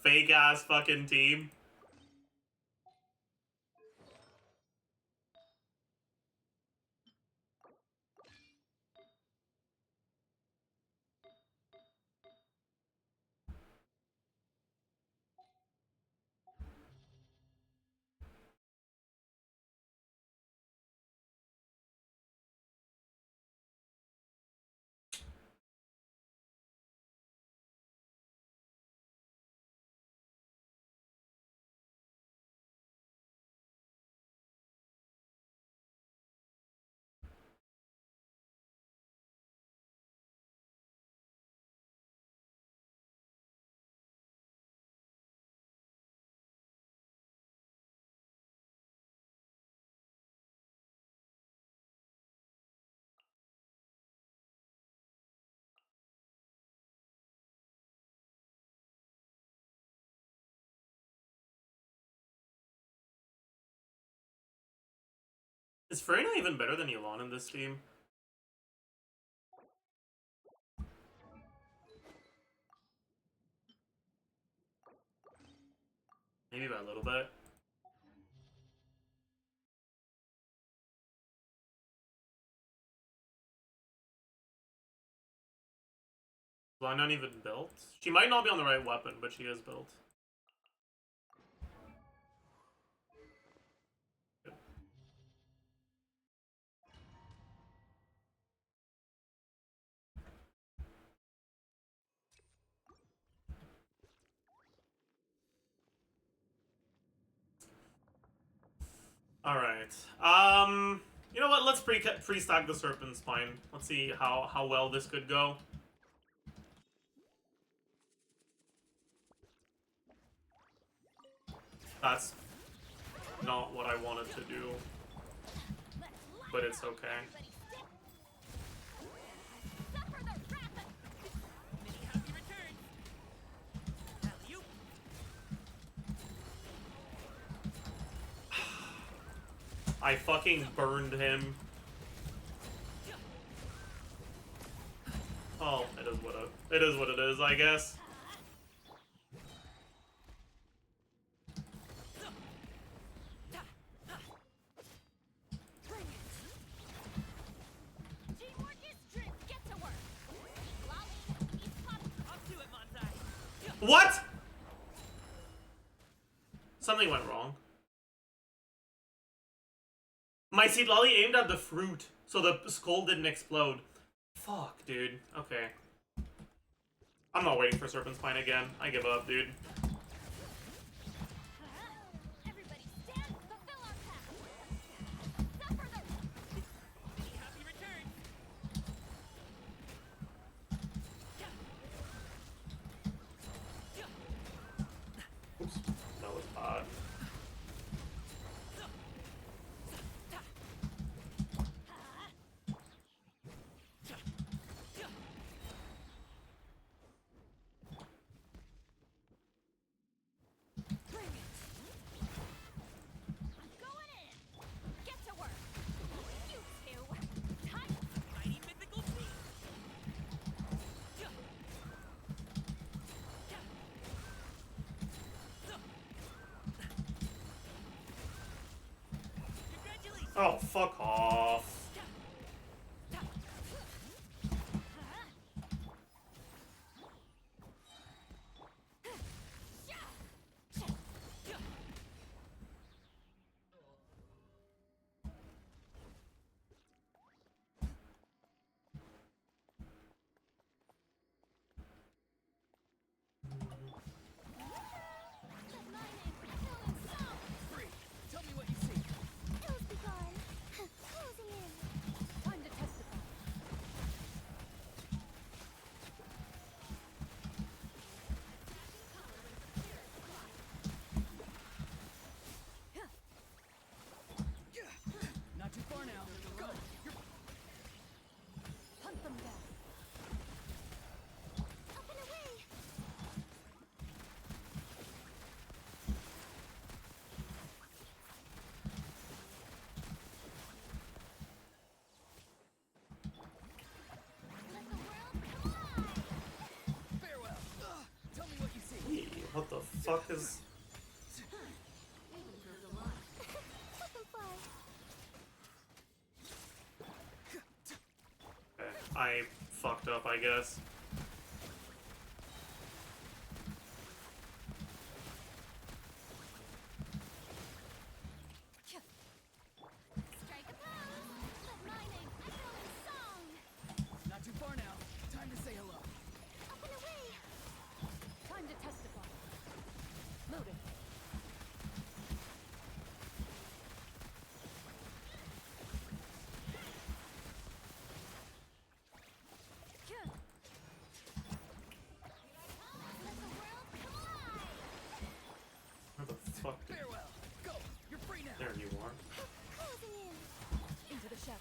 Fake ass fucking team. Is Freyna even better than Elon in this team? Maybe by a little bit. Well, not even built. She might not be on the right weapon, but she is built. Good. All right. You know what? Let's pre-stack the Serpent Spine. Let's see how well this could go. That's not what I wanted to do, but it's okay. I fucking burned him. Oh, it is what it is, I guess. What? Something went wrong. My seed lolly aimed at the fruit, so the skull didn't explode. Fuck, dude. Okay. I'm not waiting for Serpent Spine again. I give up, dude. Everybody stand, fulfill our path. Suffer the happy return. Oops, that was bad. Oh, fuck off. Tell me what you see. Ills be gone. Closing in. Time to testify. Not too far now. Go. You're Hunt them down. Up and away. Let the world collide. farewell. Tell me what you see. Hey, what the fuck is... Let them fly. Okay, I fucked up, I guess. Strike a pose. Let my name echo in song. Not too far now. Time to say hello. Up and away. Time to testify. Loaded. Let the world collide. Where the fuck did... Farewell. Go. You're free now. There you are. Closing in. Into the shadows.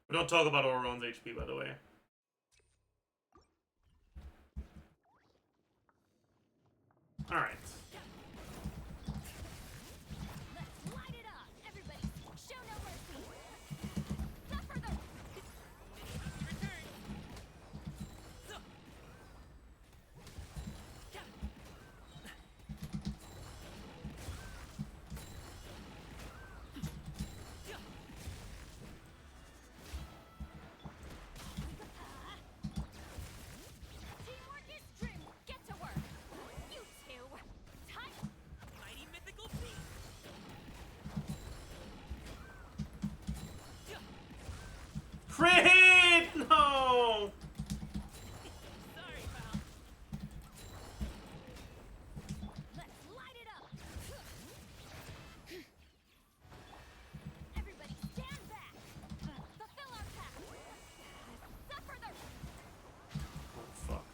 We don't talk about Auron's HP, by the way. Alright. Let's light it up. Everybody, show no mercy. Suffer the return. Crit! No! Sorry, pal. Let's light it up. Everybody stand back. Fulfill our pact. Suffer the Oh, fuck.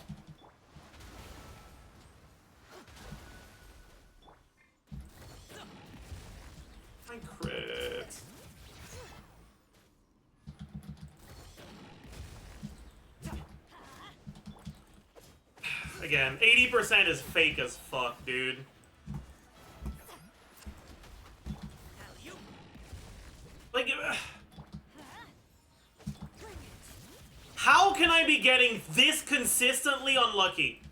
I crit. Again, 80% is fake as fuck, dude. Like, how can I be getting this consistently unlucky?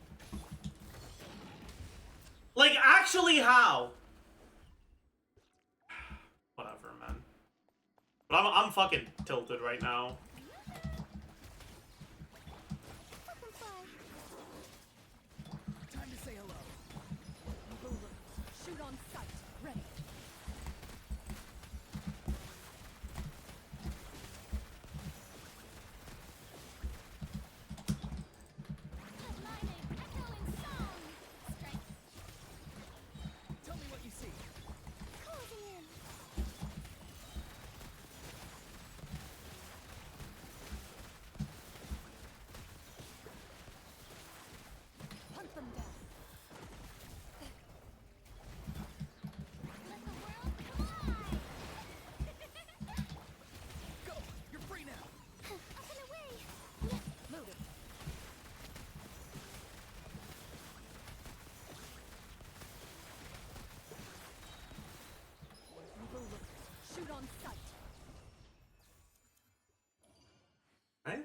Like, actually, how? Whatever, man. But I'm fucking tilted right now. fucking fly. Time to say hello. Eagle loose. Shoot on sight. Ready. Headlining, echo in song. Strike Tell me what you see. closing in. Hunt them down. Let the world collide. Go! You're free now. Up and away. Loaded. Eagle loose. Shoot on sight. Right?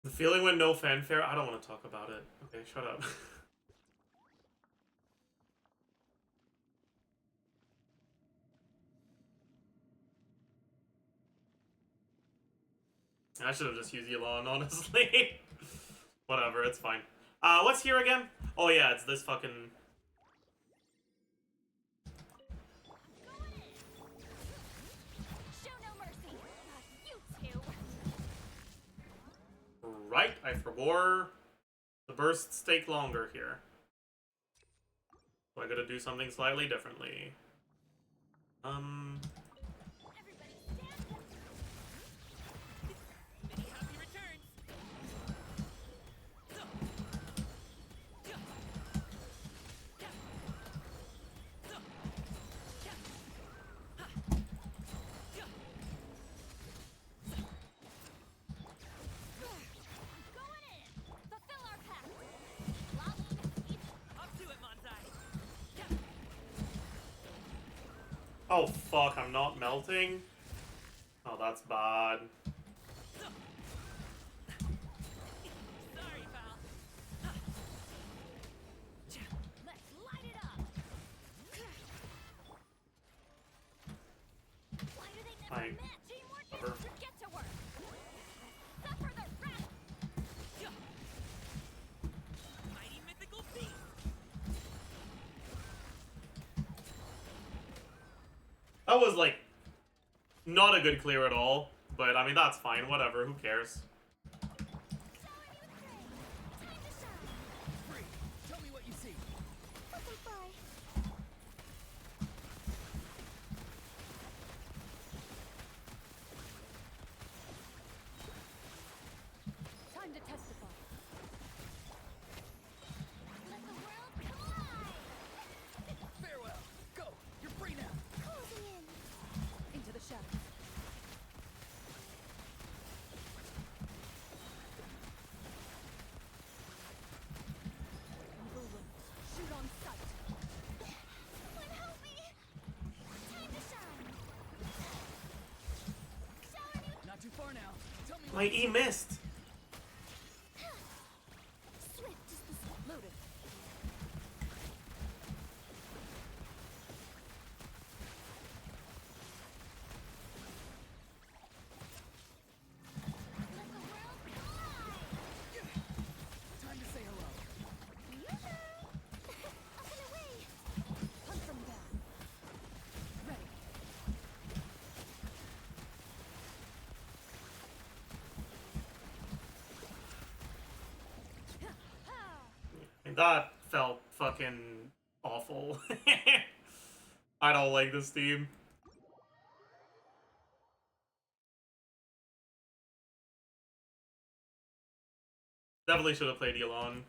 The feeling when no fanfare. I don't want to talk about it. Okay, shut up. I should have just used Elon, honestly. Whatever, it's fine. What's here again? Oh yeah, it's this fucking... Show no mercy. You two. Right, I forbore. The bursts take longer here. So I gotta do something slightly differently. Everybody stand back. Many happy returns. Going in. Fulfill our pact. Lobbying. Up to it, Monzai. Oh fuck, I'm not melting? Oh, that's bad. Sorry, pal. Let's light it up. Why do they never Fine. match? Teamwork Whatever. is to get to work. Suffer the wrath. Mighty mythical beast. That was like not a good clear at all, but I mean that's fine, whatever, who cares? Showering you with grace. Time to shine. Free. Tell me what you see. Fucking fly. Time to testify. Let the world collide. Farewell. Go. You're free now. Closing in. Into the shadows. Eagle loose. Shoot on sight. Someone help me. Time to shine. Showering you. Not too far now. Tell me My what E missed. Swift is the loaded. Let the world collide. Time to say hello. Up and away. Hunt them down. Ready. That felt fucking awful. I don't like this team. Definitely should have played Elon.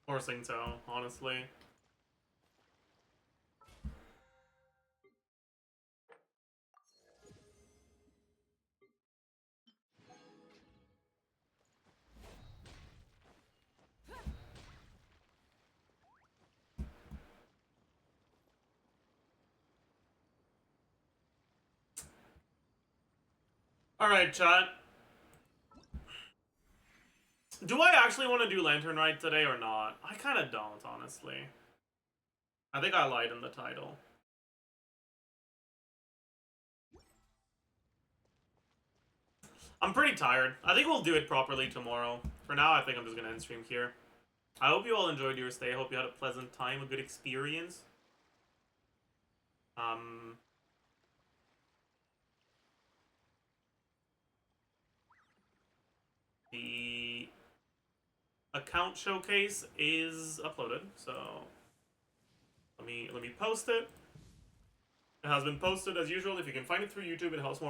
Or Singto, honestly. Alright, chat. Do I actually want to do Lantern Rite today or not? I kind of don't, honestly. I think I lied in the title. I'm pretty tired. I think we'll do it properly tomorrow. For now, I think I'm just going to end stream here. I hope you all enjoyed your stay. I hope you had a pleasant time, a good experience. The account showcase is uploaded, so let me post it. It has been posted as usual. If you can find it through YouTube, it helps more.